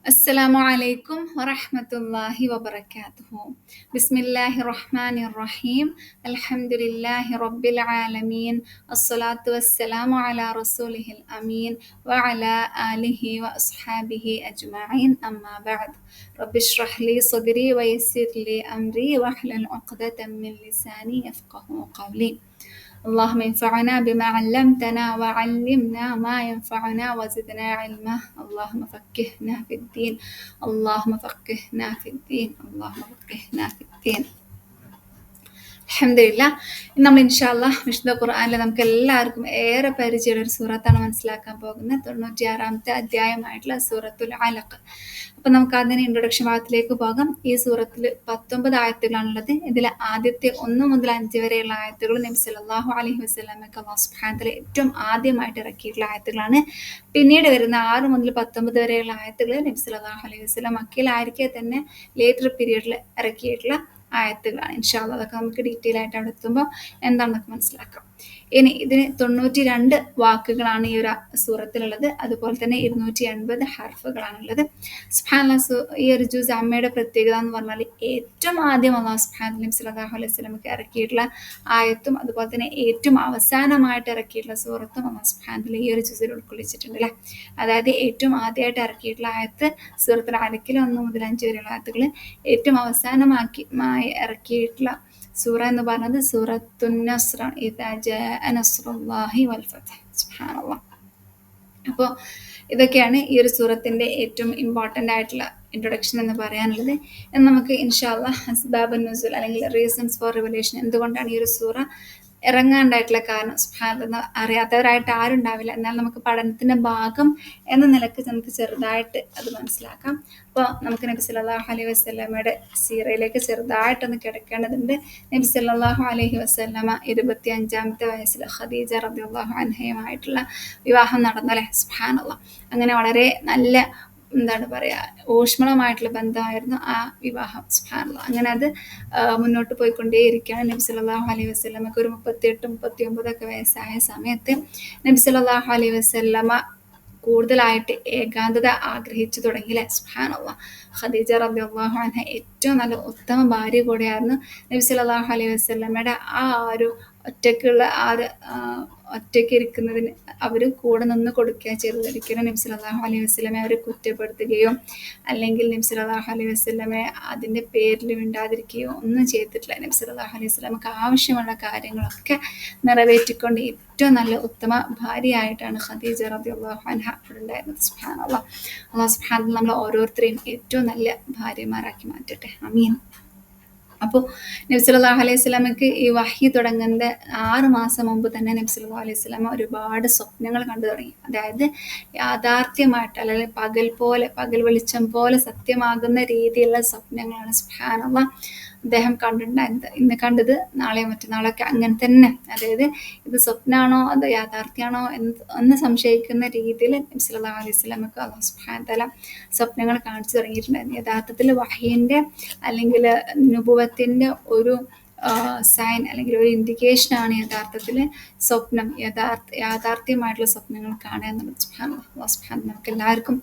السلام عليكم ورحمة الله وبركاته. بسم الله الرحمن الرحيم. الحمد لله رب العالمين. الصلاة والسلام على رسوله الأمين وعلى آله وأصحابه أجمعين. أما بعد، رب اشرح لي صدري ويسر لي أمري واحلل عقدة من لساني يفقه قولي. اللهم انفعنا بما علمتنا وعلمنا ما ينفعنا وزدنا علما. اللهم فقهنا في الدين. اللهم فقهنا في الدين. اللهم فقهنا في الدين. അൽഹംദുലില്ലാ. ഇന്ന് നമ്മൾ ഇൻഷാല്ലാ വിശുദ്ധ ഖുർആനിലെ നമുക്ക് എല്ലാവർക്കും ഏറെ പരിചയമുള്ള ഒരു സൂറത്താണ് മനസ്സിലാക്കാൻ പോകുന്നത്. 96-ാമത്തെ അധ്യായമായിട്ടുള്ള സൂറത്തുൽ അലഖ്. അപ്പൊ നമുക്ക് അതിന് ഇൻട്രൊഡക്ഷൻ ഭാഗത്തിലേക്ക് പോകാം. ഈ സൂറത്തിൽ 19 ആയത്തുകളാണുള്ളത്. ഇതിൽ ആദ്യത്തെ 1 മുതൽ 5 വരെയുള്ള ആയത്തുകൾ നബി സല്ലല്ലാഹു അലൈഹി വസല്ലമക്ക് അല്ലാഹു സുബ്ഹാനഹു വ തആല ഏറ്റവും ആദ്യമായിട്ട് ഇറക്കിയിട്ടുള്ള ആയത്തുകളാണ്. പിന്നീട് വരുന്ന 6 മുതൽ 19 വരെയുള്ള ആയത്തുകൾ നബി സല്ലല്ലാഹു അലൈഹി വസല്ലം മക്കയിലായിരിക്കെ തന്നെ ലേറ്റർ പീരീഡിൽ ഇറക്കിയിട്ടുള്ള ആയത്തുകളാണ്. ഇൻഷാ അല്ലാഹ് അതൊക്കെ നമുക്ക് ഡീറ്റെയിൽ ആയിട്ട് അവിടെ എത്തുമ്പോൾ എന്താണെന്നൊക്കെ മനസ്സിലാക്കാം. ഇനി ഇതിന് 92 വാക്കുകളാണ് ഈ ഒരു സൂറത്തിലുള്ളത്. അതുപോലെ തന്നെ 280 ഹർഫുകളാണുള്ളത്. സുബ്ഹാനല്ലാഹ്, ഈ ഒരു ജുസ് അമ്മയുടെ പ്രത്യേകത എന്ന് പറഞ്ഞാൽ ഏറ്റവും ആദ്യം അല്ലാഹു സുബ്ഹാനഹു നബി സല്ലല്ലാഹു അലൈഹി വസല്ലമക്ക് ഇറക്കിയിട്ടുള്ള ആയത്തും അതുപോലെ തന്നെ ഏറ്റവും അവസാനമായിട്ട് ഇറക്കിയിട്ടുള്ള സൂറത്തും അല്ലാഹു സുബ്ഹാനഹു ഈ ഒരു ജുസിൽ ഉൾക്കൊള്ളിച്ചിട്ടുണ്ട് അല്ലേ. അതായത് ഏറ്റവും ആദ്യമായിട്ട് ഇറക്കിയിട്ടുള്ള ആയത്ത് സൂറത്തുൽ അലഖിലെ 1 മുതൽ 5 വരെയുള്ള ആയത്തുകൾ, ഏറ്റവും അവസാനമായി ഇറക്കിയിട്ടുള്ള സൂറ എന്ന് പറയുന്നത് സൂറത്തുൻ നസ്റാണ്. ഇദാ ജാഅ നസ്റുല്ലാഹി വൽ ഫത്ഹ്. സുബ്ഹാനല്ലാഹ്. അപ്പോൾ ഇതൊക്കെയാണ് ഈ ഒരു സൂറത്തിന്റെ ഏറ്റവും ഇമ്പോർട്ടൻ്റ് ആയിട്ടുള്ള ഇൻട്രൊഡക്ഷൻ എന്ന് പറയാനുള്ളത്. നമുക്ക് ഇൻഷാ അല്ലാഹ് അസ്ബാബുൻ നുസൂൽ അല്ലെങ്കിൽ റീസൺസ് ഫോർ റിവലേഷൻ, എന്തുകൊണ്ടാണ് ഈ ഒരു സൂറ ഇറങ്ങാണ്ടായിട്ടുള്ള കാരണം സുബ്ഹാനല്ലാഹ് അറിയാത്തവരായിട്ട് ആരും ഉണ്ടാവില്ല. എന്നാൽ നമുക്ക് പഠനത്തിന്റെ ഭാഗം എന്ന നിലക്ക് നമുക്ക് ചെറുതായിട്ട് അത് മനസ്സിലാക്കാം. അപ്പോൾ നമുക്ക് നബി സല്ലല്ലാഹു അലൈഹി വസല്ലമയുടെ സീറയിലേക്ക് ചെറുതായിട്ടൊന്ന് കിടക്കേണ്ടതുണ്ട്. നബി സല്ലല്ലാഹു അലൈഹി വസല്ലമ 25-ാമത്തെ വയസ്സിൽ ഖദീജ റളിയല്ലാഹു അൻഹയുമായിട്ടുള്ള വിവാഹം നടന്നല്ലേ. സുബ്ഹാനല്ലാഹ്. അങ്ങനെ വളരെ നല്ല എന്താണ് പറയുക, ഊഷ്മളമായിട്ടുള്ള ബന്ധമായിരുന്നു ആ വിവാഹം. സുബ്ഹാനല്ലാഹ്. അങ്ങനെ അത് മുന്നോട്ട് പോയിക്കൊണ്ടേയിരിക്കുകയാണ്. നബി സല്ലല്ലാഹു അലൈഹി വസല്ലമക്ക് ഒരു 38-39 വയസ്സായ സമയത്ത് നബി സല്ലല്ലാഹു അലൈഹി വസല്ലമ കൂടുതലായിട്ട് ഏകാന്തത ആഗ്രഹിച്ചു തുടങ്ങിയില്ലേ. സുബ്ഹാനല്ലാഹ്. ഖദീജ റളിയല്ലാഹു അൻഹ ഏറ്റവും നല്ല ഉത്തമ ഭാര്യ കൂടെയായിരുന്നു. നബി സല്ലല്ലാഹു അലൈഹി വസല്ലമയുടെ ആ ഒരു ഒറ്റയ്ക്ക് ഇരിക്കുന്നതിന് അവർ കൂടെ നിന്ന് കൊടുക്കുകയും ചെയ്തത്. ഒരിക്കലും നബി സല്ലല്ലാഹു അലൈഹി വസല്ലമയെ അവർ കുറ്റപ്പെടുത്തുകയോ അല്ലെങ്കിൽ നബി സല്ലല്ലാഹു അലൈഹി വസല്ലമയെ അതിൻ്റെ പേരിൽ മിണ്ടാതിരിക്കുകയോ ഒന്നും ചെയ്തിട്ടില്ല. നബി സല്ലല്ലാഹു അലൈഹി വസല്ലമക്ക് ആവശ്യമുള്ള കാര്യങ്ങളൊക്കെ നിറവേറ്റിക്കൊണ്ട് ഏറ്റവും നല്ല ഉത്തമ ഭാര്യയായിട്ടാണ് ഖദീജ റളിയല്ലാഹു അൻഹ അവിടെ ഉണ്ടായിരുന്നത്. സുബ്ഹാനല്ലാഹ്. അല്ലാഹു സുബ്ഹാനഹു നമ്മൾ ഓരോരുത്തരെയും ഏറ്റവും നല്ല ഭാര്യമാരാക്കി മാറ്റട്ടെ. ആമീൻ. അപ്പോൾ നബി സല്ലല്ലാഹു അലൈഹി വസല്ലമക്ക് ഈ വഹി തുടങ്ങുന്ന 6 മാസം മുമ്പ് തന്നെ നബി സല്ലല്ലാഹു അലൈഹി വസല്ലമ ഒരുപാട് സ്വപ്നങ്ങൾ കണ്ടു തുടങ്ങി. അതായത് യാഥാർത്ഥ്യമായിട്ട് അല്ലെങ്കിൽ പകൽ വെളിച്ചം പോലെ സത്യമാകുന്ന രീതിയിലുള്ള സ്വപ്നങ്ങളാണ് സുബ്ഹാനല്ലാഹ് അദ്ദേഹം കണ്ടിട്ടുണ്ടായിരുന്നത്. ഇന്ന് കണ്ടത് നാളെയോ മറ്റന്നാളൊക്കെ അങ്ങനെ തന്നെ. അതായത് ഇത് സ്വപ്നമാണോ അതോ യാഥാർത്ഥ്യമാണോ എന്ന് സംശയിക്കുന്ന രീതിയിൽ നബി സല്ലല്ലാഹു അലൈഹി വസല്ലമക്ക് അല്ലാഹു സുബ്ഹാനഹു തആല സ്വപ്നങ്ങൾ കാണിച്ചു തുടങ്ങിയിട്ടുണ്ടായിരുന്നു. യഥാർത്ഥത്തിൽ വഹീൻ്റെ അല്ലെങ്കിൽ നുബുവത്തിൻ്റെ ഒരു സൈൻ അല്ലെങ്കിൽ ഒരു ഇൻഡിക്കേഷനാണ് യഥാർത്ഥത്തിൽ സ്വപ്നം, യാഥാർത്ഥ്യമായിട്ടുള്ള സ്വപ്നങ്ങൾ കാണുക എന്നുള്ളത്. സുബ്ഹാനല്ലാഹ്. അല്ലാഹു സുബ്ഹാനഹു നമുക്ക് എല്ലാവർക്കും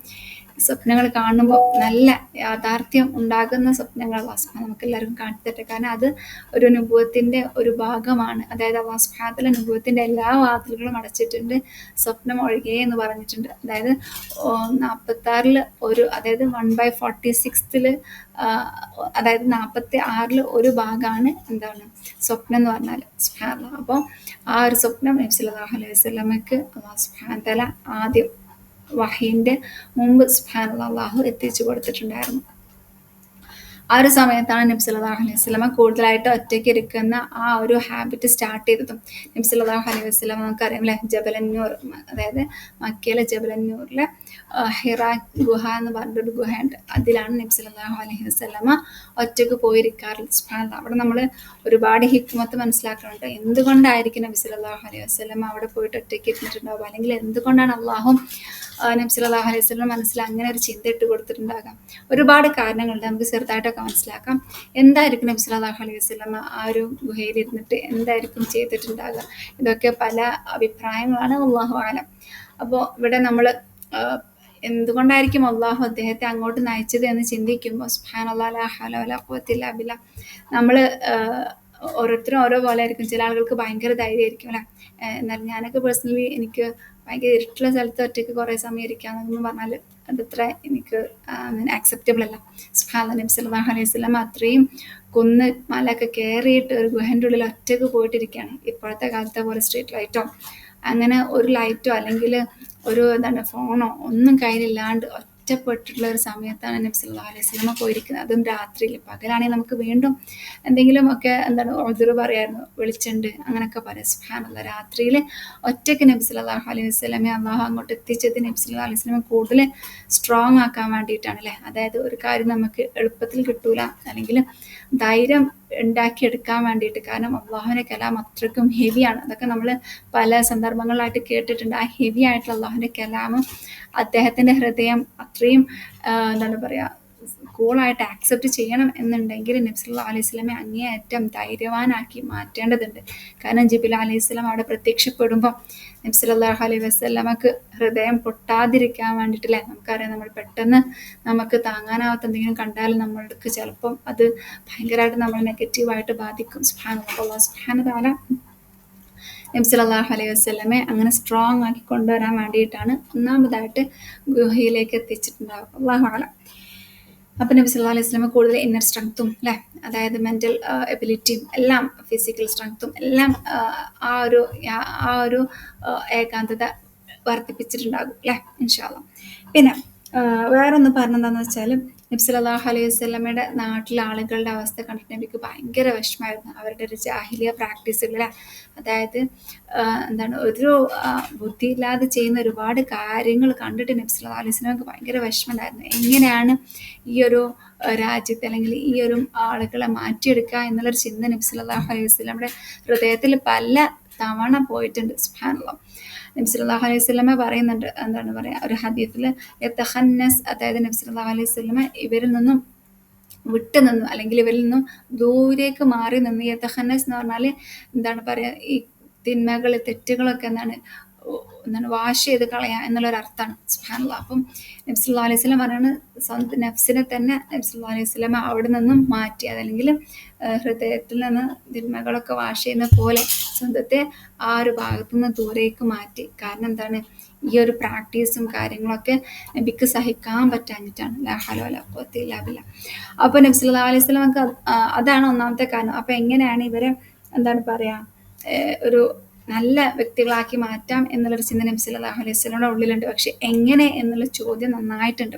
സ്വപ്നങ്ങൾ കാണുമ്പോൾ നല്ല യാഥാർത്ഥ്യം ഉണ്ടാകുന്ന സ്വപ്നങ്ങൾ അല്ലാഹു സുബ്ഹാനഹു നമുക്ക് എല്ലാവർക്കും കാണിച്ചു തരട്ടെ. കാരണം അത് ഒരു നുബുവത്തിൻ്റെ ഒരു ഭാഗമാണ്. അതായത് അല്ലാഹു സുബ്ഹാനഹു തആല നുബുവത്തിൻ്റെ എല്ലാ വാതിലുകളും അടച്ചിട്ടുണ്ട്, സ്വപ്നം ഒഴികെ എന്ന് പറഞ്ഞിട്ടുണ്ട്. അതായത് 46 അതായത് 1/46 അതായത് 46 ഒരു ഭാഗമാണ് എന്താണ് സ്വപ്നം എന്ന് പറഞ്ഞാൽ. സുബ്ഹാനല്ലാഹ്. അപ്പോൾ ആ ഒരു സ്വപ്നം നബി സല്ലല്ലാഹു അലൈഹി വസല്ലമക്ക് അല്ലാഹു സുബ്ഹാനഹു തആല ആദ്യം വഹീൻ്റെ മുമ്പ് സുബ്ഹാനല്ലാഹ് അല്ലാഹു എത്തിച്ചു കൊടുത്തിട്ടുണ്ടായിരുന്നു. ആ ഒരു സമയത്താണ് നബി സല്ലല്ലാഹു അലൈഹി വസല്ലമ കൂടുതലായിട്ട് ഒറ്റയ്ക്ക് ഇരിക്കുന്ന ആ ഒരു ഹാബിറ്റ് സ്റ്റാർട്ട് ചെയ്തതും. നബി സല്ലല്ലാഹു അലൈഹി വസല്ലമ നമുക്കറിയാം അല്ലേ, ജബലന്നൂർ, അതായത് മക്കയിലെ ജബലന്നൂരിലെ ഹിറാ ഗുഹ എന്ന് പറഞ്ഞൊരു ഗുഹയുണ്ട്. അതിലാണ് നബി സല്ലല്ലാഹു അലൈഹി വസല്ലമ ഒറ്റയ്ക്ക് പോയിരിക്കാറുള്ളത്. സുബ്ഹാനല്ലാഹ്. അവിടെ നമ്മൾ ഒരുപാട് ഹിക്മത്ത് മനസ്സിലാക്കുന്നുണ്ട്. എന്തുകൊണ്ടായിരിക്കും നബി സല്ലല്ലാഹു അലൈഹി വസല്ലമ അവിടെ പോയിട്ട് ഒറ്റയ്ക്ക് ഇരുന്നിട്ടുണ്ടാവുക, അല്ലെങ്കിൽ എന്തുകൊണ്ടാണ് അള്ളാഹു നബി സല്ലല്ലാഹു അലൈഹി വസല്ലം മനസ്സിൽ അങ്ങനെ ഒരു ചിന്ത ഇട്ട് കൊടുത്തിട്ടുണ്ടാകാം. ഒരുപാട് കാരണങ്ങളുണ്ട്, നമുക്ക് ചെറുതായിട്ടൊക്കെ മനസ്സിലാക്കാം. എന്തായിരിക്കും നബി സല്ലല്ലാഹു അലൈഹി വസല്ലം ആ ഒരു ഗുഹയിൽ ഇരുന്നിട്ട് എന്തായിരിക്കും ചെയ്തിട്ടുണ്ടാകുക? ഇതൊക്കെ പല അഭിപ്രായങ്ങളാണ്, അല്ലാഹു അഅലം. അപ്പോൾ ഇവിടെ നമ്മൾ എന്തുകൊണ്ടായിരിക്കും അള്ളാഹു അദ്ദേഹത്തെ അങ്ങോട്ട് നയിച്ചത് എന്ന് ചിന്തിക്കുമ്പോൾ സുബ്ഹാനല്ലാഹ് ലാ ഹൗല വലാ ഖുവത ഇല്ലാ ബില്ലാഹ്. നമ്മള് ഓരോരുത്തരും ഓരോ പോലെ ആയിരിക്കും. ചില ആളുകൾക്ക് ഭയങ്കര ധൈര്യമായിരിക്കും അല്ലെ. എന്നാൽ ഞാനൊക്കെ പേഴ്സണലി എനിക്ക് ഭയങ്കര ഇരുട്ടുള്ള സ്ഥലത്ത് ഒറ്റയ്ക്ക് കുറേ സമയം ഇരിക്കാന്നൊന്നും പറഞ്ഞാൽ അതത്ര എനിക്ക് ആക്സെപ്റ്റബിൾ അല്ല. സുബ്ഹാനല്ലാഹ് നബി സല്ലല്ലാഹു അലൈഹി വസല്ലം അത്രയും കുന്ന് മലയൊക്കെ കയറിയിട്ട് ഒരു ഗുഹൻ്റെ ഉള്ളിൽ ഒറ്റയ്ക്ക് പോയിട്ടിരിക്കുകയാണ്. ഇപ്പോഴത്തെ കാലത്തെ പോലെ സ്ട്രീറ്റ് ലൈറ്റോ അങ്ങനെ ഒരു ലൈറ്റോ അല്ലെങ്കിൽ ഒരു എന്താണ് ഫോണോ ഒന്നും കയ്യിലില്ലാണ്ട് ഒറ്റപ്പെട്ടിട്ടുള്ള ഒരു സമയത്താണ് നബി സല്ലല്ലാഹു അലൈഹി വസല്ലം പോയിരിക്കുന്നത്. അതും രാത്രിയിൽ. പകലാണെങ്കിൽ നമുക്ക് വീണ്ടും എന്തെങ്കിലും ഒക്കെ എന്താണ് ഉദ്ർ പറയായിരുന്നു, വിളിച്ചുണ്ട് അങ്ങനെയൊക്കെ പറയാം. സുബ്ഹാനല്ലാഹ് രാത്രിയിൽ ഒറ്റയ്ക്ക് നബി സല്ലല്ലാഹു അലൈഹി വസല്ലമയെ അള്ളാഹു അങ്ങോട്ട് എത്തിച്ചത് നബി സല്ലല്ലാഹു അലൈഹി വസല്ലമയെ കൂടുതൽ സ്ട്രോങ് ആക്കാൻ വേണ്ടിയിട്ടാണ് അല്ലേ. അതായത് ഒരു കാര്യം നമുക്ക് എളുപ്പത്തിൽ കിട്ടൂല, അല്ലെങ്കിൽ ധൈര്യം ഉണ്ടാക്കിയെടുക്കാൻ വേണ്ടിയിട്ട്. കാരണം അള്ളാഹുവിൻ്റെ കലാം അത്രയ്ക്കും ഹെവിയാണ്. അതൊക്കെ നമ്മൾ പല സന്ദർഭങ്ങളിലായിട്ട് കേട്ടിട്ടുണ്ട്. ആ ഹെവി ആയിട്ടുള്ള അള്ളാഹുവിൻ്റെ കലാമും അദ്ദേഹത്തിൻ്റെ ഹൃദയം അത്രയും എന്താണ് പറയുക കൂളായിട്ട് ആക്സെപ്റ്റ് ചെയ്യണം എന്നുണ്ടെങ്കിൽ നബി സല്ലല്ലാഹു അലൈഹി വസല്ലമയെ അങ്ങേയറ്റം ധൈര്യവാനാക്കി മാറ്റേണ്ടതുണ്ട്. കാരണം ജിബ്രീൽ അലൈഹിസ്സലാം അവിടെ പ്രത്യക്ഷപ്പെടുമ്പോൾ നബി സല്ലല്ലാഹു അലൈഹി വസല്ലമക്ക് ഹൃദയം പൊട്ടാതിരിക്കാൻ വേണ്ടിയിട്ടല്ലേ. നമുക്കറിയാം, നമ്മൾ പെട്ടെന്ന് നമുക്ക് താങ്ങാനാവാത്ത എന്തെങ്കിലും കണ്ടാൽ നമ്മൾക്ക് ചിലപ്പം അത് ഭയങ്കരമായിട്ട് നമ്മൾ നെഗറ്റീവായിട്ട് ബാധിക്കും. സുബ്ഹാനല്ലാഹ്. അല്ലാഹു സുബ്ഹാനഹു വ തആല നബി സല്ലല്ലാഹു അലൈഹി വസല്ലമയെ അങ്ങനെ സ്ട്രോങ് ആക്കി കൊണ്ടുവരാൻ വേണ്ടിയിട്ടാണ് ഒന്നാമതായിട്ട് ഗുഹയിലേക്ക് എത്തിച്ചിട്ടുണ്ടാവുക. അല്ലാഹു അഅലം. അപ്പം നബി സല്ലല്ലാഹു അലൈഹി വസല്ലമ കൂടുതൽ ഇന്നർ സ്ട്രെങ്ത്തും അല്ലേ, അതായത് മെൻ്റൽ എബിലിറ്റിയും എല്ലാം, ഫിസിക്കൽ സ്ട്രെങ്ത്തും എല്ലാം ആ ഒരു ഏകാന്തത വർദ്ധിപ്പിച്ചിട്ടുണ്ടാകും അല്ലേ ഇൻഷാ അല്ലാഹ്. പിന്നെ വേറൊന്ന് പറഞ്ഞെന്താണെന്ന് വെച്ചാൽ നബി സല്ലല്ലാഹു അലൈഹി വസല്ലമയുടെ നാട്ടിലെ ആളുകളുടെ അവസ്ഥ കണ്ടിട്ട് നബിക്ക് ഭയങ്കര വിഷമമായിരുന്നു. അവരുടെ ഒരു ജാഹിലിയ പ്രാക്ടീസുകൾ, അതായത് എന്താണ് ഒരു ബുദ്ധിയില്ലാതെ ചെയ്യുന്ന ഒരുപാട് കാര്യങ്ങൾ കണ്ടിട്ട് നബി സല്ലല്ലാഹു അലൈഹി വസല്ലമക്ക് ഭയങ്കര വിഷമമുണ്ടായിരുന്നു. എങ്ങനെയാണ് ഈ ഒരു രാജ്യത്തെ അല്ലെങ്കിൽ ഈ ഒരു ആളുകളെ മാറ്റിയെടുക്കുക എന്നുള്ളൊരു ചിന്ത നബി സല്ലല്ലാഹു അലൈഹി വസല്ലമയുടെ ഹൃദയത്തിൽ പല തവണ പോയിട്ടുണ്ട്. സുബ്ഹാനല്ലാഹ്. നബി സല്ലല്ലാഹു അലൈഹി വസല്ലമ പറയുന്നുണ്ട്, എന്താണ് പറയുക, ഒരു ഹദീസിൽ യതഖന്നസ്, അതായത് നബി സല്ലല്ലാഹു അലൈഹി വസല്ലമ ഇവരിൽ നിന്നും വിട്ടു നിന്നു, അല്ലെങ്കിൽ ഇവരിൽ നിന്നും ദൂരേക്ക് മാറി നിന്ന്. യതഖന്നസ് എന്ന് പറഞ്ഞാൽ എന്താണ് പറയുക, ഈ തിന്മകൾ തെറ്റുകളൊക്കെ എന്താണ് വാഷ് ചെയ്ത് കളയാം എന്നുള്ളൊരർത്ഥമാണ്. സുബ്ഹാനല്ലാഹ്. അപ്പം നബി സല്ലല്ലാഹു അലൈഹി വസല്ലം പറയുന്നത് സ്വന്തം നഫ്സിനെ തന്നെ നബി സല്ലല്ലാഹു അലൈഹി വസല്ലം അവിടെ നിന്നും മാറ്റി, അതല്ലെങ്കിൽ ഹൃദയത്തിൽ നിന്ന് തിന്മകളൊക്കെ വാഷ് ചെയ്യുന്ന പോലെ സ്വന്തത്തെ ആ ഒരു ഭാഗത്തു നിന്ന് ദൂരേക്ക് മാറ്റി. കാരണം എന്താണ്, ഈ ഒരു പ്രാക്ടീസും കാര്യങ്ങളൊക്കെ നബിക്ക് സഹിക്കാൻ പറ്റാഞ്ഞിട്ടാണ്. ലാ ഹൗല വലാ ഖുവത ഇല്ലാ ബില്ലാഹ്. അപ്പോൾ നബി സല്ലല്ലാഹു അലൈഹി വസല്ലമക്ക് അതാണ് ഒന്നാമത്തെ കാരണം. അപ്പോൾ എങ്ങനെയാണ് ഇവരെ എന്താണ് പറയുക, ഒരു നല്ല വ്യക്തികളാക്കി മാറ്റാം എന്നുള്ളൊരു ചിന്ത നബി സല്ലല്ലാഹു അലൈഹി വസല്ലമയുടെ ഉള്ളിലുണ്ട്. പക്ഷെ എങ്ങനെ എന്നുള്ള ചോദ്യം നന്നായിട്ടുണ്ട്.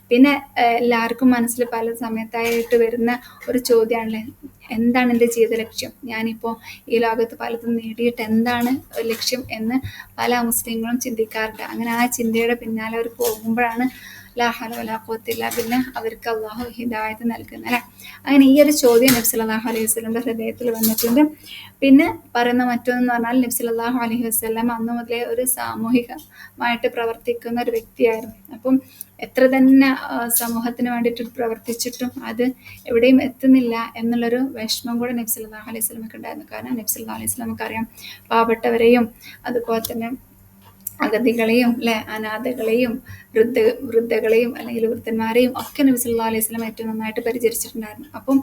പിന്നെ എല്ലാവർക്കും മനസ്സിൽ പല സമയത്തായിട്ട് വരുന്ന ഒരു ചോദ്യമാണല്ലേ, എന്താണ് എൻ്റെ ജീവിത ലക്ഷ്യം, ഞാനിപ്പോൾ ഈ ലോകത്ത് പലതും നേടിയിട്ട് എന്താണ് ലക്ഷ്യം എന്ന് പല മുസ്ലിങ്ങളും ചിന്തിക്കാറുണ്ട്. അങ്ങനെ ആ ചിന്തയുടെ പിന്നാലെ അവർ പോകുമ്പോഴാണ് ലാ ഹൗല വലാ ഖുവത ഇല്ലാ ബില്ലാഹ് അവർക്ക് അള്ളാഹു ഹിദായത്ത് നൽകുന്നത് അല്ലേ. അങ്ങനെ ഈ ഒരു ചോദ്യം നബി സല്ലല്ലാഹു അലൈഹി വസല്ലമയുടെ ഹൃദയത്തിൽ വന്നിട്ടുണ്ട്. പിന്നെ പറയുന്ന മറ്റൊന്നെന്ന് പറഞ്ഞാൽ നബി സല്ലല്ലാഹു അലൈഹി വസല്ലം അന്ന് മുതലേ ഒരു സാമൂഹികമായിട്ട് പ്രവർത്തിക്കുന്ന ഒരു വ്യക്തിയായിരുന്നു. അപ്പം എത്ര തന്നെ സമൂഹത്തിന് വേണ്ടിയിട്ട് പ്രവർത്തിച്ചിട്ടും അത് എവിടെയും എത്തുന്നില്ല എന്നുള്ളൊരു വിഷമം കൂടെ നബി സല്ലല്ലാഹു അലൈഹി വസല്ലമക്ക് ഉണ്ടായിരുന്നു. കാരണം നബി സല്ലല്ലാഹു അലൈഹി വസല്ലമക്ക് അറിയാം, പാവപ്പെട്ടവരെയും അതുപോലെ തന്നെ അഗതികളെയും അല്ലെ, അനാഥകളെയും വൃദ്ധകളെയും അല്ലെങ്കിൽ വൃദ്ധന്മാരെയും ഒക്കെ നബി സല്ലല്ലാഹു അലൈഹി വസല്ലം ഏറ്റവും നന്നായിട്ട് പരിചരിച്ചിട്ടുണ്ടായിരുന്നു. അപ്പം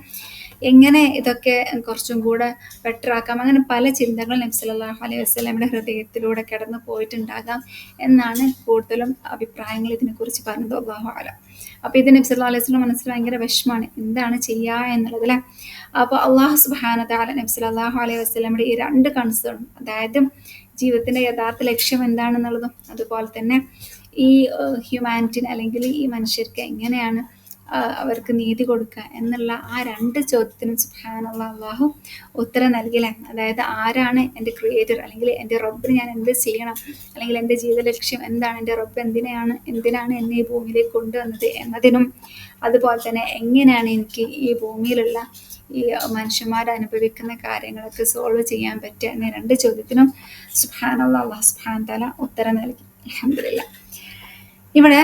എങ്ങനെ ഇതൊക്കെ കുറച്ചും കൂടെ ബെറ്റർ ആക്കാം, അങ്ങനെ പല ചിന്തകൾ നബി സല്ലല്ലാഹു അലൈഹി വസല്ലമയുടെ ഹൃദയത്തിലൂടെ കടന്നു പോയിട്ടുണ്ടാകാം എന്നാണ് കൂടുതലും അഭിപ്രായങ്ങൾ ഇതിനെക്കുറിച്ച് പറഞ്ഞത്. അല്ലാഹു അഅലം. അപ്പോൾ ഇത് നബി സല്ലല്ലാഹു അലൈഹി വസല്ലം മനസ്സിൽ ഭയങ്കര വിഷമമാണ്, എന്താണ് ചെയ്യുക എന്നുള്ളത് അല്ലേ. അപ്പോൾ അള്ളാഹു സുബ്ഹാനഹു വ തആല നബി സല്ലല്ലാഹു അലൈഹി വസല്ലമയുടെ ഈ രണ്ട് കൺസേണും, അതായത് ജീവിതത്തിൻ്റെ യഥാർത്ഥ ലക്ഷ്യം എന്താണെന്നുള്ളതും അതുപോലെ തന്നെ ഈ ഹ്യൂമാനിറ്റിന് അല്ലെങ്കിൽ ഈ മനുഷ്യർക്ക് എങ്ങനെയാണ് അവർക്ക് നീതി കൊടുക്കുക എന്നുള്ള ആ രണ്ട് ചോദ്യത്തിനും സുബ്ഹാനല്ലാഹ് അള്ളാഹു ഉത്തരം നൽകില്ലേ. അതായത് ആരാണ് എൻ്റെ ക്രിയേറ്റർ, അല്ലെങ്കിൽ എൻ്റെ റബ്ബിന് ഞാൻ എന്ത് ചെയ്യണം, അല്ലെങ്കിൽ എൻ്റെ ജീവിത ലക്ഷ്യം എന്താണ്, എൻ്റെ റബ്ബ് എന്തിനാണ് എന്നെ ഈ ഭൂമിയിലേക്ക് കൊണ്ടുവന്നത് എന്നതിനും, അതുപോലെ തന്നെ എങ്ങനെയാണ് എനിക്ക് ഈ ഭൂമിയിലുള്ള ഈ മനുഷ്യന്മാർ അനുഭവിക്കുന്ന കാര്യങ്ങളൊക്കെ സോൾവ് ചെയ്യാൻ പറ്റുക എന്ന രണ്ട് ചോദ്യത്തിനും സുബ്ഹാനല്ലാഹ് അല്ലാഹു സുബ്ഹാനഹു തആല ഉത്തരം നൽകി. അൽഹംദുലില്ലാഹ്. ഇവിടെ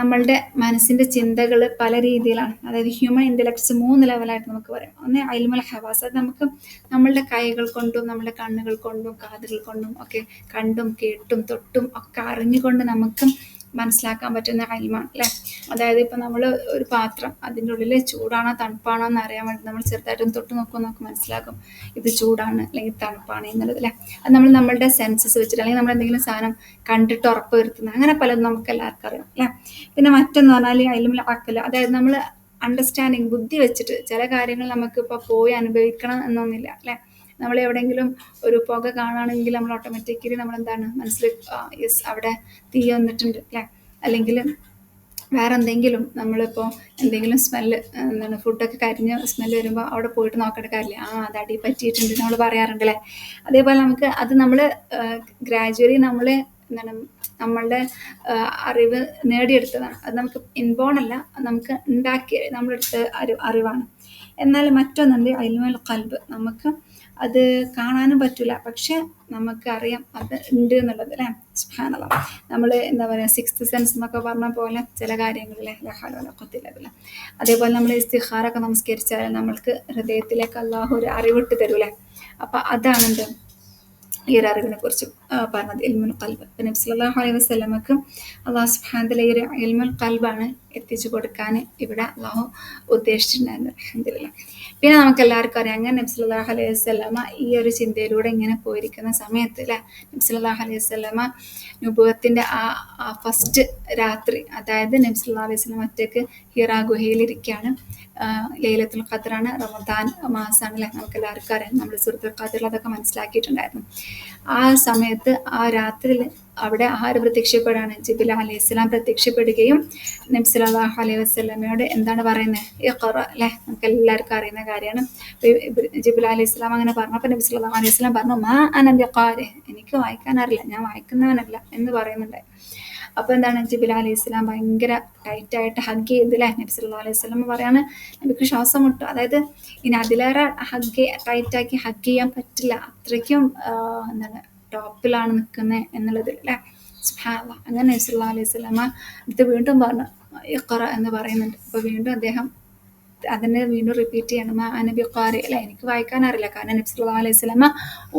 നമ്മളുടെ മനസ്സിൻ്റെ ചിന്തകൾ പല രീതിയിലാണ്. അതായത് ഹ്യൂമൻ ഇൻ്റലക്ട്സ് 3 ലെവലായിട്ട് നമുക്ക് പറയാം. ഒന്ന് ഇൽമുൽ ഹവാസ്, അത് നമുക്ക് നമ്മളുടെ കൈകൾ കൊണ്ടും നമ്മളുടെ കണ്ണുകൾ കൊണ്ടും കാതുകൾ കൊണ്ടും ഒക്കെ കണ്ടും കേട്ടും തൊട്ടും ഒക്കെ അറിഞ്ഞുകൊണ്ട് നമുക്ക് മനസ്സിലാക്കാൻ പറ്റുന്ന ഇൽമാണ് അല്ലേ. അതായത് ഇപ്പം നമ്മൾ ഒരു പാത്രം അതിൻ്റെ ഉള്ളിൽ ചൂടാണോ തണുപ്പാണോ എന്ന് അറിയാൻ വേണ്ടി നമ്മൾ ചെറുതായിട്ടൊന്ന് തൊട്ട് നോക്കുമ്പോൾ നമുക്ക് മനസ്സിലാക്കും ഇത് ചൂടാണ് അല്ലെങ്കിൽ തണുപ്പാണ് എന്നുള്ളത് അല്ലേ. അത് നമ്മൾ നമ്മളുടെ സെൻസസ് വെച്ചിട്ട് അല്ലെങ്കിൽ നമ്മൾ എന്തെങ്കിലും സാധനം കണ്ടിട്ട് ഉറപ്പ് വരുത്തുന്നത് അങ്ങനെ പലതും നമുക്ക് എല്ലാവർക്കും അറിയാം അല്ലേ. പിന്നെ മറ്റൊന്ന് പറഞ്ഞാൽ ഇൽമുൽ അഖൽ, അതായത് നമ്മൾ അണ്ടർസ്റ്റാൻഡിങ് ബുദ്ധി വെച്ചിട്ട് ചില കാര്യങ്ങൾ നമുക്ക് ഇപ്പോൾ പോയി അനുഭവിക്കണം എന്നൊന്നുമില്ല അല്ലേ. നമ്മൾ എവിടെയെങ്കിലും ഒരു പുക കാണുകയാണെങ്കിൽ നമ്മൾ ഓട്ടോമാറ്റിക്കലി നമ്മൾ എന്താണ് മനസ്സിൽ യെസ് അവിടെ തീ വന്നിട്ടുണ്ട് അല്ലേ. അല്ലെങ്കിൽ വേറെ എന്തെങ്കിലും നമ്മളിപ്പോൾ എന്തെങ്കിലും സ്മെല്ല് എന്താണ് ഫുഡൊക്കെ കരിഞ്ഞ് സ്മെല്ല് വരുമ്പോൾ അവിടെ പോയിട്ട് നോക്കേണ്ട കാര്യമില്ല, അത് അടി പറ്റിയിട്ടുണ്ട് നമ്മൾ പറയാറുണ്ട് അല്ലേ. അതേപോലെ നമുക്ക് അത് നമ്മൾ ഗ്രാജുവലി നമ്മൾ എന്താണ് നമ്മളുടെ അറിവ് നേടിയെടുത്തതാണ്. അത് നമുക്ക് ഇൻബോൺ അല്ല, നമുക്ക് ഉണ്ടാക്കിയ നമ്മളെടുത്ത അറിവാണ്. എന്നാൽ മറ്റൊന്നുണ്ട് ഇൽമുൽ ഖൽബ്, നമുക്ക് അത് കാണാനും പറ്റില്ല പക്ഷെ നമുക്ക് അറിയാം അത് ഉണ്ട് എന്നുള്ളത് അല്ലേ. സുബ്ഹാനല്ലാഹ്, നമ്മൾ എന്താ പറയുക സിക്സ്ത് സെൻസ് എന്നൊക്കെ പറഞ്ഞ പോലെ ചില കാര്യങ്ങളിലെ ലഹലൊക്കത്തില്ല. അതേപോലെ നമ്മൾ ഇസ്തിഖാറൊക്കെ നമസ്കരിച്ചാൽ നമ്മൾക്ക് ഹൃദയത്തിലേക്ക് അള്ളാഹു ഒരു അറിവിട്ട് തരൂലേ. അപ്പം അതാണ് എന്ത് ഈ ഒരു അറിവിനെ കുറിച്ച് പറഞ്ഞത് ഇൽമുൽ ഖൽബ്. നബി സല്ലല്ലാഹു അലൈഹി വസല്ലമക്ക് അള്ളാഹു സുബ്ഹാനഹു വ തആല ഈ ഒരു ഇൽമുൽ ഖൽബാണ് എത്തിച്ചു കൊടുക്കാൻ ഇവിടെ അള്ളാഹു ഉദ്ദേശിച്ചിട്ടുണ്ടായിരുന്നു. അൽഹംദുലില്ലാഹ്. പിന്നെ നമുക്ക് എല്ലാവർക്കും അറിയാം അങ്ങനെ നബി സല്ലല്ലാഹു അലൈഹി വസല്ലമ ഈ ഒരു ചിന്തയിലൂടെ ഇങ്ങനെ പോയിരിക്കുന്ന സമയത്ത് അല്ലേ, നബി സല്ലല്ലാഹു അലൈഹി വസല്ലമ നുബുവത്തിൻ്റെ ആ ഫസ്റ്റ് രാത്രി, അതായത് നബി സല്ലല്ലാഹു അലൈഹി വസല്ലമ ഒറ്റയ്ക്ക് ഹിറാ ഗുഹയിലിരിക്കുകയാണ്. ലൈലത്തുൽ ഖദ്റാണ്, റമദാൻ മാസമാണ് അല്ലേ, നമുക്ക് എല്ലാവർക്കും അറിയാം. നമ്മൾ സൂറത്തുൽ ഖദ്റിൽ അതൊക്കെ മനസ്സിലാക്കിയിട്ടുണ്ടായിരുന്നു. ആ സമയത്ത് ആ രാത്രിയിൽ അവിടെ ആര് പ്രത്യക്ഷപ്പെടാണ്, ജിബ്രീൽ അലൈഹിസ്സലാം പ്രത്യക്ഷപ്പെടുകയും നബി സല്ലല്ലാഹു അലൈഹി വസല്ലമയോട് എന്താണ് പറയുന്നത്, ഇഖ്റ അല്ലേ, നമുക്ക് എല്ലാവർക്കും അറിയുന്ന കാര്യമാണ്. ജിബ്രീൽ അലൈഹിസ്സലാം അങ്ങനെ പറഞ്ഞപ്പോൾ നബി സല്ലല്ലാഹു അലൈഹി വസല്ലം പറഞ്ഞു മാ അന ബിഖാരി, എനിക്ക് വായിക്കാൻ അറിയില്ല, ഞാൻ വായിക്കുന്നവനല്ല എന്ന് പറയുന്നുണ്ടായി. അപ്പോൾ എന്താണ് ജിബ്രീൽ അലൈഹിസ്സലാം ഭയങ്കര ടൈറ്റായിട്ട് ഹഗ് ചെയ്തില്ലേ. നബി സല്ലല്ലാഹു അലൈഹി വസല്ലം പറയാണ് നബിക്ക് ശ്വാസം മുട്ടും, അതായത് ഇനി അതിലേറെ ടൈറ്റാക്കി ഹഗ് ചെയ്യാൻ പറ്റില്ല, അത്രയ്ക്കും എന്താണ് ടോപ്പിലാണ് നിൽക്കുന്നത് എന്നുള്ളതിൽ അല്ലേ. സുബ്ഹാനല്ലാഹ്. അങ്ങനെ നബി സല്ലല്ലാഹു അലൈഹി വസല്ലമ ഇത് വീണ്ടും പറഞ്ഞു ഇഖ്റ എന്ന് പറയുന്നുണ്ട്. അപ്പോൾ വീണ്ടും അദ്ദേഹം അതിനെ വീണ്ടും റിപ്പീറ്റ് ചെയ്യണം, മാ ബിഖാരി അല്ലേ, എനിക്ക് വായിക്കാൻ അറിയില്ല. കാരണം നബി സല്ലല്ലാഹു അലൈഹി വസല്ലമ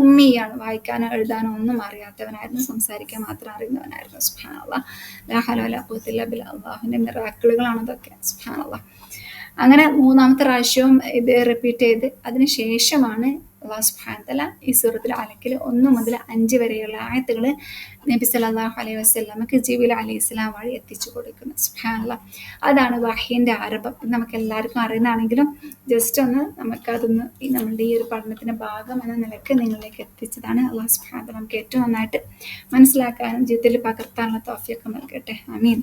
ഉമ്മിയാണ്, വായിക്കാനോ എഴുതാനോ ഒന്നും അറിയാത്തവനായിരുന്നു, സംസാരിക്കാൻ മാത്രം അറിയുന്നവനായിരുന്നു. സുബ്ഹാനല്ലാഹ്. ലാ ഹൗല വലാ ഖുവത ഇല്ലാ ബില്ലാഹ്. അല്ലാഹുവിൻ്റെ മിറാക്കിളുകളാണ് അതൊക്കെ. സുബ്ഹാനല്ലാഹ്. അങ്ങനെ മൂന്നാമത്തെ പ്രാവശ്യവും ഇത് റിപ്പീറ്റ് ചെയ്ത് അതിന് ശേഷമാണ് അല്ലാഹു സുബ്ഹാനഹു വ തആല ഈ സൂറത്തുൽ അലക്കിൽ 1 മുതൽ 5 വരെയുള്ള ആയത്തുകൾ നബി സല്ലല്ലാഹു അലൈഹി വസല്ലമക്ക് ജിബ്രീൽ അലൈഹിസ്സലാം വഴി എത്തിച്ചു കൊടുക്കുന്നത്. സുബ്ഹാനല്ലാഹ്. അതാണ് വഹീൻ്റെ ആരംഭം. നമുക്ക് എല്ലാവർക്കും അറിയുന്നതാണെങ്കിലും ജസ്റ്റ് ഒന്ന് നമുക്കതൊന്ന് നമ്മളുടെ ഈ ഒരു പഠനത്തിൻ്റെ ഭാഗം എന്ന നിലയ്ക്ക് നിങ്ങളിലേക്ക് എത്തിച്ചതാണ്. അല്ലാഹു സുബ്ഹാനഹു വ തആല നമുക്ക് ഏറ്റവും നന്നായിട്ട് മനസ്സിലാക്കാനും ജീവിതത്തിൽ പകർത്താനുള്ള തൗഫീഖ് നൽകട്ടെ. ആമീൻ.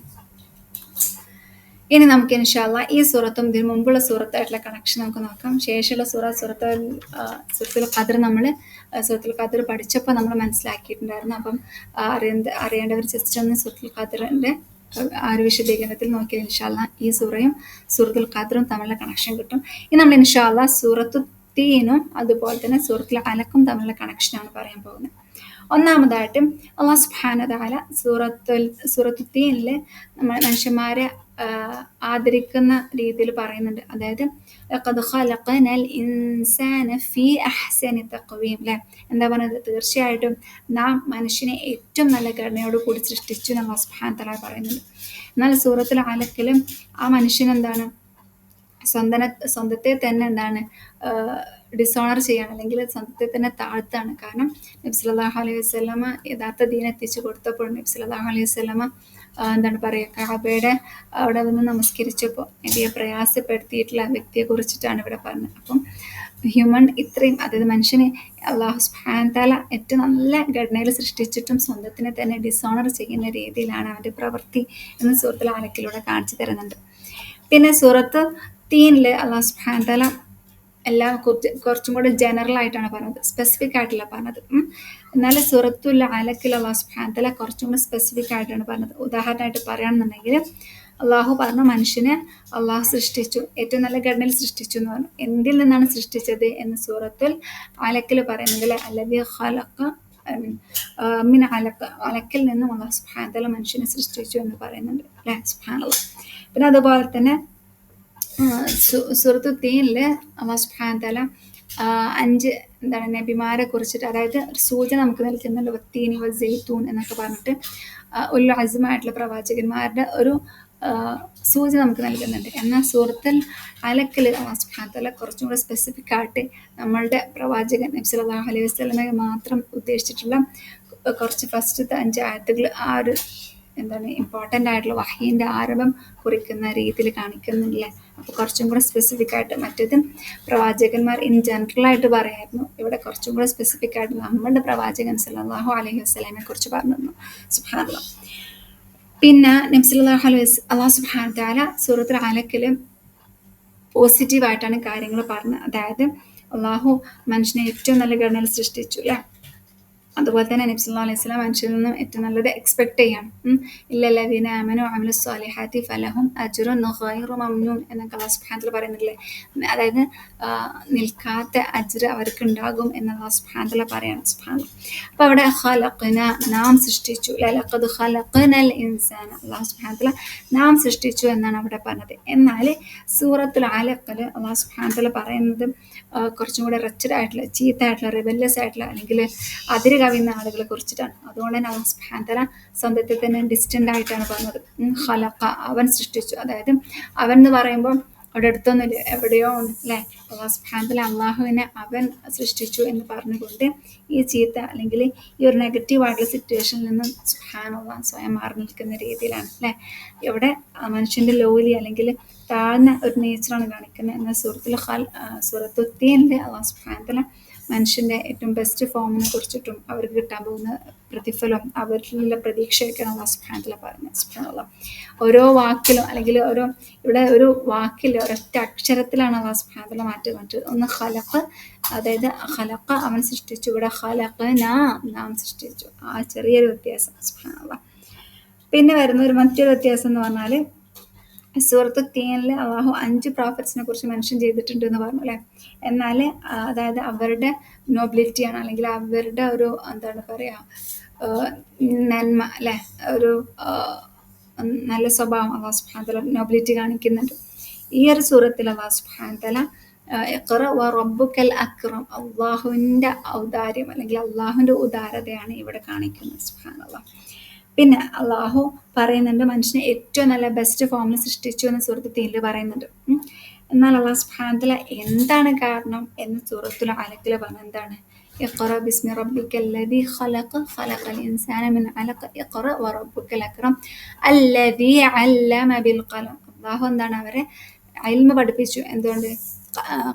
ഇനി നമുക്ക് ഇൻഷാ അല്ലാഹ് ഈ സൂറത്തും ഇതിന് മുമ്പുള്ള സൂറത്തായിട്ടുള്ള കണക്ഷൻ നമുക്ക് നോക്കാം. ശേഷമുള്ള സൂറത്തുൽ ഖദ്ർ നമ്മൾ സൂറത്തുൽ ഖദ്ർ പഠിച്ചപ്പോൾ നമ്മൾ മനസ്സിലാക്കിയിട്ടുണ്ടായിരുന്നു. അപ്പം അറിയേണ്ടവർ ജസ്റ്റ് ഒന്ന് സൂറത്തുൽ ഖദ്റിൻ്റെ ആ ഒരു വിശദീകരണത്തിൽ നോക്കിയാൽ ഇൻഷാ അല്ലാഹ് ഈ സൂറയും സൂറത്തുൽ ഖദ്റും തമ്മിലുള്ള കണക്ഷൻ കിട്ടും. ഇനി നമ്മൾ ഇൻഷാ അല്ലാഹ് സൂറത്തു തീനും അതുപോലെ തന്നെ സൂറത്തുൽ അലക്കും തമ്മിലുള്ള കണക്ഷനാണ് പറയാൻ പോകുന്നത്. ഒന്നാമതായിട്ട് അല്ലാഹു സുബ്ഹാനഹു വ തആല സൂറത്തു തീനിൽ നമ്മൾ മനുഷ്യന്മാരെ ആദരിക്കുന്ന രീതിയിൽ പറയുന്നുണ്ട്. അതായത് ലഖദ് ഖലഖനൽ ഇൻസാന ഫീ അഹ്സനി തഖ്വീം അല്ലേ, എന്താ പറയുന്നത്, തീർച്ചയായിട്ടും നാം മനുഷ്യനെ ഏറ്റവും നല്ല ഘടനയോട് കൂടി സൃഷ്ടിച്ചു എന്ന് അല്ലാഹു സുബ്ഹാനഹു വ തആല പറയുന്നുണ്ട്. എന്നാൽ സൂറത്തുൽ അലക്കിലും ആ മനുഷ്യൻ എന്താണ് സ്വന്തത്തെ തന്നെ എന്താണ് ഡിസോണർ ചെയ്യാണ്, അല്ലെങ്കിൽ സ്വന്തത്തെ തന്നെ താഴ്ത്താണ്. കാരണം നബി സല്ലല്ലാഹു അലൈഹി വസല്ലമ യഥാർത്ഥ ദീൻ എത്തിച്ചു കൊടുത്തപ്പോൾ നബി സല്ലല്ലാഹു അലൈഹി വസല്ലമ എന്താണ് പറയുക, കഅബയുടെ അവിടെ വന്ന് നമസ്കരിച്ചപ്പോൾ നബിയെ പ്രയാസപ്പെടുത്തിയിട്ടുള്ള വ്യക്തിയെ കുറിച്ചിട്ടാണ് ഇവിടെ പറഞ്ഞത്. അപ്പം ഹ്യൂമൻ ഇത്രയും, അതായത് മനുഷ്യനെ അല്ലാഹു സുബ്ഹാനഹു വ തആല ഏറ്റവും നല്ല ഘടനയിൽ സൃഷ്ടിച്ചിട്ടും സ്വന്തത്തിനെ തന്നെ ഡിസോണർ ചെയ്യുന്ന രീതിയിലാണ് അവൻ്റെ പ്രവൃത്തി എന്ന് സൂറത്തുൽ അലക്കിലൂടെ കാണിച്ചു തരുന്നുണ്ട്. പിന്നെ സൂറത്ത് തീനിൽ അല്ലാഹു സുബ്ഹാനഹു വ തആല എല്ലാം കുറച്ചും കൂടെ ജനറൽ ആയിട്ടാണ് പറഞ്ഞത്, സ്പെസിഫിക് ആയിട്ടല്ല പറഞ്ഞത്. എന്നാൽ സൂറത്തുൽ അലക്കിൽ അല്ലാഹു സുബ്ഹാനഹു വ തആല കുറച്ചും കൂടെ സ്പെസിഫിക് ആയിട്ടാണ് പറഞ്ഞത്. ഉദാഹരണമായിട്ട് പറയുകയാണെന്നുണ്ടെങ്കിൽ അള്ളാഹു പറഞ്ഞു മനുഷ്യനെ അള്ളാഹു സൃഷ്ടിച്ചു, ഏറ്റവും നല്ല ഘടനയിൽ സൃഷ്ടിച്ചു എന്ന് പറഞ്ഞു. എന്തിൽ നിന്നാണ് സൃഷ്ടിച്ചത് എന്ന് സൂറത്തുൽ അലക്കിൽ പറയുന്നത്, അല്ലദീ ഖലഖ മിൻ അലഖ, അലക്കിൽ നിന്നും അള്ളാഹു സുബ്ഹാനഹു വ തആല മനുഷ്യനെ സൃഷ്ടിച്ചു എന്ന് പറയുന്നുണ്ട് അല്ലേ. സുബ്ഹാനല്ലാഹ്. പിന്നെ അതുപോലെ തന്നെ സൂറത്തു തീനിൽ അല്ലാഹു സുബ്ഹാനഹു വ തആല 5 എന്താണ് നബിമാരെ കുറിച്ചിട്ട്, അതായത് ഒരു സൂചന നമുക്ക് നൽകുന്നുണ്ട്. വത്തീനി വസൈത്തൂൻ എന്നൊക്കെ പറഞ്ഞിട്ട് ഉൽ അസ്മായിട്ടുള്ള പ്രവാചകന്മാരുടെ ഒരു സൂചന നമുക്ക് നൽകുന്നുണ്ട്. എന്നാൽ സൂറത്തുൽ അലക്കിൽ അല്ലാഹു സുബ്ഹാനഹു വ തആല കുറച്ചും കൂടെ സ്പെസിഫിക് ആയിട്ട് നമ്മളുടെ പ്രവാചകൻ നബി സല്ലല്ലാഹു അലൈഹി വസല്ലമയെ മാത്രം ഉദ്ദേശിച്ചിട്ടുള്ള കുറച്ച് ഫസ്റ്റത്തെ 5 ആയത്തുകൾ ആ ഒരു എന്താണ് ഇമ്പോർട്ടൻ്റ് ആയിട്ടുള്ള വഹീൻ്റെ ആരംഭം കുറിക്കുന്ന രീതിയിൽ കാണിക്കുന്നില്ലേ. അപ്പോൾ കുറച്ചും കൂടെ സ്പെസിഫിക് ആയിട്ട്, മറ്റേത് പ്രവാചകന്മാർ ഇൻ ജനറൽ ആയിട്ട് പറയായിരുന്നു, ഇവിടെ കുറച്ചും കൂടെ സ്പെസിഫിക് ആയിട്ട് നമ്മുടെ പ്രവാചകൻ സല്ലല്ലാഹു അലൈഹി വസല്ലമയെ കുറിച്ച് പറഞ്ഞു. സുബ്ഹാനല്ലാഹ്. പിന്നെ നബി സല്ലല്ലാഹു അലൈഹി അല്ലാഹു സുബ്ഹാനഹു വ തആല സൂറത്തുൽ അലക്കിൽ പോസിറ്റീവായിട്ടാണ് കാര്യങ്ങൾ പറഞ്ഞത്. അതായത് അള്ളാഹു മനുഷ്യനെ ഏറ്റവും നല്ല ഘടനയിൽ സൃഷ്ടിച്ചു അല്ലേ. അതുപോലെ തന്നെ നബി സല്ലല്ലാഹു അലൈഹി വസല്ലം മനുഷ്യരിൽ നിന്നും ഏറ്റവും നല്ലത് എക്സ്പെക്ട് ചെയ്യണം. ഇല്ലല്ലദീന ആമനു വഅമിലു സ്വാലിഹാത്തി ഫലഹും അജ്റുൻ ഗൈറു മംനൂൻ എന്നൊക്കെ അല്ലാഹു സുബ്ഹാനഹു വ തആല പറയുന്നില്ലേ. അതായത് നിൽക്കാത്ത അജ്ർ അവർക്ക് ഉണ്ടാകും എന്ന് അല്ലാഹു സുബ്ഹാനഹു വ തആല പറയാണ്. സുബ്ഹാനല്ലാഹ്. അപ്പോൾ അവിടെ ഖലഖന നാം സൃഷ്ടിച്ചു, ലഖദ് ഖലഖനൽ ഇൻസാന അല്ലാഹു സുബ്ഹാനഹു വ തആല നാം സൃഷ്ടിച്ചു എന്നാണ് അവിടെ പറഞ്ഞത്. എന്നാൽ സൂറത്തുൽ അലഖിൽ അല്ലാഹു സുബ്ഹാനഹു വ തആല പറയുന്നത് കുറച്ചും കൂടെ റച്ചഡ് ആയിട്ടുള്ള, ചീത്തായിട്ടുള്ള, റിബല്യസ് ആയിട്ടുള്ള അല്ലെങ്കിൽ അതിര് കവിയുന്ന ആളുകളെ കുറിച്ചിട്ടാണ്. അതുകൊണ്ട് തന്നെ അല്ലാഹു സുബ്ഹാനഹു വ തആല സ്വന്തത്തിൽ തന്നെ ഡിസ്റ്റൻ്റ് ആയിട്ടാണ് പറഞ്ഞത്. ഖലഖ അവൻ സൃഷ്ടിച്ചു, അതായത് അവൻ എന്ന് പറയുമ്പോൾ അവിടെ അടുത്തൊന്നുമില്ല, എവിടെയോ ഉണ്ട് അല്ലേ. അല്ലാഹു സുബ്ഹാനഹു വ തആല അള്ളാഹുവിനെ അവൻ സൃഷ്ടിച്ചു എന്ന് പറഞ്ഞുകൊണ്ട് ഈ ചീത്ത അല്ലെങ്കിൽ ഈ ഒരു നെഗറ്റീവ് ആയിട്ടുള്ള സിറ്റുവേഷനിൽ നിന്നും സുബ്ഹാനല്ലാഹ് സ്വയം മാറി നിൽക്കുന്ന രീതിയിലാണ് അല്ലേ. ഇവിടെ മനുഷ്യൻ്റെ ലോലി അല്ലെങ്കിൽ താഴ്ന്ന ഒരു നേച്ചറാണ് കാണിക്കുന്നത്. എന്നാൽ സൂറത്തുൽ തീനിൽ അല്ലാഹു സുബ്ഹാനഹു വ തആല മനുഷ്യൻ്റെ ഏറ്റവും ബെസ്റ്റ് ഫോമിനെ കുറിച്ചിട്ടും അവർക്ക് കിട്ടാൻ പോകുന്ന പ്രതിഫലം, അവരിലുള്ള പ്രതീക്ഷയൊക്കെയാണ് അല്ലാഹു സുബ്ഹാനഹു വ തആല പറഞ്ഞത്. സുബ്ഹാനല്ലാഹ്. ഓരോ വാക്കിലും അല്ലെങ്കിൽ ഇവിടെ ഒരു വാക്കിൽ ഒരൊറ്റ അക്ഷരത്തിലാണ് അല്ലാഹു സുബ്ഹാനഹു വ തആല മാറ്റം. ഒന്ന് ഖലഖ്, അതായത് ഖലഖ അവൻ സൃഷ്ടിച്ചു, ഇവിടെ ഖലഖന നാം സൃഷ്ടിച്ചു. ആ ചെറിയൊരു വ്യത്യാസം. സുബ്ഹാനല്ലാഹ്. പിന്നെ വരുന്ന മറ്റൊരു വ്യത്യാസം എന്ന് പറഞ്ഞാൽ സൂറത്തുൽ തീനിൽ അള്ളാഹു 5 പ്രോഫറ്റ്സിനെ കുറിച്ച് മെൻഷൻ ചെയ്തിട്ടുണ്ട് എന്ന് പറഞ്ഞു അല്ലേ. എന്നാൽ അതായത് അവരുടെ നോബിലിറ്റിയാണ്, അല്ലെങ്കിൽ അവരുടെ ഒരു എന്താണ് പറയുക, നന്മ അല്ലേ, ഒരു നല്ല സ്വഭാവം അല്ലാഹു സുബ്ഹാനഹു വ തആല നോബിലിറ്റി കാണിക്കുന്നുണ്ട്. ഈ ഒരു സൂറത്തിൽ അല്ലാഹു സുബ്ഹാനഹു വ തആല ഇഖ്റ വ റബ്ബുക്കൽ അക്രം, അള്ളാഹുവിൻ്റെ ഔദാര്യം അല്ലെങ്കിൽ അള്ളാഹുവിൻ്റെ ഉദാരതയാണ് ഇവിടെ കാണിക്കുന്നത്. സുബ്ഹാനല്ലാഹ്. പിന്നെ അള്ളാഹു പറയുന്നുണ്ട് മനുഷ്യനെ ഏറ്റവും നല്ല ബെസ്റ്റ് ഫോമിൽ സൃഷ്ടിച്ചു എന്ന് സൂറത്തുൽ തീനിൽ പറയുന്നുണ്ട്. എന്നാൽ അല്ലാഹു സുബ്ഹാനഹു വ തആല എന്താണ് കാരണം എന്ന് സൂറത്തുൽ അലഖിൽ പറഞ്ഞത് എന്താണ്? ഇഖ്റ ബിസ്മി റബ്ബിക്കല്ലദീ ഖലഖ ഖലഖൽ ഇൻസാന മിൻ അലഖ ഇഖ്റ വ റബ്ബുക്കൽ അക്രം അല്ലദീ അല്ലമ ബിൽ ഖലം. അള്ളാഹു എന്താണ് അവരെ ഇൽമ പഠിപ്പിച്ചു. എന്തുകൊണ്ട്?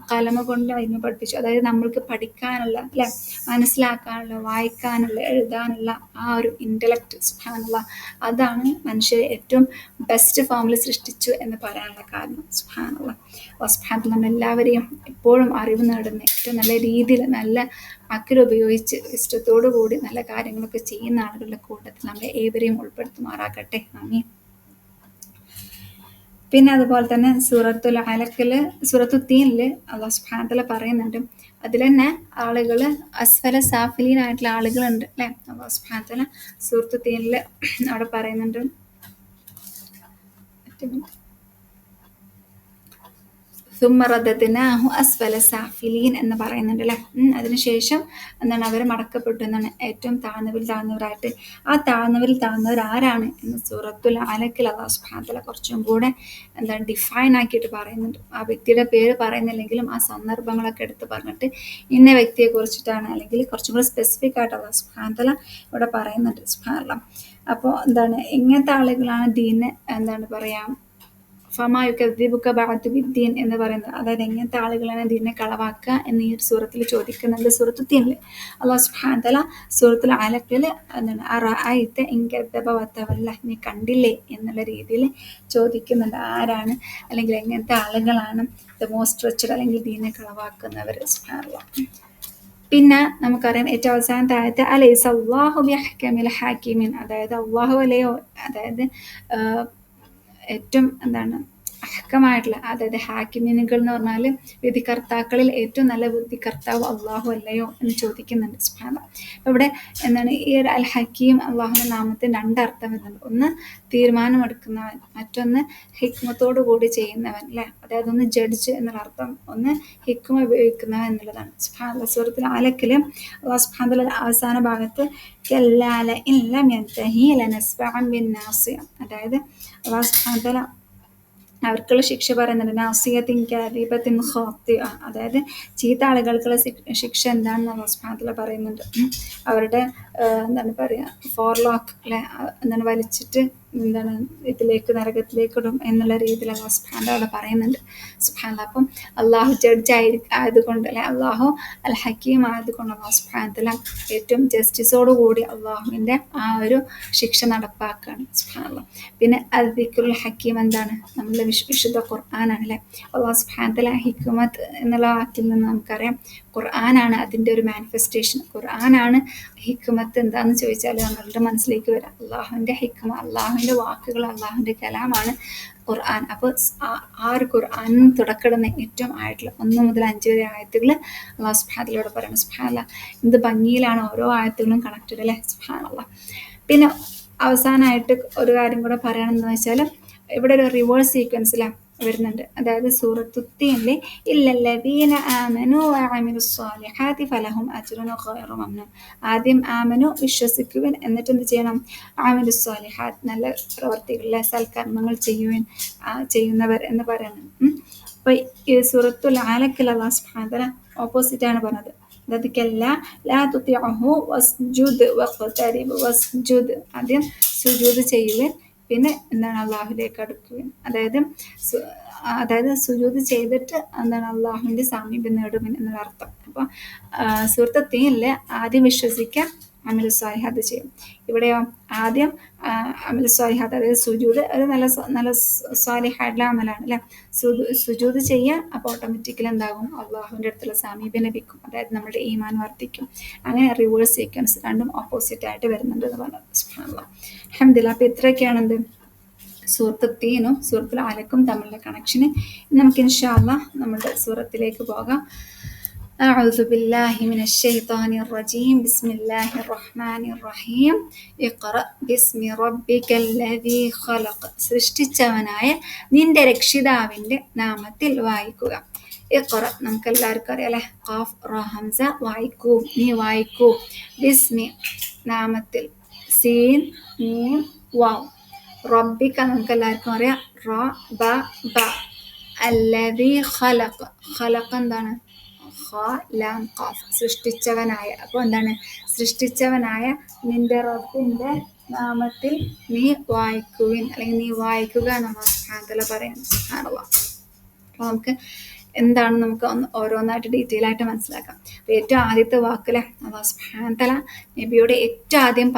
കലമ കൊണ്ട് ഇൽമ പഠിപ്പിച്ചു. അതായത് നമ്മൾക്ക് പഠിക്കാനുള്ള അല്ലെ, മനസ്സിലാക്കാനുള്ള, വായിക്കാനുള്ള, എഴുതാനുള്ള ആ ഒരു ഇൻ്റലക്റ്റ്, സുബ്ഹാനല്ലാഹ്, അതാണ് മനുഷ്യരെ ഏറ്റവും ബെസ്റ്റ് ഫോമിൽ സൃഷ്ടിച്ചു എന്ന് പറയാനുള്ള കാരണം. സുബ്ഹാനല്ലാഹ്. സുബ്ഹാനല്ലാഹ്. നമ്മളെല്ലാവരെയും എപ്പോഴും അറിവ് നേടുന്ന, ഏറ്റവും നല്ല രീതിയിൽ നല്ല അക്കരെ ഉപയോഗിച്ച് ഇഷ്ടത്തോടു കൂടി നല്ല കാര്യങ്ങളൊക്കെ ചെയ്യുന്ന ആളുകളുടെ കൂട്ടത്തിൽ നമ്മളെ ഏവരെയും ഉൾപ്പെടുത്തുമാറാകട്ടെ. ആമീൻ. പിന്നെ അതുപോലെ തന്നെ സൂറത്തുൽ അലഖിൽ, സൂറത്തുൽ തീനിൽ അല്ലാഹു സുബ്ഹാനഹു വ തആല പറയുന്നുണ്ട്, അതിൽ തന്നെ ആളുകൾ അസ്ഫല സാഫിലീൻ ആയിട്ടുള്ള ആളുകളുണ്ട് അല്ലേ. അല്ലാഹു സുബ്ഹാനഹു വ തആല സൂറത്തുൽ തീനിൽ അവിടെ പറയുന്നുണ്ട്, സുമ്മ റദദ്നാഹു അസ്ഫല സാഫിലീൻ എന്ന് പറയുന്നുണ്ട് അല്ലേ. അതിനുശേഷം എന്താണ് അവർ മടക്കപ്പെട്ടു എന്നാണ്, ഏറ്റവും താഴ്ന്നവരായിട്ട്. ആ താഴ്ന്നവർ ആരാണ് എന്ന് സൂറത്തുൽ അലഖിൽ അല്ലാഹു സുബ്ഹാനഹു വ തആല കുറച്ചും കൂടെ എന്താണ് ഡിഫൈൻ ആക്കിയിട്ട് പറയുന്നുണ്ട്. ആ വ്യക്തിയുടെ പേര് പറയുന്നില്ലെങ്കിലും ആ സന്ദർഭങ്ങളൊക്കെ എടുത്ത് പറഞ്ഞിട്ട് ഇന്ന വ്യക്തിയെ കുറിച്ചിട്ടാണ്, അല്ലെങ്കിൽ കുറച്ചും കൂടെ സ്പെസിഫിക് ആയിട്ട് അല്ലാഹു സുബ്ഹാനഹു വ തആല ഇവിടെ പറയുന്നുണ്ട്. സുബ്ഹാനല്ലാഹ്. അപ്പോൾ എന്താണ്, എങ്ങനത്തെ ആളുകളാണ് ദീനെ എന്താണ് പറയുക, ഫമാ യുകദ്ദിബുക ബഅദു ബിദ്ദീൻ എന്ന് പറയുന്നത്, അതായത് എങ്ങനത്തെ ആളുകളാണ് ദീനിനെ കളവാക്കുക എന്ന് ഈ ഒരു സൂറത്തിൽ ചോദിക്കുന്നുണ്ട്. സൂറത്തുൽ തീനിൽ അല്ലാഹു സുബ്ഹാനഹു വ തആല സൂറത്തുൽ അലഖിൽ എന്താണ് അറഅയ്ത ഇൻ കദ്ദബ വതവല്ല, നീ കണ്ടില്ലേ എന്നുള്ള രീതിയിൽ ചോദിക്കുന്നുണ്ട്. ആരാണ് അല്ലെങ്കിൽ എങ്ങനത്തെ ആളുകളാണ് ദ മോസ്റ്റ് റിച്ചഡ് അല്ലെങ്കിൽ ദീനിനെ കളവാക്കുന്നവർ. സുബ്ഹാനല്ലാഹ്. പിന്നെ നമുക്കറിയാം ഏറ്റവും അവസാനത്തെ ആയത്ത് അലൈസ അല്ലാഹു ബിഅഹ്കമിൽ ഹാക്കിമീൻ, അതായത് അള്ളാഹു അല്ലയോ, അതായത് ഏറ്റവും എന്താണ് അഹ്കമായിട്ടുള്ള, അതായത് ഹാക്കിമീനുകൾ എന്ന് പറഞ്ഞാൽ വിധികർത്താക്കളിൽ ഏറ്റവും നല്ല വിധികർത്താവ് അള്ളാഹു അല്ലയോ എന്ന് ചോദിക്കുന്നുണ്ട്. സുബ്ഹാനല്ലാഹ്. അപ്പൊ ഇവിടെ എന്താണ് ഈ ഒരു അൽ ഹക്കീം അള്ളാഹുവിന്റെ നാമത്തിന് രണ്ടർത്ഥം വരുന്നുണ്ട്. ഒന്ന് തീരുമാനമെടുക്കുന്നവൻ, മറ്റൊന്ന് ഹിക്മത്തോടു കൂടി ചെയ്യുന്നവൻ അല്ലെ. അതായത് ഒന്ന് ജഡ്ജ് എന്നുള്ള അർത്ഥം, ഒന്ന് ഹിക്മ ഉപയോഗിക്കുന്നവൻ എന്നുള്ളതാണ്. സുബ്ഹാനല്ലാഹ്. സൂറത്തുൽ അലക്കില് അള്ളാഹു സുബ്ഹാനഹു വ തആല അവസാന ഭാഗത്ത് കല്ലാ ലഇൻ ലം യൻതഹി ലനസ്ഫഅൻ ബിന്നാസിയ, അതായത് അള്ളാഹു സുബ്ഹാനഹു വ തആല അവർക്കുള്ള ശിക്ഷ പറയുന്നുണ്ട്. നാസിയത്തിൻ കാദിബത്തിൻ ഖാത്തിഅ, അതായത് ചീത്ത ആളുകൾക്കുള്ള ശിക്ഷ എന്താണെന്ന് അല്ലാഹു സുബ്ഹാനഹു വ തആല പറയുന്നുണ്ട്. അവരുടെ എന്താണ് പറയുക, ഫോർലോക്ക് അല്ലെ, എന്താണ് വലിച്ചിട്ട് എന്താണ് ഇതിലേക്ക് നരകത്തിലേക്ക് ഇടും എന്നുള്ള രീതിയിൽ അല്ലാഹു സുബ്ഹാനഹു വ തആല പറയുന്നുണ്ട്. സുബ്ഹാനല്ലാഹ്. അപ്പം അള്ളാഹു ജഡ്ജ് ആയതുകൊണ്ട് അല്ലെ, അള്ളാഹു അൽ ഹക്കീം ആയതുകൊണ്ട് അല്ലാഹു സുബ്ഹാനഹു വ തആല ഏറ്റവും ജസ്റ്റിസോടുകൂടി അള്ളാഹുവിന്റെ ആ ഒരു ശിക്ഷ നടപ്പാക്കുകയാണ്. സുബ്ഹാനല്ലാഹ്. പിന്നെ അദ്ദിക്റുൽ ഹക്കീം എന്താണ്, നമ്മളുടെ വിശുദ്ധ ഖുർആനാണ് അല്ലെ. അള്ളാഹു സുബ്ഹാനഹു വ തആല ഹിക്മത്ത് എന്നുള്ള വാക്കിൽ നിന്ന് നമുക്കറിയാം ഖുർആനാണ് അതിന്റെ ഒരു മാനിഫെസ്റ്റേഷൻ. ഖുർആനാണ് ഹിക്മത്ത് എന്താന്ന് ചോദിച്ചാൽ നമ്മളുടെ മനസ്സിലേക്ക് വരാം അള്ളാഹുവിന്റെ ഹിക്മ, അള്ളാഹുവിന്റെ വാക്കുകൾ, അള്ളാഹുവിന്റെ കലാമാണ് ഖുർആൻ. അപ്പോൾ ആ ഒരു ഖുർആൻ തുടക്കിടുന്ന ഏറ്റവും ആയിട്ടുള്ള 1 മുതൽ 5 വരെ ആയത്തുകൾ അള്ളാഹു സുബ്ഹാനഹു വ തആലയോട് പറയണം. സുബ്ഹാനല്ലാഹ്. എന്ത് ഭംഗിയിലാണ് ഓരോ ആയത്തുകളും കണക്റ്റഡ് അല്ലെ. സുബ്ഹാനല്ലാഹ്. പിന്നെ അവസാനമായിട്ട് ഒരു കാര്യം കൂടെ പറയണമെന്ന് വെച്ചാൽ ഇവിടെ ഒരു റിവേഴ്സ് സീക്വൻസിലാണ് വരുന്നുണ്ട്. അതായത് സൂറത്തു തീനിലെ ഇല്ലല്ലദീന ആമനു വഅമിലുസ് സ്വാലിഹാത്തി ഫലഹും അജ്റുൻ ഗൈറു മംനൂൻ. ആദ്യം ആമനു വിശ്വസിക്കുവിൻ, എന്നിട്ട് എന്ത് ചെയ്യണം, ആമിലുസ് സ്വാലിഹാത്ത് നല്ല പ്രവർത്തികളിലെ സൽക്കർമ്മങ്ങൾ ചെയ്യുന്നവർ എന്ന് പറയണം. അപ്പൊ ഈ സൂറത്തുൽ അലക്കിൽ അല്ലാഹു സുബ്ഹാനഹു വ തആല ഓപ്പോസിറ്റ് ആണ് പറഞ്ഞത്. അതായത് കല്ലാ ലാ തുതിഉഹു വസ്ജുദ് വഖ്തരിബ് വസ്ജുദ്, ആദ്യം സുജൂദ് ചെയ്യുവിൻ, പിന്നെ എന്താണ് അള്ളാഹുലേക്ക് അടുക്കുവിൻ. അതായത് സുജൂദ് ചെയ്തിട്ട് എന്താണ് അള്ളാഹുവിന്റെ സാമീപ്യം നേടുവിൻ എന്നുള്ള അർത്ഥം. അപ്പൊ സൂറത്ത് തീനില് ആദ്യം വിശ്വസിക്കാൻ അമലു സ്വാലിഹാത്ത് ചെയ്യും. ഇവിടെയോ ആദ്യം അമലു സ്വാലിഹാത്ത്, അതായത് സുജൂദ് ഒരു നല്ല സ്വാലിഹായിട്ടുള്ള അമലാണ് അല്ലെ. സുജൂദ് ചെയ്യാൻ, അപ്പോൾ ഓട്ടോമാറ്റിക്കലി എന്താകും, അള്ളാഹുവിന്റെ അടുത്തുള്ള സാമീപ്യം ലഭിക്കും, അതായത് നമ്മുടെ ഈമാൻ വർദ്ധിക്കും. അങ്ങനെ റിവേഴ്സ് സീക്വൻസ് രണ്ടും ഓപ്പോസിറ്റ് ആയിട്ട് വരുന്നുണ്ട് എന്ന് പറഞ്ഞത്. സുബ്ഹാനല്ലാഹ്. അൽഹംദുലില്ലാഹ്. അപ്പൊ ഇത്രയൊക്കെയാണ് എന്ത് സൂറത്ത് തീനും സൂറത്തുൽ അലക്കും തമ്മിലുള്ള കണക്ഷന്. നമുക്ക് ഇൻഷാ അല്ലാഹ് നമ്മുടെ സൂറത്തിലേക്ക് പോകാം. أعوذ بالله من الشيطان الرجيم. بسم الله الرحمن الرحيم. اقرأ باسم ربك الذي خلق. സൃഷ്ടിച്ചവനായ നിന്റെ രക്ഷിതാവിന്റെ നാമത്തിൽ വായിക്കുക. ഇഖ്റ നമുക്ക് എല്ലാവർക്കും അറിയാം അല്ലെ. ഖാഫ് റ ഹംസ, വായിക്കൂ, നീ വായിക്കൂ. ബിസ്മി നാമത്തിൽ, സീൻ മീം വാവ്. റബ്ബിക നമുക്ക് എല്ലാവർക്കും അറിയാം, റ ബ ബ. അല്ലദീ ഖലഖ, ഖലഖ എന്താണ്, ലാം ഖാഫ്, സൃഷ്ടിച്ചവനായ. അപ്പോൾ എന്താണ്, സൃഷ്ടിച്ചവനായ നിന്റെ റബ്ബിന്റെ നാമത്തിൽ നീ വായിക്കുവിൻ, അല്ലെങ്കിൽ നീ വായിക്കുക എന്ന് സുബ്ഹാനഹു വ തആല പറയുന്നു. സുബ്ഹാനല്ലാഹ്. അപ്പോൾ നമുക്ക് എന്താണ് നമുക്ക് ഓരോന്നായിട്ട് ഡീറ്റെയിൽ ആയിട്ട് മനസ്സിലാക്കാം. അപ്പോൾ ഏറ്റവും ആദ്യത്തെ വാക്കിലെ അല്ലാഹു സുബ്ഹാനഹു വ തആല നബിയോട് ഏറ്റവും ആദ്യം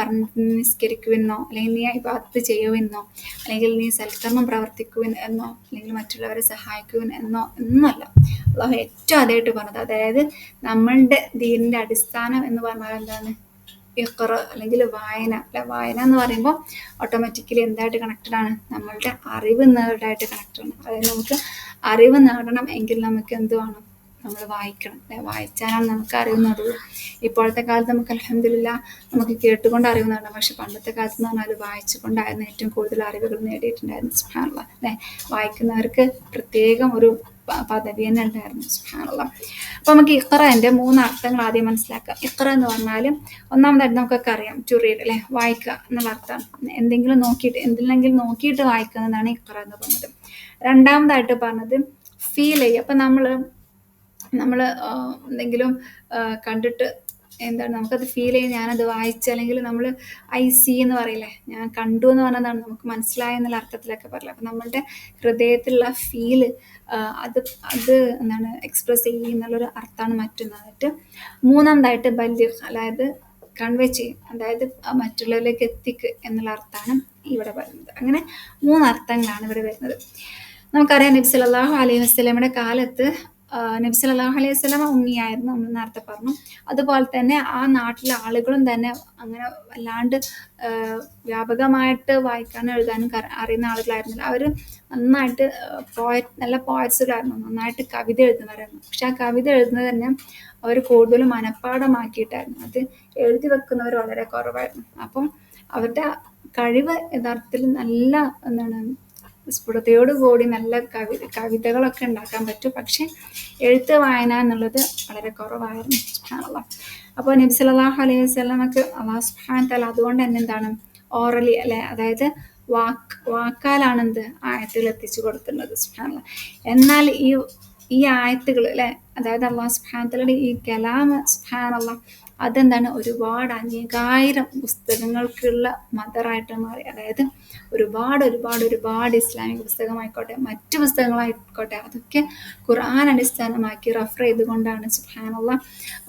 നിസ്കരിക്കുവെന്നോ, അല്ലെങ്കിൽ നീ ഇബാദത്ത് ചെയ്യുവെന്നോ, അല്ലെങ്കിൽ നീ സൽക്കർമ്മം പ്രവർത്തിക്കുവിൻ എന്നോ, അല്ലെങ്കിൽ മറ്റുള്ളവരെ സഹായിക്കുവിൻ എന്നോ ഒന്നുമല്ല. അള്ളാഹു ഏറ്റവും ആദ്യമായിട്ട് പറഞ്ഞത്, അതായത് നമ്മളുടെ ദീനിന്റെ അടിസ്ഥാനം എന്ന് പറഞ്ഞാൽ എന്താണ്, ഇഖ്റ അല്ലെങ്കിൽ വായന അല്ലെ. വായന എന്ന് പറയുമ്പോൾ ഓട്ടോമാറ്റിക്കലി എന്തായിട്ട് കണക്റ്റഡ് ആണ്, നമ്മളുടെ അറിവ് നേടായിട്ട് കണക്റ്റഡ് ആണ്. അതായത് നമുക്ക് അറിവ് നേടണം എങ്കിൽ നമുക്ക് എന്ത് വേണം, നമ്മൾ വായിക്കണം അല്ലെ. വായിച്ചാലാണ് നമുക്ക് അറിവ് നേടുള്ളൂ. ഇപ്പോഴത്തെ കാലത്ത് നമുക്ക് അൽഹംദുലില്ലാഹ് നമുക്ക് കേട്ടുകൊണ്ട് അറിവ് നേടണം. പക്ഷെ പണ്ടത്തെ കാലത്ത് എന്ന് പറഞ്ഞാൽ വായിച്ചുകൊണ്ടായിരുന്നു ഏറ്റവും കൂടുതൽ അറിവുകൾ നേടിയിട്ടുണ്ടായിരുന്നു. സുബ്ഹാനല്ലാഹ് അല്ലെ. വായിക്കുന്നവർക്ക് പ്രത്യേകം ഒരു പദവി തന്നെ ഉണ്ടായിരുന്നു. സുബ്ഹാനല്ലാഹ്. അപ്പൊ നമുക്ക് ഇഖ്റന്റെ 3 അർത്ഥങ്ങൾ ആദ്യം മനസ്സിലാക്കാം. ഇഖ്റ എന്ന് പറഞ്ഞാൽ ഒന്നാമതായിട്ട് നമുക്കൊക്കെ അറിയാം, ടു റീഡ് അല്ലെ, വായിക്കുക എന്നുള്ള അർത്ഥം. എന്തെങ്കിലും നോക്കിയിട്ട് വായിക്കുന്നതാണ് ഇഖ്റ എന്ന് പറഞ്ഞത്. രണ്ടാമതായിട്ട് പറഞ്ഞത് ഫീൽ ചെയ്യുക. അപ്പൊ നമ്മള് എന്തെങ്കിലും കണ്ടിട്ട് എന്താണ് നമുക്കത് ഫീൽ ചെയ്യും, ഞാനത് വായിച്ച്, അല്ലെങ്കിൽ നമ്മൾ ഐ സി എന്ന് പറയില്ലേ, ഞാൻ കണ്ടു എന്ന് പറഞ്ഞതാണ് നമുക്ക് മനസ്സിലായ എന്നുള്ള അർത്ഥത്തിലൊക്കെ പറയില്ല. അപ്പം നമ്മളുടെ ഹൃദയത്തിലുള്ള ഫീല് അത് എന്താണ് എക്സ്പ്രസ് ചെയ്യുന്നുള്ളൊരു അർത്ഥമാണ് മറ്റൊന്നായിട്ട്. മൂന്നാമതായിട്ട് ബല്ലിഗ്, അതായത് കൺവേ ചെയ്യും, അതായത് മറ്റുള്ളവരിലേക്ക് എത്തിക്ക് എന്നുള്ള അർത്ഥമാണ് ഇവിടെ പറയുന്നത്. അങ്ങനെ 3 അർത്ഥങ്ങളാണ് ഇവിടെ വരുന്നത്. നമുക്കറിയാം നബി സല്ലല്ലാഹു അലൈഹി വസല്ലമയുടെ കാലത്ത് നബി സല്ലല്ലാഹു അലൈഹി വസല്ലമ ഉമ്മിയായിരുന്നു, നമ്മൾ നേരത്തെ പറഞ്ഞു. അതുപോലെ തന്നെ ആ നാട്ടിലെ ആളുകളും തന്നെ അങ്ങനെ വല്ലാണ്ട് വ്യാപകമായിട്ട് വായിക്കാനും എഴുതാനും അറിയുന്ന ആളുകളായിരുന്നില്ല. അവർ നന്നായിട്ട് നല്ല പോയറ്റ്സുകളായിരുന്നു, നന്നായിട്ട് കവിത എഴുതുന്നവരായിരുന്നു. പക്ഷെ ആ കവിത എഴുതുന്നത് തന്നെ അവർ കൂടുതലും മനഃപ്പാഠമാക്കിയിട്ടായിരുന്നു. അത് എഴുതി വെക്കുന്നവർ വളരെ കുറവായിരുന്നു. അപ്പം അവരുടെ കഴിവ് യഥാർത്ഥത്തിൽ നല്ല എന്താണ് സ്ഫുടതയോട് കൂടി നല്ല കവിതകളൊക്കെ ഉണ്ടാക്കാൻ പറ്റും. പക്ഷെ എഴുത്ത് വായന എന്നുള്ളത് വളരെ കുറവായിരുന്നു. സുബ്ഹാനല്ലാഹ്. അപ്പോൾ നബി സല്ലല്ലാഹു അലൈഹി വസല്ലമക്ക് അല്ലാഹു സുബ്ഹാനഹു തആല അതുകൊണ്ട് തന്നെ എന്താണ് ഓറലി അല്ലെ, അതായത് വാക്കാലാണ് എന്ത് ആയത്തുകൾ എത്തിച്ചു കൊടുക്കുന്നത്. സുബ്ഹാനല്ലാഹ്. എന്നാൽ ഈ ആയത്തുകൾ അല്ലെ, അതായത് അല്ലാഹു സുബ്ഹാനഹു തആലയുടെ ഈ കലാം സുബ്ഹാനല്ലാഹ് അതെന്താണ് ഒരുപാട് അനേകായിരം പുസ്തകങ്ങൾക്കുള്ള മദറായിട്ട് മാറി. അതായത് ഒരുപാട് ഇസ്ലാമിക പുസ്തകമായിക്കോട്ടെ മറ്റു പുസ്തകങ്ങളായിക്കോട്ടെ അതൊക്കെ ഖുർആൻ അടിസ്ഥാനമാക്കി റഫർ ചെയ്തുകൊണ്ടാണ് സുബ്ഹാനല്ലാഹ്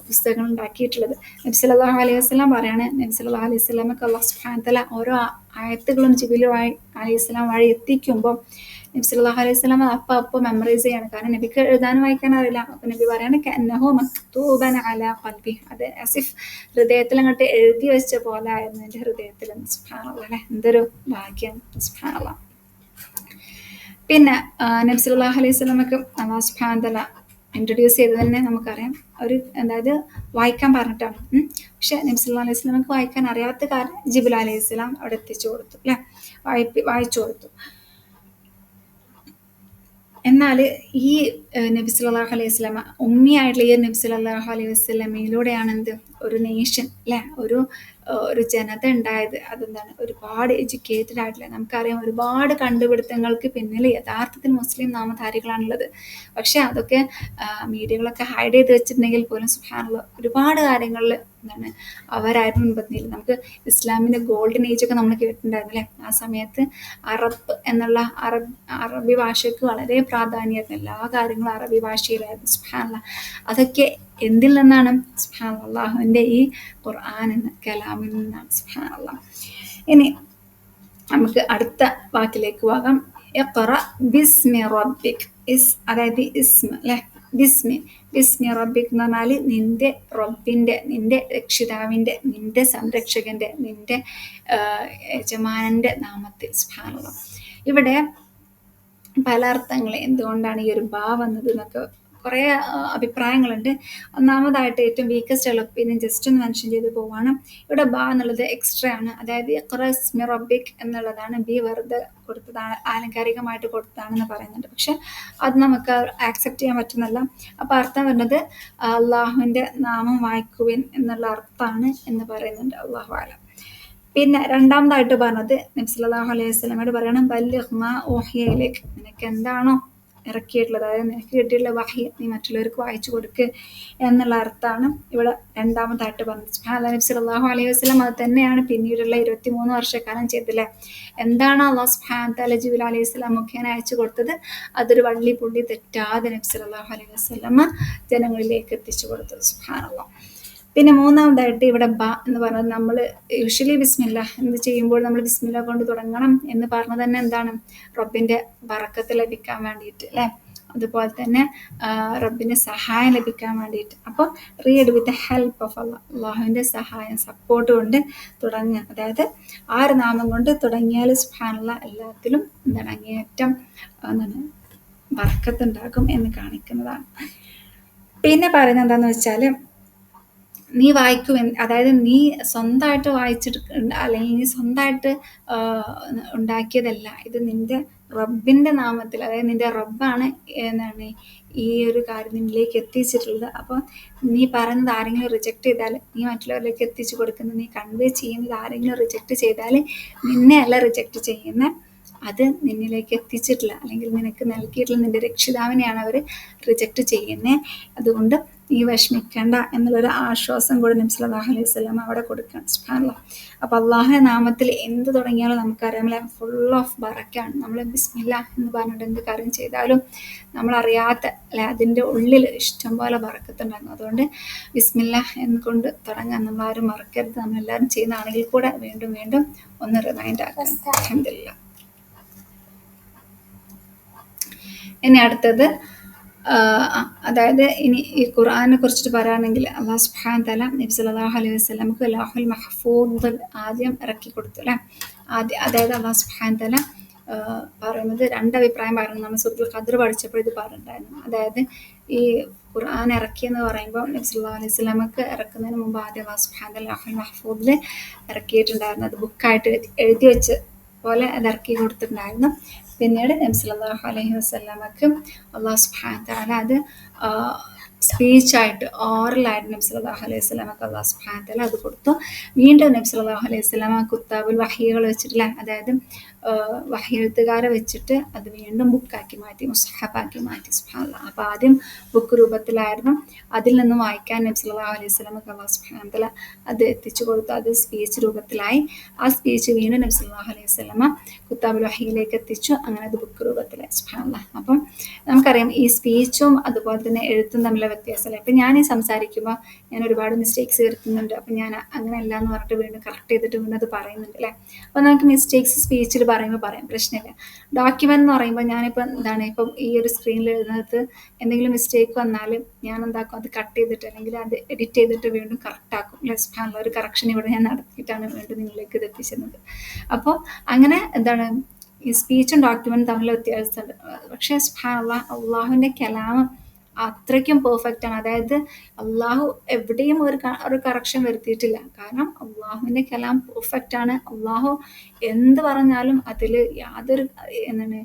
പുസ്തകങ്ങൾ ഉണ്ടാക്കിയിട്ടുള്ളത്. നബി സല്ലല്ലാഹു അലൈഹി വസല്ലം പറയാണ്, നബി സല്ലല്ലാഹു അലൈഹി വസല്ലമക്ക് അല്ലാഹു സുബ്ഹാനഹു തആല ഓരോ ആയത്തുകളും ജിബ്രീൽ അലൈഹി സ്വലാം വഴി എത്തിക്കുമ്പോൾ നബി സല്ലല്ലാഹു അലൈഹി വസല്ലം അപ്പോൾ മെമ്മറൈസ് ചെയ്യാണ്. കാരണം നബിക്ക് എഴുതാനും വായിക്കാനും അറിയില്ല. അപ്പൊ നബി പറയാണ് കഅന്നഹു മക്തൂബൻ അലാ ഖൽബി, അത് ആസിഫ് ഹൃദയത്തിൽ അങ്ങോട്ട് എഴുതി വെച്ച പോലെ ആയിരുന്നു എൻ്റെ ഹൃദയത്തിൽ. സുബ്ഹാനല്ലാഹ്, എന്തൊരു ഭാഗ്യം. സുബ്ഹാനല്ലാഹ്. പിന്നെ നബി സല്ലല്ലാഹു അലൈഹി വസല്ലമക്ക് അല്ലാഹു സുബ്ഹാനഹു തആല ഇൻട്രൊഡ്യൂസ് ചെയ്ത് തന്നെ നമുക്കറിയാം, ഒരു അതായത് വായിക്കാൻ പറഞ്ഞിട്ടാണ്. പക്ഷെ നബി സല്ലല്ലാഹു അലൈഹി വസല്ലമക്ക് വായിക്കാൻ അറിയാത്ത കാര്യം ജിബ്രീൽ അലൈഹി സ്വലാം അവിടെ എത്തിച്ചു കൊടുത്തു അല്ലെ, വായിച്ചു കൊടുത്തു. എന്നാൽ ഈ നബി സല്ലല്ലാഹു അലൈഹി വസല്ലമ ഉമ്മിയായിട്ടുള്ള ഈ നബി സല്ലല്ലാഹു അലൈഹി വസല്ലമയിലൂടെയാണ് എന്ത് ഒരു നേഷൻ അല്ലെ, ഒരു ജനത ഉണ്ടായത്. അതെന്താണ് ഒരുപാട് എഡ്യൂക്കേറ്റഡ് ആയിട്ടുള്ള, നമുക്കറിയാം ഒരുപാട് കണ്ടുപിടുത്തങ്ങൾക്ക് പിന്നിൽ യഥാർത്ഥത്തിൽ മുസ്ലിം നാമധാരികളാണുള്ളത്. പക്ഷെ അതൊക്കെ മീഡിയകളൊക്കെ ഹൈഡ് ചെയ്ത് വെച്ചിട്ടുണ്ടെങ്കിൽ പോലും സുബ്ഹാനല്ലാഹ് ഒരുപാട് കാര്യങ്ങളിൽ എന്താണ് അവരായിരുന്നു മുൻപന്തിയിൽ. നമുക്ക് ഇസ്ലാമിന്റെ ഗോൾഡൻ ഏജ് ഒക്കെ നമ്മൾ കേട്ടിട്ടുണ്ടായിരുന്നു അല്ലെ. ആ സമയത്ത് അറബ് എന്നുള്ള അറബി ഭാഷയ്ക്ക് വളരെ പ്രാധാന്യമായിരുന്നു. എല്ലാ കാര്യങ്ങളും അറബി ഭാഷയിലായിരുന്നു. സുബ്ഹാനല്ലാഹ്. അതൊക്കെ എന്തിൽ നിന്നാണ്? സുബ്ഹാനല്ലാഹ് അല്ലാഹുവിന്റെ ഈ ഖുർആൻ എന്ന കലാമിൽ നിന്നാണ്. സുബ്ഹാനല്ലാഹ്. ഇനി നമുക്ക് അടുത്ത വാക്കിലേക്ക് പോകാം. ഇഖ്റ ബിസ്മി റബ്ബിക്, അതായത് ഇസ്മ അല്ലെ, ബിസ്മി റബ്ബിക് എന്ന് പറഞ്ഞാൽ നിന്റെ റബ്ബിന്റെ, നിന്റെ രക്ഷിതാവിന്റെ, നിന്റെ സംരക്ഷകന്റെ, നിന്റെ യജമാനന്റെ നാമത്തിൽ. സുബ്ഹാനല്ലാഹ്. ഇവിടെ പല അർത്ഥങ്ങൾ എന്തുകൊണ്ടാണ് ഈ ഒരു ബാ വന്നത് എന്നൊക്കെ കുറേ അഭിപ്രായങ്ങളുണ്ട്. ഒന്നാമതായിട്ട് ഏറ്റവും വീക്കസ്റ്റ് ഉള്ള ഒപ്പീനിയൻ ജസ്റ്റ് ഒന്ന് മെൻഷൻ ചെയ്ത് പോവാണ്. ഇവിടെ ബാ എന്നുള്ളത് എക്സ്ട്രാ ആണ്. അതായത് ഇഖ്റ ബിസ്മി റബ്ബിക് എന്നുള്ളതാണ് ബി വെറുതെ കൊടുത്തതാണ്, ആലങ്കാരികമായിട്ട് കൊടുത്തതാണെന്ന് പറയുന്നുണ്ട്. പക്ഷെ അത് നമുക്ക് ആക്സെപ്റ്റ് ചെയ്യാൻ പറ്റുന്നല്ല. അപ്പൊ അർത്ഥം വരുന്നത് അള്ളാഹുവിന്റെ നാമം വായിക്കുവിൻ എന്നുള്ള അർത്ഥമാണ് എന്ന് പറയുന്നുണ്ട്. അള്ളാഹു ആലം. പിന്നെ രണ്ടാമതായിട്ട് പറഞ്ഞത് നബി സല്ലല്ലാഹു അലൈഹി വസല്ലമയോട് പറയണം ബല്ലിഗ് മാ ഊഹിയ ഇലൈക്, നിനക്ക് എന്താണോ ഇറക്കിയിട്ടുള്ളത്, അതായത് നിനക്ക് കിട്ടിയിട്ടുള്ള വഹി നീ മറ്റുള്ളവർക്ക് വായിച്ചു കൊടുക്കുക എന്നുള്ള അർത്ഥമാണ് ഇവിടെ രണ്ടാമതായിട്ട് പറഞ്ഞത്. സുബ്ഹാനല്ലാഹ്. നബി സല്ലല്ലാഹു അലൈഹി വസല്ലം അത് തന്നെയാണ് പിന്നീടുള്ള 23 വർഷക്കാലം ചെയ്തില്ലേ. എന്താണ് അല്ലാഹു സുബ്ഹാനഹു തആല ജിബ്രീൽ അലൈഹി സ്വലാം മുഖേന അയച്ചു കൊടുത്തത്, അതൊരു വള്ളി പുള്ളി തെറ്റാതെ നബി സല്ലല്ലാഹു അലൈഹി വസല്ലം ജനങ്ങളിലേക്ക് എത്തിച്ചു കൊടുത്തത്. സുബ്ഹാനല്ലാഹ്. പിന്നെ മൂന്നാമതായിട്ട് ഇവിടെ ബ എന്ന് പറയുന്നത്, നമ്മൾ യൂഷ്വലി ബിസ്മില്ല എന്ന് ചെയ്യുമ്പോൾ നമ്മൾ ബിസ്മില്ല കൊണ്ട് തുടങ്ങണം എന്ന് പറഞ്ഞത് തന്നെ എന്താണ് റബ്ബിന്റെ ബറക്കത്ത് ലഭിക്കാൻ വേണ്ടിയിട്ട് അല്ലെ, അതുപോലെ തന്നെ റബ്ബിന്റെ സഹായം ലഭിക്കാൻ വേണ്ടിയിട്ട്. അപ്പോൾ റീഡ് വിത്ത് ഹെൽപ്പ് ഓഫ് അള്ളാഹുവിന്റെ സഹായം, സപ്പോർട്ട് കൊണ്ട് തുടങ്ങുക. അതായത് ആ ഒരു നാമം കൊണ്ട് തുടങ്ങിയാൽ സുബ്ഹാനല്ലാഹ് എല്ലാത്തിലും എന്താണ് അങ്ങേയറ്റം എന്താണ് ബറക്കത്ത് ഉണ്ടാകും എന്ന് കാണിക്കുന്നതാണ്. പിന്നെ പറയുന്നത് എന്താന്ന് വെച്ചാൽ നീ വായിക്കും, അതായത് നീ സ്വന്തമായിട്ട് വായിച്ചിട്ട് അല്ലെങ്കിൽ നീ സ്വന്തമായിട്ട് ഉണ്ടാക്കിയതല്ല, ഇത് നിന്റെ റബ്ബിന്റെ നാമത്തിൽ, അതായത് നിന്റെ റബ്ബാണ് എന്താണ് ഈ ഒരു കാര്യം നിന്നിലേക്ക് എത്തിച്ചിട്ടുള്ളത്. അപ്പോൾ നീ പറയുന്നത് ആരെങ്കിലും റിജക്റ്റ് ചെയ്താൽ, നീ മറ്റുള്ളവരിലേക്ക് എത്തിച്ചു കൊടുക്കുന്നത്, നീ കൺവേ ചെയ്യുന്നത് ആരെങ്കിലും റിജക്റ്റ് ചെയ്താൽ നിന്നെ അല്ല റിജക്റ്റ് ചെയ്യുന്ന, അത് നിന്നിലേക്ക് എത്തിച്ചിട്ടില്ല അല്ലെങ്കിൽ നിനക്ക് നൽകിയിട്ടുള്ള നിന്റെ രക്ഷിതാവിനെയാണ് അവർ റിജക്റ്റ് ചെയ്യുന്നത്. അതുകൊണ്ട് നീ വിഷമിക്കേണ്ട എന്നുള്ളൊരു ആശ്വാസം കൂടെ നബി സല്ലല്ലാഹു അലൈഹി വസല്ലം അവിടെ കൊടുക്കണം. സുബ്ഹാനല്ലാഹ്. അപ്പൊ അള്ളാഹുവിന്റെ നാമത്തിൽ എന്ത് തുടങ്ങിയാലും നമുക്കറിയാമല്ലേ ഫുൾ ഓഫ് ബറക്കാണ്. നമ്മൾ ബിസ്മില്ല എന്ന് പറഞ്ഞിട്ട് എന്ത് കാര്യം ചെയ്താലും നമ്മളറിയാത്ത അല്ലെ അതിൻ്റെ ഉള്ളിൽ ഇഷ്ടംപോലെ ബറക്കത്തുണ്ടാകും. അതുകൊണ്ട് ബിസ്മില്ല എന്ന് കൊണ്ട് തുടങ്ങാൻ നമ്മളാരും മറക്കരുത്. നമ്മളെല്ലാവരും ചെയ്യുന്നതാണെങ്കിൽ കൂടെ വീണ്ടും വീണ്ടും ഒന്ന് റിമൈൻഡ് ആക്കാം. അൽഹംദുലില്ലാഹ്. ഇനി അടുത്തത് അതായത് ഇനി ഈ ഖുർആനെ കുറിച്ചിട്ട് പറയുകയാണെങ്കിൽ അള്ളാഹു സുബ്ഹാനഹു വ തആല നബി സല്ലല്ലാഹു അലൈഹി വസല്ലമക്ക് ലൗഹുൽ മഹ്ഫൂദ് ആദ്യം ഇറക്കി കൊടുത്തു അല്ലേ. അതായത് അള്ളാഹു സുബ്ഹാനഹു വ തആല പറയുന്നത് രണ്ടഭിപ്രായം പറയുന്നത് നമ്മൾ സൂറത്തുൽ ഖദ്ർ പഠിച്ചപ്പോൾ ഇത് പറഞ്ഞിട്ടുണ്ടായിരുന്നു. അതായത് ഈ ഖുർആൻ ഇറക്കിയെന്ന് പറയുമ്പോൾ നബി സല്ലല്ലാഹു അലൈഹി വസല്ലമക്ക് ഇറക്കുന്നതിന് മുമ്പ് ആദ്യം അള്ളാഹു സുബ്ഹാനഹു വ തആല ലൗഹുൽ മഹ്ഫൂദിൽ ഇറക്കിയിട്ടുണ്ടായിരുന്നു. അത് ബുക്കായിട്ട് എഴുതി വെച്ച് പോലെ അത് ഇറക്കി കൊടുത്തിട്ടുണ്ടായിരുന്നു. പിന്നീട് നബി സല്ലല്ലാഹു അലൈഹി വസല്ലമക്ക് അള്ളാഹു സുബ്ഹാനഹു വ തആല അത് സ്പീച്ചായിട്ട് ഓറലായിട്ട് നബി സല്ലല്ലാഹു അലൈഹി വസല്ലമക്ക് അള്ളാഹു സുബ്ഹാനഹു വ തആല അത് കൊടുത്തു. വീണ്ടും നബി സല്ലല്ലാഹു അലൈഹി വസല്ലമ കുത്താബുൽ വഹികൾ വെച്ചിട്ടില്ല, അതായത് വഹി എഴുത്തുകാരെ വെച്ചിട്ട് അത് വീണ്ടും ബുക്കാക്കി മാറ്റി, മുസ്ഹഫാക്കി മാറ്റി. സുബ്ഹാനല്ലാഹ്. അപ്പോൾ ആദ്യം ബുക്ക് രൂപത്തിലായിരുന്നു, അതിൽ നിന്ന് വായിക്കാൻ നബി സല്ലല്ലാഹു അലൈഹി വസല്ലമക്ക് അള്ളാഹു സുബ്ഹാനഹു വ തആല അത് എത്തിച്ചു കൊടുത്തു. അത് സ്പീച്ച് രൂപത്തിലായി. ആ സ്പീച്ച് വീണ്ടും നബി സല്ലല്ലാഹു അലൈഹി വസല്ലമ കുത്താബുൽ വഹിയിലേക്ക് എത്തിച്ചു. അങ്ങനെ അത് ബുക്ക് രൂപത്തിലായി. സുബ്ഹാനല്ലാഹ്. അപ്പം നമുക്കറിയാം ഈ സ്പീച്ചും അതുപോലെ തന്നെ എഴുത്തും തമ്മിലുള്ള വ്യത്യാസമല്ലേ. ഇപ്പം ഞാൻ ഈ സംസാരിക്കുമ്പോൾ ഞാൻ ഒരുപാട് മിസ്റ്റേക്സ് വരുത്തുന്നുണ്ട്. അപ്പം ഞാൻ അങ്ങനെയല്ല എന്ന് പറഞ്ഞിട്ട് വീണ്ടും കറക്റ്റ് ചെയ്തിട്ട് വീണ്ടും അത് പറയുന്നുണ്ട് അല്ലേ. അപ്പോൾ നമുക്ക് മിസ്റ്റേക്സ് സ്പീച്ചിൽ പറയുമ്പോൾ പറയാം, പ്രശ്നമില്ല. ഡോക്യുമെന്റ് എന്ന് പറയുമ്പോൾ ഞാനിപ്പോൾ എന്താണ് ഇപ്പം ഈ ഒരു സ്ക്രീനിൽ എഴുതുന്നത് എന്തെങ്കിലും മിസ്റ്റേക്ക് വന്നാൽ ഞാൻ എന്താക്കും, അത് കട്ട് ചെയ്തിട്ട് അല്ലെങ്കിൽ അത് എഡിറ്റ് ചെയ്തിട്ട് വീണ്ടും കറക്റ്റ് ആക്കും. ലെസ്പാനുള്ള ഒരു കറക്ഷൻ ഇവിടെ ഞാൻ നടത്തിയിട്ടാണ് വീണ്ടും നിങ്ങളിലേക്ക് ഇത് എത്തിച്ചിരുന്നത്. അപ്പോൾ അങ്ങനെ എന്താണ് ഈ സ്പീച്ചും ഡോക്യുമെന്റും തമ്മിൽ വ്യത്യാസമുണ്ട്. പക്ഷേ സുബ്ഹാനല്ലാഹ്, അള്ളാഹുവിൻ്റെ കലാം അത്രയ്ക്കും പെർഫെക്റ്റ് ആണ്. അതായത് അള്ളാഹു എവിടെയും ഒരു കറക്ഷൻ വരുത്തിയിട്ടില്ല. കാരണം അള്ളാഹുവിൻ്റെ കലാം പെർഫെക്റ്റ് ആണ്. അള്ളാഹു എന്ത് പറഞ്ഞാലും അതിൽ യാതൊരു എന്താണ്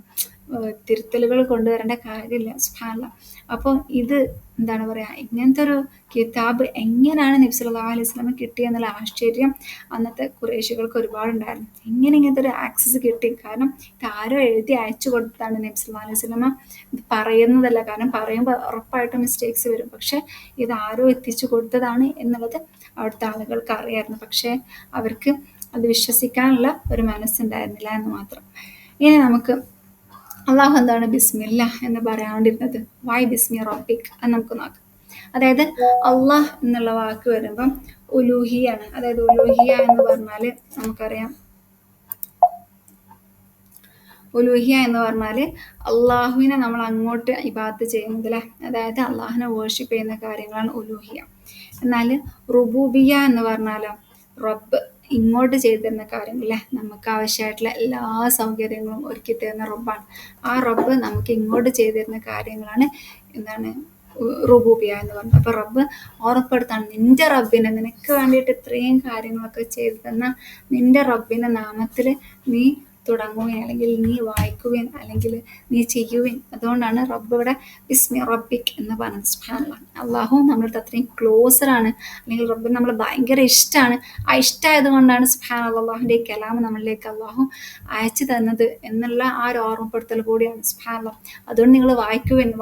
തിരുത്തലുകൾ കൊണ്ടുവരേണ്ട കാര്യമില്ല. സുബ്ഹാനല്ലാഹ്. അപ്പോൾ ഇത് എന്താണ് പറയുക, ഇങ്ങനത്തെ ഒരു കിതാബ് എങ്ങനെയാണ് നബി സല്ലല്ലാഹു അലൈഹി വസല്ലമക്ക് കിട്ടിയെന്നുള്ള ആശ്ചര്യം അന്നത്തെ ഖുറൈശികൾക്ക് ഒരുപാടുണ്ടായിരുന്നു. എങ്ങനെ ഇങ്ങനത്തെ ഒരു ആക്സസ് കിട്ടി? കാരണം ഇത് ആരോ എഴുതി അയച്ചു കൊടുത്താണ്. നബി സല്ലല്ലാഹു അലൈഹി വസല്ലമ ഇത് പറയുന്നതല്ല. കാരണം പറയുമ്പോൾ ഉറപ്പായിട്ടും മിസ്റ്റേക്സ് വരും. പക്ഷെ ഇത് ആരോ എത്തിച്ചു കൊടുത്തതാണ് എന്നുള്ളത് അവിടുത്തെ ആളുകൾക്ക് അറിയായിരുന്നു. പക്ഷേ അവർക്ക് അത് വിശ്വസിക്കാനുള്ള ഒരു മനസ്സുണ്ടായിരുന്നില്ല എന്ന് മാത്രം. ഇനി നമുക്ക് അള്ളാഹു എന്താണ് ബിസ്മില്ല എന്ന് പറയാണ്ടിരുന്നത്? വൈ ബിസ്മി റബ്ബിക് എന്ന് നമുക്ക് നോക്കാം. അതായത് അള്ളാഹ് എന്നുള്ള വാക്ക് വരുമ്പം ഉലൂഹിയാണ്. അതായത് ഉലൂഹിയ എന്ന് പറഞ്ഞാൽ നമുക്കറിയാം, ഉലൂഹിയ എന്ന് പറഞ്ഞാൽ അള്ളാഹുവിനെ നമ്മൾ അങ്ങോട്ട് ഇബാദത്ത് ചെയ്യുന്നത് അല്ലേ. അതായത് അള്ളാഹുവിനെ വേർഷിപ്പ് ചെയ്യുന്ന കാര്യങ്ങളാണ് ഉലൂഹിയ. എന്നാൽ റുബൂബിയ എന്ന് പറഞ്ഞാലോ, റബ്ബ് ഇങ്ങോട്ട് ചെയ്തു തരുന്ന കാര്യങ്ങൾ അല്ലേ. നമുക്ക് ആവശ്യമായിട്ടുള്ള എല്ലാ സൗകര്യങ്ങളും ഒരുക്കി തരുന്ന റബ്ബാണ്. ആ റബ്ബ് നമുക്ക് ഇങ്ങോട്ട് ചെയ്തു തരുന്ന കാര്യങ്ങളാണ് എന്താണ് റുബൂബിയ എന്ന് പറഞ്ഞത്. അപ്പോൾ റബ്ബ് ഓർമ്മപ്പെടുത്താണ്, നിന്റെ റബ്ബിനെ, നിനക്ക് വേണ്ടിയിട്ട് ഇത്രയും കാര്യങ്ങളൊക്കെ ചെയ്തു തന്ന നിന്റെ റബ്ബിൻ്റെ നാമത്തിൽ നീ തുടങ്ങുകയും അല്ലെങ്കിൽ നീ വായിക്കുകയും അല്ലെങ്കിൽ നീ ചെയ്യുകയും. അതുകൊണ്ടാണ് റബ്ബ് ഇവിടെ ബിസ്മി റബ്ബിക് എന്ന് പറഞ്ഞത്. സുബ്ഹാനല്ലാഹ്. അള്ളാഹു നമ്മളടുത്ത് അത്രയും ക്ലോസറാണ്, അല്ലെങ്കിൽ റബ്ബിന് നമ്മൾ ഭയങ്കര ഇഷ്ടമാണ്. ആ ഇഷ്ടമായത് കൊണ്ടാണ് സുബ്ഹാനല്ലാഹ് അള്ളാഹുവിൻ്റെ ഈ കലാം നമ്മളിലേക്ക് അള്ളാഹു അയച്ചു തന്നത് എന്നുള്ള ആ ഒരു ഓർമ്മപ്പെടുത്തൽ കൂടിയാണ്. സുബ്ഹാനല്ലാഹ്. അതുകൊണ്ട് നിങ്ങൾ വായിക്കുകയും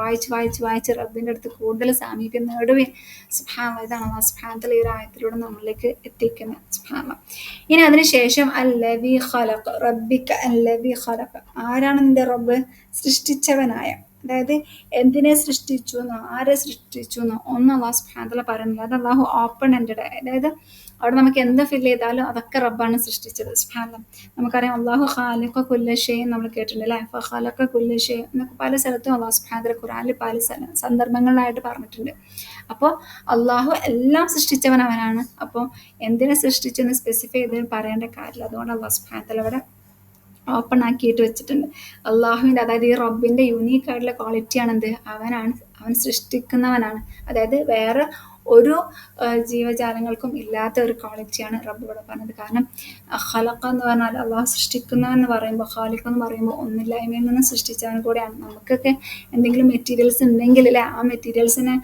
വായിച്ച് റബ്ബിൻ്റെ അടുത്ത് കൂടുതൽ സാമീപ്യം നേടുകയും. സുബ്ഹാനല്ലാഹ്. ഇതാണ് അള്ളാഹു സുബ്ഹാനഹു വ തആല ഈ ഒരു ആയത്തിലൂടെ നമ്മളിലേക്ക് എത്തിക്കുന്നത്. സുബ്ഹാനല്ലാഹ്. ഇനി അതിനുശേഷം അല്ലദീ ഖലഖ റബ്ബിക അല്ലദീ ഖലഖ, ആരാണ് നിന്റെ റബ്ബ്? സൃഷ്ടിച്ചവനായ. അതായത് എന്തിനെ സൃഷ്ടിച്ചു എന്നോ ആരെ സൃഷ്ടിച്ചു എന്നോ ഒന്നും അള്ളാഹു സുബ്ഹാനഹു വ തആല പറയുന്നില്ല. അത് അള്ളാഹു ഓപ്പൺ എൻഡഡ്. അതായത് അവിടെ നമുക്ക് എന്ത് ഫിൽ ചെയ്താലും അതൊക്കെ റബ്ബാണ് സൃഷ്ടിച്ചത്. സുബ്ഹാനല്ലാഹ്. നമുക്കറിയാം അള്ളാഹു ഖാലിഖ കുല്ല ഷൈഇൻ നമ്മൾ കേട്ടിട്ടുണ്ട് അല്ലേ. ഫഖലഖ കുല്ല ഷൈഇൻ എന്നൊക്കെ പല സ്ഥലത്തും അള്ളാഹു സുബ്ഹാനഹു വ തആല ഖുർആനിൽ പല സന്ദർഭങ്ങളിലായിട്ട് പറഞ്ഞിട്ടുണ്ട്. അപ്പോൾ അള്ളാഹു എല്ലാം സൃഷ്ടിച്ചവൻ അവനാണ്. അപ്പോൾ എന്തിനെ സൃഷ്ടിച്ചെന്ന് സ്പെസിഫൈ ചെയ്ത് പറയേണ്ട കാര്യമില്ല. അതുകൊണ്ട് അള്ളാഹു സുബ്ഹാനഹു വ തആല ഇവിടെ ഓപ്പൺ ആക്കിയിട്ട് വെച്ചിട്ടുണ്ട്. അള്ളാഹുവിൻ്റെ, അതായത് ഈ റബ്ബിൻ്റെ യുണീക്ക് ആയിട്ടുള്ള ക്വാളിറ്റിയാണ് എന്ത്, അവൻ സൃഷ്ടിക്കുന്നവനാണ്. അതായത് വേറെ ഒരു ജീവജാലങ്ങൾക്കും ഇല്ലാത്ത ഒരു ക്വാളിറ്റിയാണ് റബ്ബ് ഇവിടെ പറഞ്ഞത്. കാരണം ഖലഖ എന്ന് പറഞ്ഞാൽ അള്ളാഹു സൃഷ്ടിക്കുന്നതെന്ന് പറയുമ്പോൾ, ഖാലിഖ് എന്ന് പറയുമ്പോൾ ഒന്നില്ലായ്മയിൽ നിന്ന് സൃഷ്ടിച്ചവൻ കൂടെയാണ്. നമുക്കൊക്കെ എന്തെങ്കിലും മെറ്റീരിയൽസ് ഉണ്ടെങ്കിൽ അല്ലേ, ആ മെറ്റീരിയൽസിനെ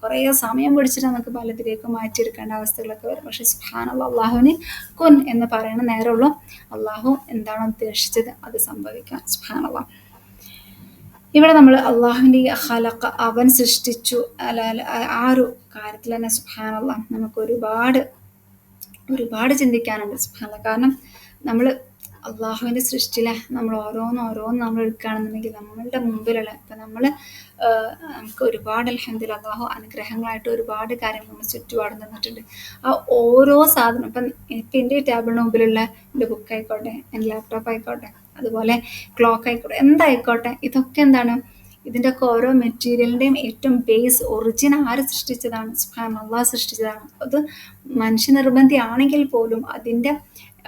കുറേ സമയം പിടിച്ചിട്ട് നമുക്ക് പലതിലേക്ക് മാറ്റിയെടുക്കേണ്ട അവസ്ഥകളൊക്കെ വരും. പക്ഷേ സുബ്ഹാനല്ലാഹ്, അള്ളാഹുവിന് കുൻ എന്ന് പറയണ നേരമുള്ളൂ. അള്ളാഹു എന്താണോ ഉദ്ദേശിച്ചത് അത് സംഭവിക്കാം. സുബ്ഹാനല്ലാഹ്. ഇവിടെ നമ്മൾ അള്ളാഹുവിൻ്റെ ഈ ഖലഖ, അവൻ സൃഷ്ടിച്ചു ആ ഒരു കാര്യത്തിൽ തന്നെ സുബ്ഹാനല്ലാഹ് നമുക്ക് ഒരുപാട് ചിന്തിക്കാനുണ്ട്. സുബ്ഹാനല്ലാഹ്. കാരണം നമ്മൾ അള്ളാഹുവിൻ്റെ സൃഷ്ടിയിലെ നമ്മൾ ഓരോന്ന് നമ്മൾ എടുക്കുകയാണെന്നുണ്ടെങ്കിൽ നമ്മളുടെ മുമ്പിലുള്ള ഇപ്പം നമുക്ക് ഒരുപാട് അൽഹംദുലില്ലാഹ് അള്ളാഹു അനുഗ്രഹങ്ങളായിട്ട് ഒരുപാട് കാര്യങ്ങൾ നമ്മൾ ചുറ്റുപാട് തന്നിട്ടുണ്ട്. ആ ഓരോ സാധനം ഇപ്പം എൻ്റെ ടേബിളിന് മുമ്പിലുള്ള എൻ്റെ ബുക്കായിക്കോട്ടെ, എൻ്റെ ലാപ്ടോപ്പ് ആയിക്കോട്ടെ, അതുപോലെ ക്ലോക്ക് ആയിക്കോട്ടെ, എന്തായിക്കോട്ടെ, ഇതൊക്കെ എന്താണ്, ഇതിൻ്റെയൊക്കെ ഓരോ മെറ്റീരിയലിൻ്റെയും ഏറ്റവും ബേസ് ഒറിജിൻ ആര് സൃഷ്ടിച്ചതാണ്? സുബ്ഹാനല്ലാഹ്, അള്ളാഹ് സൃഷ്ടിച്ചതാണ്. അത് മനുഷ്യനിർബന്ധിയാണെങ്കിൽ പോലും അതിൻ്റെ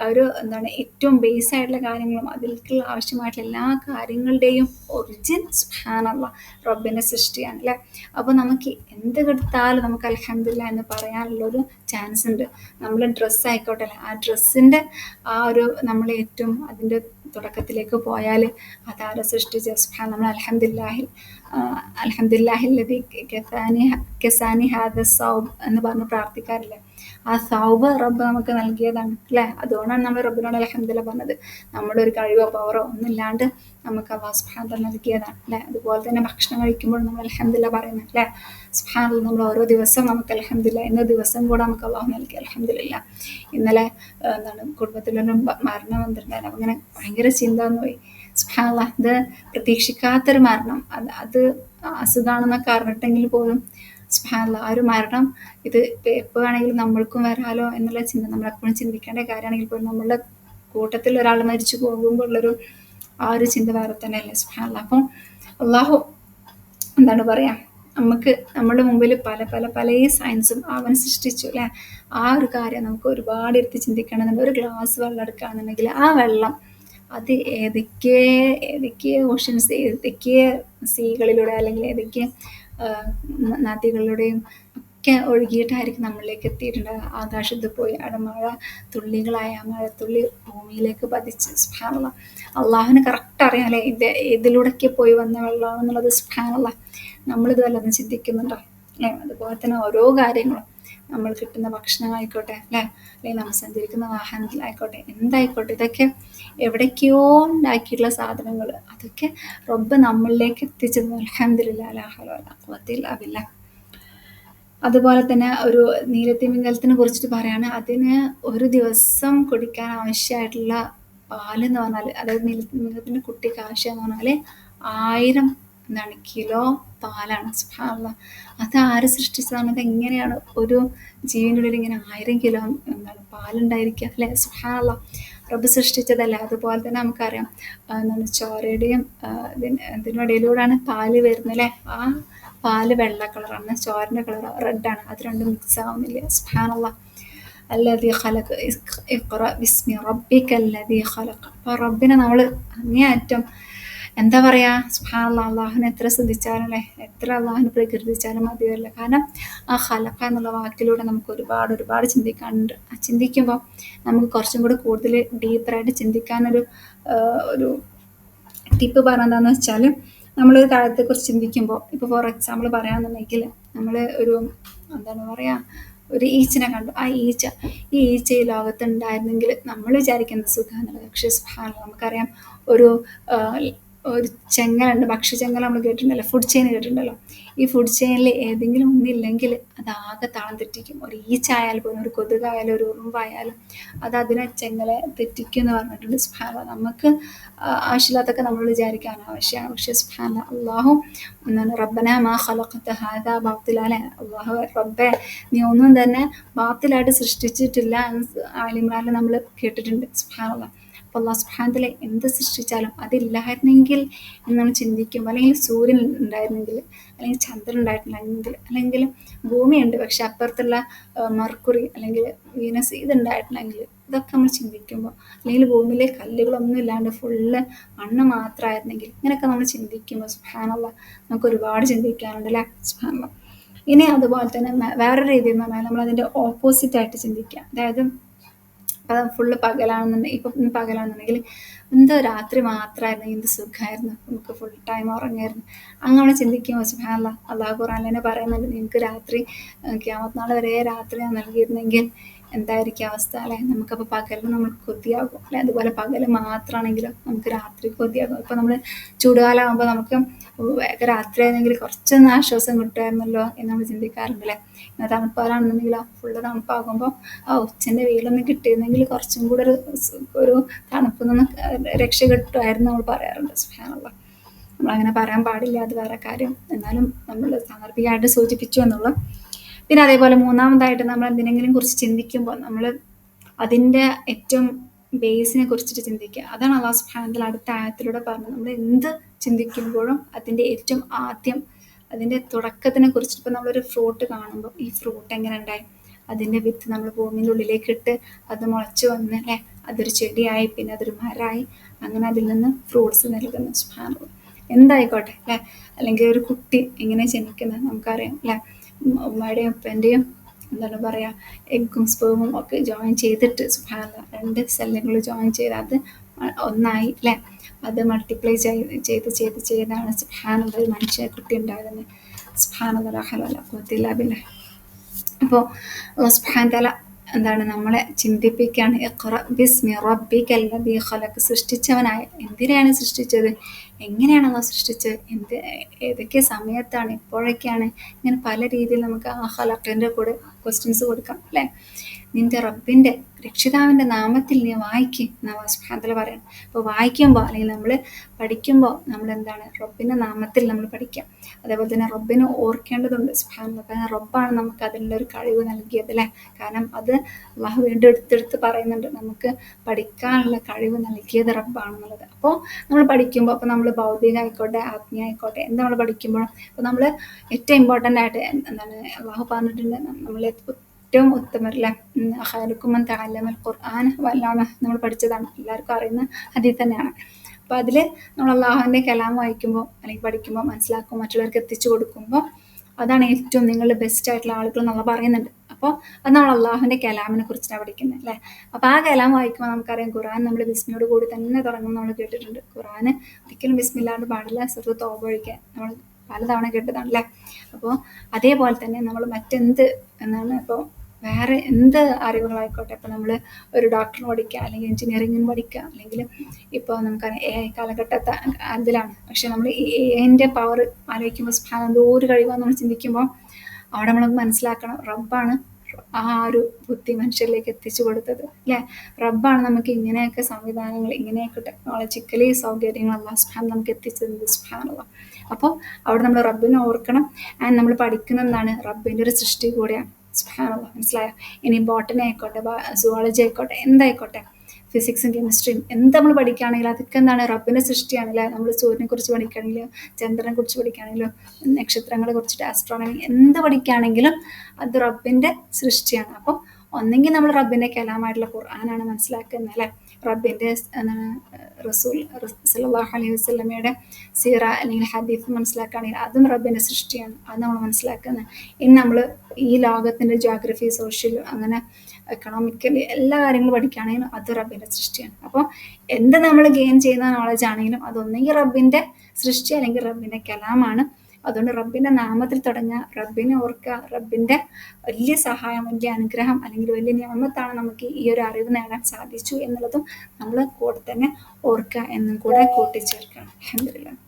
ഒരു എന്താണ് ഏറ്റവും ബേസ് ആയിട്ടുള്ള കാര്യങ്ങളും അതിലേക്കുള്ള ആവശ്യമായിട്ടുള്ള എല്ലാ കാര്യങ്ങളുടെയും ഒറിജിൻ സുബ്ഹാനല്ലാഹ് റബ്ബിൻ്റെ സൃഷ്ടിയാണ് അല്ലേ. അപ്പോൾ നമുക്ക് എന്ത് കൊടുത്താലും നമുക്ക് അൽഹംദുലില്ലാഹ് എന്ന് പറയാനുള്ളൊരു ചാൻസ് ഉണ്ട്. നമ്മൾ ഡ്രസ്സ് ആയിക്കോട്ടെ, ആ ഡ്രസ്സിൻ്റെ ആ ഒരു നമ്മൾ ഏറ്റവും അതിൻ്റെ തുടക്കത്തിലേക്ക് പോയാൽ അതാരെ സൃഷ്ടിച്ച സുബ്ഹാൻ നമ്മൾ അൽഹംദുലില്ലാഹി അൽഹംദുലില്ലാഹില്ലദീ കസാനി ഹാദ സൗബ് എന്ന് പറഞ്ഞ് പ്രാർത്ഥിക്കാറില്ല. ആ സൗബ് റബ്ബ് നമുക്ക് നൽകിയതാണ് അല്ലേ. അതുകൊണ്ടാണ് നമ്മൾ റബ്ബിനോട് അൽഹംദുലില്ലാഹ് പറഞ്ഞത്. നമ്മളൊരു കഴിവോ പവറോ ഒന്നുമില്ലാണ്ട് നമുക്ക് അല്ലാഹു സുബ്ഹാനഹു വ തആല നൽകിയതാണ് അല്ലേ. അതുപോലെ തന്നെ ഭക്ഷണം കഴിക്കുമ്പോൾ നമ്മൾ അൽഹംദുലില്ലാഹ് പറയുന്നത് അല്ലേ. സുബ്ഹാനല്ലാഹ് നമ്മൾ ഓരോ ദിവസം നമുക്ക് അൽഹംദുലില്ലാഹ് ഇന്ന ദിവസം കൂടെ നമുക്ക് അല്ലാഹു നൽകി അൽഹംദുലില്ലാഹ്. ഇന്നലെ എന്താണ് കുടുംബത്തിലൊരു മരണം വന്നിട്ടുണ്ടായിരുന്നു. അങ്ങനെ ഭയങ്കര ചിന്ത വന്നു പോയി. സുബ്ഹാനല്ലാഹ്, ഇത് പ്രതീക്ഷിക്കാത്തൊരു മരണം, അത് അസുഖമാണെന്നൊക്കെ അറിഞ്ഞിട്ടെങ്കിൽ പോലും സുബ്ഹാനല്ലാഹ് ആ ഒരു മരണം ഇത് എപ്പോൾ വേണമെങ്കിലും നമ്മൾക്കും വരാലോ എന്നുള്ള ചിന്ത നമ്മളെപ്പോഴും ചിന്തിക്കേണ്ട കാര്യമാണെങ്കിൽ പോലും നമ്മളുടെ കൂട്ടത്തിൽ ഒരാൾ മരിച്ചു പോകുമ്പോൾ ഉള്ളൊരു ആ ഒരു ചിന്ത വേറെ തന്നെയല്ലേ സുബ്ഹാനല്ലാഹ്. അപ്പം അള്ളാഹു എന്താണ് പറയുക, നമുക്ക് നമ്മുടെ മുമ്പിൽ പല പല പല സയൻസും അവൻ സൃഷ്ടിച്ചു അല്ലേ. ആ ഒരു കാര്യം നമുക്ക് ഒരുപാട് എടുത്ത് ചിന്തിക്കണമെന്നുണ്ട്. ഒരു ഗ്ലാസ് വെള്ളം എടുക്കുകയാണെന്നുണ്ടെങ്കിൽ ആ വെള്ളം അത് ഏതൊക്കെ ഓഷൻസ്, ഏതൊക്കെ സീകളിലൂടെ അല്ലെങ്കിൽ ഏതൊക്കെ നദികളിലൂടെയും ഒക്കെ ഒഴുകിയിട്ടായിരിക്കും നമ്മളിലേക്ക് എത്തിയിട്ടുണ്ടാകുക. ആകാശത്ത് പോയി അവിടെ മഴ തുള്ളികളായ മഴത്തുള്ളി ഭൂമിയിലേക്ക് പതിച്ച് സുബ്ഹാനല്ലാഹ്. അള്ളാഹുവിന് കറക്റ്റ് അറിയാമല്ലേ ഇതിലൂടെയൊക്കെ പോയി വന്ന വെള്ളമാണെന്നുള്ളത് സുബ്ഹാനല്ലാഹ്. നമ്മളിത് വല്ലതും ചിന്തിക്കുന്നുണ്ടോ അല്ലേ. അതുപോലെ തന്നെ ഓരോ കാര്യങ്ങളും നമ്മൾ കിട്ടുന്ന ഭക്ഷണമായിക്കോട്ടെ അല്ലേ, അല്ലെങ്കിൽ നമ്മൾ സഞ്ചരിക്കുന്ന വാഹനത്തിലായിക്കോട്ടെ, എന്തായിക്കോട്ടെ, ഇതൊക്കെ എവിടേക്കോ ഉണ്ടാക്കിയിട്ടുള്ള സാധനങ്ങൾ, അതൊക്കെ റബ്ബ് നമ്മളിലേക്ക് എത്തിച്ചത് അൽഹംദുലില്ലാഹ് ലാ ഹൗല വലാ ഖുവത ഇല്ലാ ബില്ലാഹ്. അതുപോലെ തന്നെ ഒരു നീലത്തിമിംഗലത്തിനെ കുറിച്ചിട്ട് പറയാണ്, അതിന് ഒരു ദിവസം കുടിക്കാൻ ആവശ്യമായിട്ടുള്ള പാലെന്ന് പറഞ്ഞാൽ, അതായത് നീലത്തിമിംഗലത്തിൻ്റെ കുട്ടിക്ക് ആവശ്യമെന്ന് പറഞ്ഞാൽ 1000 കിലോ പാലാണ്. സുബ്ഹാനല്ലാഹ്, അത് ആര് സൃഷ്ടിച്ചതാണ്? അത് എങ്ങനെയാണ് ഒരു ജീവൻ്റെ ഉള്ളിൽ ഇങ്ങനെ 1000 കിലോ പാലുണ്ടായിരിക്കുക അല്ലേ. സുബ്ഹാനല്ലാഹ്, റബ്ബ് സൃഷ്ടിച്ചതല്ലേ. അതുപോലെ തന്നെ നമുക്കറിയാം ചോരയുടെയും ഇതിനും ഇടയിലൂടെയാണ് പാല് വരുന്നത് അല്ലേ. ആ പാല് വെള്ള കളറാണ്, ചോറിൻ്റെ കളർ റെഡാണ്, അത് രണ്ടും മിക്സ് ആവുന്നില്ല. സുബ്ഹാനല്ലാഹ്. അല്ലദീ ഖലഖ ഇഖ്റ ബിസ്മി റബ്ബിക അല്ലദീ ഖലഖ. അപ്പോൾ റബ്ബിനെ നമ്മൾ അങ്ങേയറ്റം എന്താ പറയുക, സുബ്ഹാനല്ലാഹ്, അള്ളാഹുവിനെ എത്ര ശ്രദ്ധിച്ചാലും അല്ലേ, എത്ര അള്ളാഹുവിനെ പ്രകീർത്തിച്ചാലും മതി വരില്ല. കാരണം ആ ഖലഖ എന്നുള്ള വാക്കിലൂടെ നമുക്ക് ഒരുപാട് ഒരുപാട് ചിന്തിക്കാനുണ്ട്. ആ ചിന്തിക്കുമ്പോൾ നമുക്ക് കുറച്ചും കൂടി കൂടുതൽ ഡീപ്പറായിട്ട് ചിന്തിക്കാനൊരു ഒരു ടിപ്പ് പറഞ്ഞതെന്ന് വെച്ചാൽ, നമ്മളൊരു കാര്യത്തെക്കുറിച്ച് ചിന്തിക്കുമ്പോൾ, ഇപ്പോൾ ഫോർ എക്സാമ്പിൾ പറയുകയാണെന്നുണ്ടെങ്കിൽ, നമ്മൾ ഒരു എന്താണ് പറയുക, ഒരു ഈച്ചനെ കണ്ടു. ആ ഈച്ച ഈ ലോകത്തുണ്ടായിരുന്നെങ്കിൽ നമ്മൾ വിചാരിക്കുന്നത് സുഖമാണെന്നുള്ളത്. പക്ഷേ സുബ്ഹാനല്ലാഹ്, നമുക്കറിയാം ഒരു ഒരു ചെങ്ങലുണ്ട്, ഭക്ഷ്യചെങ്ങല നമ്മൾ കേട്ടിട്ടുണ്ടല്ലോ, ഫുഡ് ചെയിൻ കേട്ടിട്ടുണ്ടല്ലോ. ഈ ഫുഡ് ചെയിനിൽ ഏതെങ്കിലും ഒന്നില്ലെങ്കിൽ അതാകെ താളം തെറ്റിക്കും. ഒരു ഈച്ച ആയാലും പോലും, ഒരു കൊതുകായാലും ഒരു ഉറുമ്പായാലും അത് അതിനെ ചെങ്ങല തെറ്റിക്കും എന്ന് പറഞ്ഞിട്ടുണ്ട്. സുബ്ഹാനല്ലാഹ്, നമുക്ക് ആവശ്യമില്ലാത്തൊക്കെ നമ്മൾ വിചാരിക്കാൻ ആവശ്യമാണ്. പക്ഷേ സുബ്ഹാനല്ലാഹ്, അള്ളാഹു എന്താണ് റബ്ബനാ മാ ഖലഖത ഹാദാ ബാത്തില അല്ലേ. അള്ളാഹു റബ്ബെ, നീ ഒന്നും തന്നെ ബാത്തിലായിട്ട് സൃഷ്ടിച്ചിട്ടില്ല എന്ന് ആലിമ്രാനിൽ നമ്മൾ കേട്ടിട്ടുണ്ട്. സുബ്ഹാനല്ലാഹ്. അപ്പോൾ അള്ളാഹു സുബ്ഹാനഹു വ തആല എന്ത് സൃഷ്ടിച്ചാലും അതില്ലായിരുന്നെങ്കിൽ എന്ന് നമ്മൾ ചിന്തിക്കും. അല്ലെങ്കിൽ സൂര്യൻ ഉണ്ടായിരുന്നെങ്കിൽ, അല്ലെങ്കിൽ ചന്ദ്രൻ ഉണ്ടായിട്ടുണ്ടെങ്കിൽ, അല്ലെങ്കിൽ ഭൂമിയുണ്ട് പക്ഷെ അപ്പുറത്തുള്ള മർക്കുറി അല്ലെങ്കിൽ വീനസ് ഇതുണ്ടായിട്ടുണ്ടെങ്കിൽ, ഇതൊക്കെ നമ്മൾ ചിന്തിക്കുമ്പോൾ, അല്ലെങ്കിൽ ഭൂമിയിലെ കല്ലുകളൊന്നും ഇല്ലാണ്ട് ഫുള്ള് മണ്ണ് മാത്രമായിരുന്നെങ്കിൽ, ഇങ്ങനെയൊക്കെ നമ്മൾ ചിന്തിക്കുമ്പോൾ സുബ്ഹാനല്ലാഹ് നമുക്ക് ഒരുപാട് ചിന്തിക്കാനുണ്ട് അല്ലേ. സുബ്ഹാനല്ലാഹ്. ഇനി അതുപോലെ തന്നെ വേറൊരു രീതി എന്ന് പറഞ്ഞാൽ നമ്മളതിൻ്റെ ഓപ്പോസിറ്റായിട്ട് ചിന്തിക്കുക. അതായത് ഫുള്ള് പകലാണെന്നുണ്ടെങ്കിൽ, ഇപ്പം ഇന്ന് പകലാണെന്നുണ്ടെങ്കിൽ എന്തോ രാത്രി മാത്രമായിരുന്നെങ്കിൽ എന്ത് സുഖമായിരുന്നു, നമുക്ക് ഫുൾ ടൈം ഉറങ്ങായിരുന്നു. അങ്ങനെ ചിന്തിക്കുമ്പോൾ സുബ്ഹാനല്ലാഹ്, അള്ളാഹു ഖുർആനിൽ തന്നെ പറയുന്നുണ്ട്, നിങ്ങൾക്ക് രാത്രി ഖിയാമത്ത് നാൾ വരെ രാത്രി ഞാൻ നൽകിയിരുന്നെങ്കിൽ എന്തായിരിക്കും അവസ്ഥ അല്ലേ. നമുക്കപ്പോൾ പകലിന് നമുക്ക് കൊതിയാകും അല്ലേ. അതുപോലെ പകൽ മാത്രമാണെങ്കിലും നമുക്ക് രാത്രി കൊതിയാകും. ഇപ്പോൾ നമ്മൾ ചൂടുകാലമാകുമ്പോൾ നമുക്ക് വേഗം രാത്രി ആയിരുന്നെങ്കിൽ കുറച്ചൊന്ന് ആശ്വാസം കിട്ടുമായിരുന്നല്ലോ എന്ന് നമ്മൾ ചിന്തിക്കാറുണ്ടല്ലേ. തണുപ്പാലാണെന്നുണ്ടെങ്കിലോ ഫുള്ള് തണുപ്പാകുമ്പോൾ ആ ഉച്ചൻ്റെ വെയിലൊന്നും കിട്ടിയിരുന്നെങ്കിൽ കുറച്ചും കൂടെ ഒരു തണുപ്പിൽ നിന്ന് രക്ഷ കിട്ടുമായിരുന്നു നമ്മൾ പറയാറുണ്ട്. സുബ്ഹാനല്ലാഹ്, നമ്മളങ്ങനെ പറയാൻ പാടില്ല, അത് വേറെ കാര്യം. എന്നാലും നമ്മൾ സാന്ദർഭികമായിട്ട് സൂചിപ്പിച്ചു എന്നുള്ളൂ. പിന്നെ അതേപോലെ മൂന്നാമതായിട്ട് നമ്മൾ എന്തിനെങ്കിലും കുറിച്ച് ചിന്തിക്കുമ്പോൾ നമ്മൾ അതിൻ്റെ ഏറ്റവും ബേസിനെ കുറിച്ചിട്ട് ചിന്തിക്കുക. അതാണ് അല്ലാഹു സുബ്ഹാനഹു വ തആല അടുത്ത ആയത്തിലൂടെ പറഞ്ഞത്. നമ്മൾ എന്ത് ചിന്തിക്കുമ്പോഴും അതിൻ്റെ ഏറ്റവും ആദ്യം അതിൻ്റെ തുടക്കത്തിനെ കുറിച്ച് ഇപ്പം നമ്മളൊരു ഫ്രൂട്ട് കാണുമ്പോൾ ഈ ഫ്രൂട്ട് എങ്ങനെ ഉണ്ടായി, അതിൻ്റെ വിത്ത് നമ്മൾ ഭൂമിൻ്റെ ഉള്ളിലേക്ക് ഇട്ട് അത് മുളച്ച് വന്ന് അല്ലേ, അതൊരു ചെടിയായി, പിന്നെ അതൊരു മരമായി, അങ്ങനെ അതിൽ നിന്ന് ഫ്രൂട്ട്സ് നൽകുന്നു. സുബ്ഹാനല്ലാഹ്. എന്തായിക്കോട്ടെ അല്ലേ, അല്ലെങ്കിൽ ഒരു കുട്ടി എങ്ങനെ ജനിക്കുന്നത് നമുക്കറിയാം അല്ലേ, ഉമ്മയുടെയും ഉപ്പൻ്റെയും എന്താണ് പറയുക, എഗ്ഗും സ്പേമും ഒക്കെ ജോയിൻ ചെയ്തിട്ട് സുബ്ഹാനല്ലാഹ് രണ്ട് സെല്ലുകൾ ജോയിൻ ചെയ്ത് അത് ഒന്നായി അല്ലേ, അത് മൾട്ടിപ്ലൈ ചെയ്താണ് സുബ്ഹാനല്ലാഹ് ഒരു മനുഷ്യ കുട്ടി ഉണ്ടാകുന്നത്. സുബ്ഹാനല്ലാഹ് ലാ ഹൗല വലാ ഖുവത ഇല്ലാ ബില്ലാഹ്. അപ്പോൾ അല്ലാഹു സുബ്ഹാനഹു തആല എന്താണ് നമ്മളെ ചിന്തിപ്പിക്കുകയാണ്. ഇഖ്റ ബിസ്മി റബ്ബിക്കൽ ലദീ ഖലഖ്, സൃഷ്ടിച്ചവനായ, എന്തിനാണ് സൃഷ്ടിച്ചത്, എങ്ങനെയാണ് അള്ളാഹ് സൃഷ്ടിച്ചത്, ഏതൊക്കെ സമയത്താണ്, എപ്പോഴൊക്കെയാണ്, ഇങ്ങനെ പല രീതിയിൽ നമുക്ക് ആ ഖലഖിൻ്റെ കൂടെ ക്വസ്റ്റ്യൻസ് കൊടുക്കാം അല്ലേ. നിന്റെ റബ്ബിൻ്റെ രക്ഷിതാവിൻ്റെ നാമത്തിൽ നീ വായിക്കും എന്ന് അല്ലാഹു സുബ്ഹാനഹു തആല പറയണം. അപ്പോൾ വായിക്കുമ്പോൾ അല്ലെങ്കിൽ നമ്മൾ പഠിക്കുമ്പോൾ നമ്മൾ എന്താണ് റബ്ബിൻ്റെ നാമത്തിൽ നമ്മൾ പഠിക്കാം. അതേപോലെ തന്നെ റബ്ബിനെ ഓർക്കേണ്ടതുണ്ട്. സുബ്ഹാനല്ലാഹ്, കാരണം റബ്ബാണ് നമുക്ക് അതിനുള്ളൊരു കഴിവ് നൽകിയത് അല്ലേ. കാരണം അത് അള്ളാഹു വീണ്ടും എടുത്തെടുത്ത് പറയുന്നുണ്ട്, നമുക്ക് പഠിക്കാനുള്ള കഴിവ് നൽകിയത് റബ്ബാണെന്നുള്ളത്. അപ്പോൾ നമ്മൾ പഠിക്കുമ്പോൾ, അപ്പോൾ നമ്മൾ ഭൗതിക ആയിക്കോട്ടെ ആത്മീയ ആയിക്കോട്ടെ എന്ത് നമ്മൾ പഠിക്കുമ്പോഴും അപ്പോൾ നമ്മൾ ഏറ്റവും ഇമ്പോർട്ടൻ്റ് ആയിട്ട് എന്താണ് അള്ളാഹു പറഞ്ഞിട്ടുണ്ട്, നമ്മൾ ഏറ്റവും ഉത്തമരല്ലേ, ഖൈറുക്കും മൻ തഅല്ലമൽ ഖുർആൻ വഅല്ലമ, നമ്മൾ പഠിച്ചതാണ്, എല്ലാവർക്കും അറിയുന്ന ഹദീസ് തന്നെയാണ്. അപ്പോൾ അതിൽ നമ്മൾ അള്ളാഹുവിൻ്റെ കലാം വായിക്കുമ്പോൾ അല്ലെങ്കിൽ പഠിക്കുമ്പോൾ മനസ്സിലാക്കും, മറ്റുള്ളവർക്ക് എത്തിച്ചു കൊടുക്കുമ്പോൾ അതാണ് ഏറ്റവും നിങ്ങളുടെ ബെസ്റ്റ് ആയിട്ടുള്ള ആളുകൾ നമ്മൾ പറയുന്നുണ്ട്. അപ്പോൾ അത് നമ്മൾ അള്ളാഹുവിൻ്റെ കലാമിനെ കുറിച്ചാണ് പഠിക്കുന്നത് അല്ലേ. അപ്പോൾ ആ കലാം വായിക്കുമ്പോൾ നമുക്കറിയാം ഖുർആൻ നമ്മൾ ബിസ്മിയോട് കൂടി തന്നെ തുടങ്ങും, നമ്മൾ കേട്ടിട്ടുണ്ട്. ഖുർആന് ഒരിക്കലും ബിസ്മില്ലാണ്ട് പാടില്ല. സൂറത്ത് തൗബ ഒഴികെ നമ്മൾ പലതവണ കേട്ടതാണ് അല്ലേ. അപ്പോൾ അതേപോലെ തന്നെ നമ്മൾ മറ്റെന്ത് എന്നാണ്, ഇപ്പോൾ വേറെ എന്ത് അറിവുകളായിക്കോട്ടെ, ഇപ്പോൾ നമ്മൾ ഒരു ഡോക്ടറിന് പഠിക്കുക അല്ലെങ്കിൽ എഞ്ചിനീയറിങ്ങിന് പഠിക്കുക, അല്ലെങ്കിൽ ഇപ്പോൾ നമുക്കറിയാം AI കാലഘട്ടത്തെ അതിലാണ്. പക്ഷെ നമ്മൾ ഈ AI പവർ ആലോചിക്കുമ്പോൾ സുബ്ഹാനല്ലാഹ് എന്തോ ഒരു കഴിവാന്ന് നമ്മൾ ചിന്തിക്കുമ്പോൾ അവിടെ നമ്മൾ മനസ്സിലാക്കണം റബ്ബാണ് ആ ഒരു ബുദ്ധി മനുഷ്യരിലേക്ക് എത്തിച്ചു കൊടുത്തത് അല്ലേ. റബ്ബാണ് നമുക്ക് ഇങ്ങനെയൊക്കെ സംവിധാനങ്ങൾ, ഇങ്ങനെയൊക്കെ ടെക്നോളജിക്കലി സൗകര്യങ്ങൾ അല്ലാഹു സുബ്ഹാനല്ലാഹ് നമുക്ക് എത്തിച്ചത്. സുബ്ഹാനല്ലാഹ്. അപ്പോൾ അവിടെ നമ്മൾ റബ്ബിനെ ഓർക്കണം. ആൻഡ് നമ്മൾ പഠിക്കുന്ന എന്താണ്, റബ്ബിൻ്റെ ഒരു സൃഷ്ടി കൂടെയാണ്. സുബ്ഹാനല്ലാഹ്, മനസ്സിലായോ. ഇനി ബോട്ടണി ആയിക്കോട്ടെ, സുവോളജി ആയിക്കോട്ടെ, എന്തായിക്കോട്ടെ, ഫിസിക്സും കെമിസ്ട്രിയും എന്ത് നമ്മൾ പഠിക്കുകയാണെങ്കിലും അതൊക്കെ എന്താണ് റബ്ബിൻ്റെ സൃഷ്ടിയാണല്ലേ. നമ്മൾ സൂര്യനെ കുറിച്ച് പഠിക്കുകയാണെങ്കിലും ചന്ദ്രനെ കുറിച്ച് പഠിക്കുകയാണെങ്കിലും നക്ഷത്രങ്ങളെ കുറിച്ചിട്ട് ആസ്ട്രോണമി എന്ത് പഠിക്കുകയാണെങ്കിലും അത് റബ്ബിൻ്റെ സൃഷ്ടിയാണ്. അപ്പോൾ ഒന്നെങ്കിൽ നമ്മൾ റബ്ബിൻ്റെ കലാമായിട്ടുള്ള ഖുർആനാണ് മനസ്സിലാക്കുന്നത് അല്ലേ, റബ്ബിൻ്റെ റസൂൽ സല്ലല്ലാഹു അലൈഹി വസല്ലമയുടെ സീറ അല്ലെങ്കിൽ ഹദീസ് മനസ്സിലാക്കുകയാണെങ്കിൽ അതും റബ്ബിൻ്റെ സൃഷ്ടിയാണ്, അത് നമ്മൾ മനസ്സിലാക്കുന്നത്. ഇനി നമ്മൾ ഈ ലോകത്തിൻ്റെ ജോഗ്രഫി, സോഷ്യൽ, അങ്ങനെ എക്കണോമിക്കലി എല്ലാ കാര്യങ്ങളും പഠിക്കുകയാണെങ്കിലും അത് റബ്ബിൻ്റെ സൃഷ്ടിയാണ്. അപ്പോൾ എന്ത് നമ്മൾ ഗെയിൻ ചെയ്യുന്ന നോളജ് ആണെങ്കിലും അതൊന്നെങ്കിൽ റബ്ബിൻ്റെ സൃഷ്ടി അല്ലെങ്കിൽ റബ്ബിൻ്റെ കലാമാണ്. അതുകൊണ്ട് റബ്ബിൻ്റെ നാമത്തിൽ തുടങ്ങുക, റബ്ബിനെ ഓർക്കുക, റബ്ബിൻ്റെ വലിയ സഹായം, വലിയ അനുഗ്രഹം അല്ലെങ്കിൽ വലിയ നിയമത്താണ് നമുക്ക് ഈ ഒരു അറിവ് നേടാൻ സാധിച്ചു എന്നുള്ളതും നമ്മൾ കൂടെ തന്നെ ഓർക്കുക എന്നും കൂടെ കൂട്ടിച്ചേർക്കണം. അൽഹംദുലില്ലാഹ്.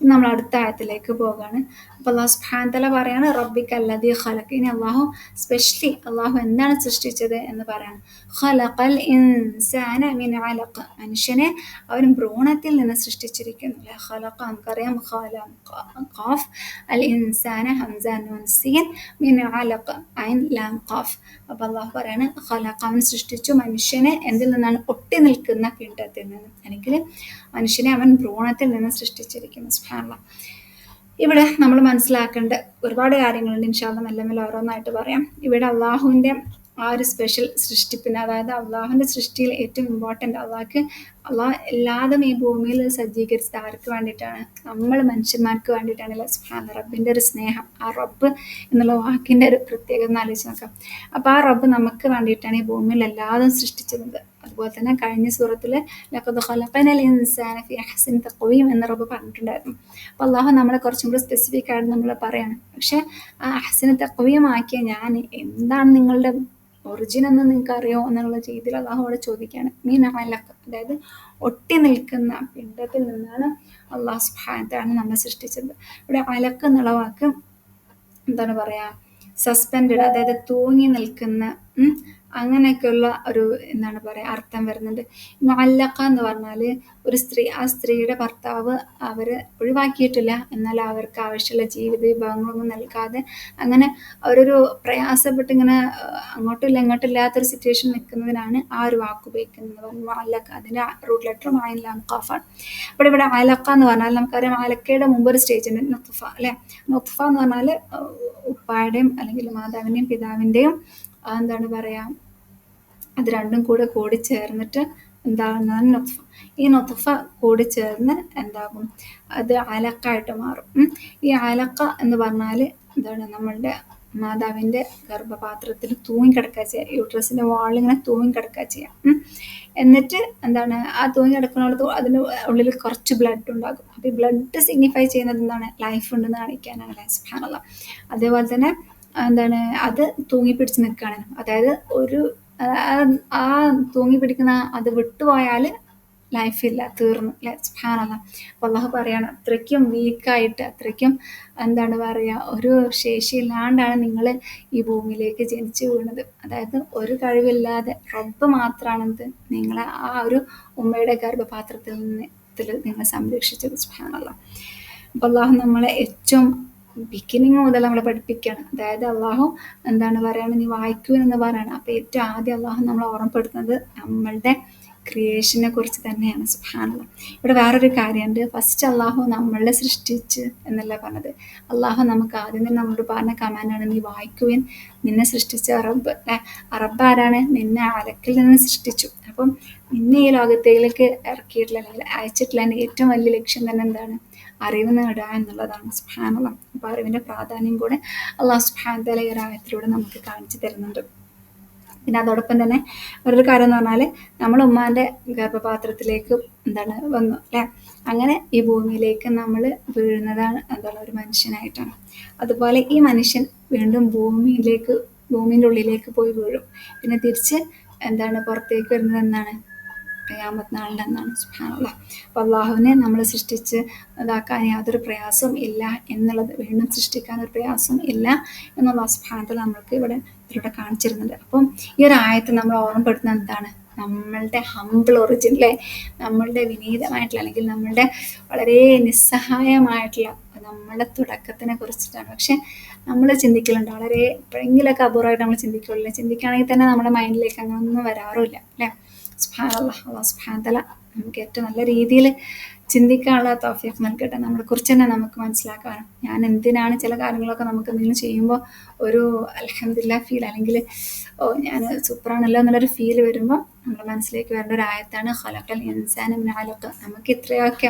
നമ്മൾ അടുത്ത ആയത്തിലേക്ക് പോവുകയാണ്. അപ്പോൾ അല്ലാഹു സുബ്ഹാനഹു തആല പറയാണ് റബ്ബിക്കൽ ലദീ ഖലഖ്. ഇനി അല്ലാഹു സ്പെഷ്യലി അല്ലാഹു എന്താണ് സൃഷ്ടിച്ചത് എന്ന് പറയാണ്. ഖലഖൽ ഇൻസാന മിൻ അലഖ്, മനുഷ്യനെ അവൻ ഭ്രൂണത്തിൽ നിന്ന് സൃഷ്ടിച്ചിരിക്കുന്നു അല്ലേ. ഖലഖ നമുക്കറിയാം, ഖാഫ്, അൽ ഇൻസാന ഹംസ നൂൻ സീൻ, മിൻ അലഖ് ഐൻ ലാം ഖാഫ്. അപ്പോൾ അല്ലാഹു പറയാണ് ഖലഖ, അവൻ സൃഷ്ടിച്ചു മനുഷ്യനെ എന്തിൽ നിന്നാണ്, ഒട്ടി നിൽക്കുന്ന പിണ്ഡത്തിൽ നിന്ന്, അല്ലെങ്കിൽ മനുഷ്യനെ അവൻ ഭ്രൂണത്തിൽ നിന്ന് സൃഷ്ടിച്ചിരിക്കുന്നു. സുബ്ഹാനല്ലാഹ്. ഇവിടെ നമ്മൾ മനസ്സിലാക്കേണ്ട ഒരുപാട് കാര്യങ്ങളുണ്ട്. ഇൻഷാ അല്ലാഹ് മെല്ലെ മെല്ലെ ഓരോന്നായിട്ട് പറയാം. ഇവിടെ അള്ളാഹുവിൻ്റെ ആ ഒരു സ്പെഷ്യൽ സൃഷ്ടിപ്പിന്, അതായത് അള്ളാഹുവിൻ്റെ സൃഷ്ടിയിൽ ഏറ്റവും ഇമ്പോർട്ടൻ്റ്, അള്ളാഹ് എല്ലാതും ഈ ഭൂമിയിൽ സജ്ജീകരിച്ചത് ആർക്ക് വേണ്ടിയിട്ടാണ്, നമ്മൾ മനുഷ്യന്മാർക്ക് വേണ്ടിയിട്ടാണല്ലോ. സുബ്ഹാനല്ലാഹ്, റബ്ബിൻ്റെ ഒരു സ്നേഹം, ആ റബ്ബ് എന്നുള്ള വാക്കിൻ്റെ ഒരു പ്രത്യേകത എന്ന് ആലോചിച്ച് നോക്കാം. അപ്പോൾ ആ റബ്ബ് നമുക്ക് വേണ്ടിയിട്ടാണ് ഈ ഭൂമിയിൽ എല്ലാതും സൃഷ്ടിച്ചത്. അതുപോലെ തന്നെ കഴിഞ്ഞ സൂറത്തിൽ ലഖദ് ഖലഖനൽ ഇൻസാന ഫീ അഹ്സനി തഖ്വീം എന്ന റബ്ബ് പറഞ്ഞിട്ടുണ്ടായിരുന്നു. അപ്പോൾ അള്ളാഹു നമ്മളെ കുറച്ചും കൂടി സ്പെസിഫിക് ആയിട്ട് നമ്മൾ പറയാണ്. പക്ഷേ ആ അഹ്സനി തഖ്വീം ആക്കിയ ഞാൻ എന്താണ് നിങ്ങളുടെ ഒറിജിൻ എന്ന് നിങ്ങൾക്ക് അറിയോ എന്നുള്ള രീതിയിൽ അള്ളാഹു അവിടെ ചോദിക്കുകയാണ്. മീൻ അലഖ്, അതായത് ഒട്ടി നിൽക്കുന്ന പിണ്ഡത്തിൽ നിന്നാണ് അള്ളാഹു സുബ്ഹാനഹു തആല നമ്മളെ സൃഷ്ടിച്ചത്. ഇവിടെ അലഖ് എന്നുള്ള വാക്ക് എന്താണ് പറയുക, സസ്പെൻഡഡ്, അതായത് തൂങ്ങി നിൽക്കുന്ന അങ്ങനെയൊക്കെയുള്ള ഒരു എന്താണ് പറയുക അർത്ഥം വരുന്നുണ്ട്. മുഅല്ലഖ എന്ന് പറഞ്ഞാൽ ഒരു സ്ത്രീ, ആ സ്ത്രീയുടെ ഭർത്താവ് അവരെ ഒഴിവാക്കിയിട്ടില്ല, എന്നാൽ അവർക്ക് ആവശ്യമുള്ള ജീവിത വിഭവങ്ങളൊന്നും നൽകാതെ അങ്ങനെ അവരൊരു പ്രയാസപ്പെട്ട് ഇങ്ങനെ അങ്ങോട്ടും ഇല്ല ഇങ്ങോട്ടും ഇല്ലാത്തൊരു സിറ്റുവേഷൻ നിൽക്കുന്നതിനാണ് ആ ഒരു വാക്ക് ഉപയോഗിക്കുന്നത്. മുഅല്ലഖ, അതിൻ്റെ റൂട്ട് ലെറ്റർ മായിൻ ലാം ഖാഫാണ്. അപ്പോൾ ഇവിടെ അലക്ക എന്ന് പറഞ്ഞാൽ നമുക്കറിയാം അലക്കയുടെ മുമ്പ് ഒരു സ്റ്റേജ് ഉണ്ട്, നുത്ഫ അല്ലെ. നുത്ഫ എന്ന് പറഞ്ഞാൽ ഉപ്പായുടെയും അല്ലെങ്കിൽ മാതാവിൻ്റെയും പിതാവിൻ്റെയും എന്താണ് പറയുക, അത് രണ്ടും കൂടെ കൂടി ചേർന്നിട്ട് എന്താകുന്നതാണ് നൊത്ഫ. ഈ നൊത്ഫ കൂടി ചേർന്ന് എന്താകും, അത് അലക്കായിട്ട് മാറും. ഈ അലക്ക എന്ന് പറഞ്ഞാൽ എന്താണ്, നമ്മളുടെ മാതാവിൻ്റെ ഗർഭപാത്രത്തിൽ തൂങ്ങിക്കിടക്കുക ചെയ്യുക, യൂട്രസിൻ്റെ വാളിങ്ങനെ തൂങ്ങിക്കിടക്കുക ചെയ്യുക. എന്നിട്ട് എന്താണ്, ആ തൂങ്ങിക്കിടക്കുന്നിടത്ത് അതിന് ഉള്ളിൽ കുറച്ച് ബ്ലഡ് ഉണ്ടാകും. അപ്പോൾ ഈ ബ്ലഡ് സിഗ്നിഫൈ ചെയ്യുന്നത് എന്താണ്, ലൈഫ് ഉണ്ടെന്ന് കാണിക്കാനാണ് അല്ലേ, സുബ്ഹാനല്ലാഹ്. അതേപോലെ തന്നെ എന്താണ്, അത് തൂങ്ങി പിടിച്ച് നിൽക്കുകയാണ്. അതായത് ഒരു ആ തൂങ്ങി പിടിക്കുന്ന അത് വിട്ടുപോയാൽ ലൈഫില്ല, തീർന്നു അല്ലെ, സുബ്ഹാനല്ലാഹ്. അപ്പോൾ അള്ളാഹു പറയാണ് അത്രയ്ക്കും വീക്കായിട്ട്, അത്രയ്ക്കും എന്താണ് പറയുക, ഒരു ശേഷിയില്ലാണ്ടാണ് നിങ്ങൾ ഈ ഭൂമിയിലേക്ക് ജനിച്ചു വീണത്. അതായത് ഒരു കഴിവില്ലാതെ റബ്ബ് മാത്രമാണെന്ത് നിങ്ങളെ ആ ഒരു ഉമ്മയുടെ ഗർഭപാത്രത്തിൽ നിന്ന് നിങ്ങളെ സംരക്ഷിച്ചത്, സുബ്ഹാനല്ലാഹ്. അപ്പോൾ അള്ളാഹു നമ്മളെ ഏറ്റവും ബിഗിനിങ് മുതൽ നമ്മളെ പഠിപ്പിക്കുകയാണ്. അതായത് അള്ളാഹു എന്താണ് പറയുകയാണ്, നീ വായിക്കൂ എന്ന് പറയാണ്. അപ്പോൾ ഏറ്റവും ആദ്യം അള്ളാഹു നമ്മളെ ഓർമ്മപ്പെടുത്തുന്നത് നമ്മളുടെ ക്രിയേഷനെ കുറിച്ച് തന്നെയാണ്, സുബ്ഹാനല്ലാഹ്. ഇവിടെ വേറൊരു കാര്യമുണ്ട്, ഫസ്റ്റ് അള്ളാഹു നമ്മളെ സൃഷ്ടിച്ച് എന്നല്ല പറഞ്ഞത്. അള്ളാഹു നമുക്ക് ആദ്യം തന്നെ നമ്മളോട് പറഞ്ഞ കമാൻഡാണ്, നീ വായിക്കുവിൻ, നിന്നെ സൃഷ്ടിച്ച റബ്ബ് അല്ലെ. റബ്ബ് ആരാണ്, നിന്നെ അലക്കിൽ നിന്ന് സൃഷ്ടിച്ചു. അപ്പം നിന്നെ ഈ ലോകത്തേക്ക് ഇറക്കിയിട്ടുള്ള അല്ലെങ്കിൽ അയച്ചിട്ടുള്ള ഏറ്റവും വലിയ ലക്ഷ്യം തന്നെ എന്താണ്, അറിവ് നേടുക എന്നുള്ളതാണ്, സുബ്ഹാനല്ലാഹ്. അപ്പോൾ അറിവിൻ്റെ പ്രാധാന്യം കൂടെ അള്ളാഹു സുബ്ഹാനഹു വ തആല ഈ ആയത്തിലൂടെ നമുക്ക് കാണിച്ചു തരുന്നുണ്ട്. പിന്നെ അതോടൊപ്പം തന്നെ വേറൊരു കാര്യം എന്ന് പറഞ്ഞാൽ നമ്മൾ ഉമ്മാൻ്റെ ഗർഭപാത്രത്തിലേക്ക് എന്താണ് വന്നു അല്ലേ. അങ്ങനെ ഈ ഭൂമിയിലേക്ക് നമ്മൾ വീഴുന്നതാണ് എന്താണ്, ഒരു മനുഷ്യനായിട്ടാണ്. അതുപോലെ ഈ മനുഷ്യൻ വീണ്ടും ഭൂമിൻ്റെ ഉള്ളിലേക്ക് പോയി വീഴും. പിന്നെ തിരിച്ച് എന്താണ് പുറത്തേക്ക് വരുന്നത് എന്നാണ്, ഖിയാമത്ത് നാളിൻ്റെ അന്നാണ്, സുബ്ഹാനല്ലാഹ്. അപ്പോൾ അള്ളാഹുവിനെ നമ്മൾ സൃഷ്ടിച്ച് ഇതാക്കാൻ യാതൊരു പ്രയാസവും ഇല്ല എന്നുള്ളത്, വീണ്ടും സൃഷ്ടിക്കാൻ ഒരു പ്രയാസം ഇല്ല എന്നുള്ള സുബ്ഹാനഹു വ തആല നമ്മൾക്ക് ഇതിലൂടെ കാണിച്ചിരുന്നുണ്ട്. അപ്പം ഈ ഒരു ആയത്ത് നമ്മൾ ഓർമ്മപ്പെടുത്തുന്നത് എന്താണ്, നമ്മളുടെ ഹംബിൾ ഒറിജിൻ അല്ലേ, നമ്മളുടെ വിനീതമായിട്ടുള്ള അല്ലെങ്കിൽ നമ്മളുടെ വളരെ നിസ്സഹായമായിട്ടുള്ള നമ്മളുടെ തുടക്കത്തിനെ കുറിച്ചിട്ടാണ്. പക്ഷെ നമ്മൾ ചിന്തിക്കലുണ്ട്, വളരെ എപ്പോഴെങ്കിലൊക്കെ അപൂർവമായിട്ട് നമ്മൾ ചിന്തിക്കുള്ളൂ. ചിന്തിക്കുകയാണെങ്കിൽ തന്നെ നമ്മുടെ മൈൻഡിലേക്ക് അങ്ങനെയൊന്നും വരാറുമില്ല അല്ലേ. സുബ്ഹാനല്ലാഹ്. അല്ലാഹു സുബ്ഹാനഹു വ തആല നമുക്ക് ഏറ്റവും നല്ല രീതിയിൽ ചിന്തിക്കാനുള്ള തൗഫീഖ് നൽകട്ടെ. നമ്മളെക്കുറിച്ച് തന്നെ നമുക്ക് മനസ്സിലാക്കാനും, ഞാൻ എന്തിനാണ് ചില കാര്യങ്ങളൊക്കെ നമുക്ക് എന്തെങ്കിലും ചെയ്യുമ്പോൾ ഒരു അൽഹംദുലില്ലാഹ് ഫീൽ, അല്ലെങ്കിൽ ഓ ഞാൻ സൂപ്പറാണല്ലോ എന്നുള്ളൊരു ഫീൽ വരുമ്പോൾ നമ്മുടെ മനസ്സിലേക്ക് വരേണ്ട ഒരു ആയത്താണ് ഖലഖൽ ഇൻസാന മിൻ അലഖ്. നമുക്ക് ഇത്രയൊക്കെ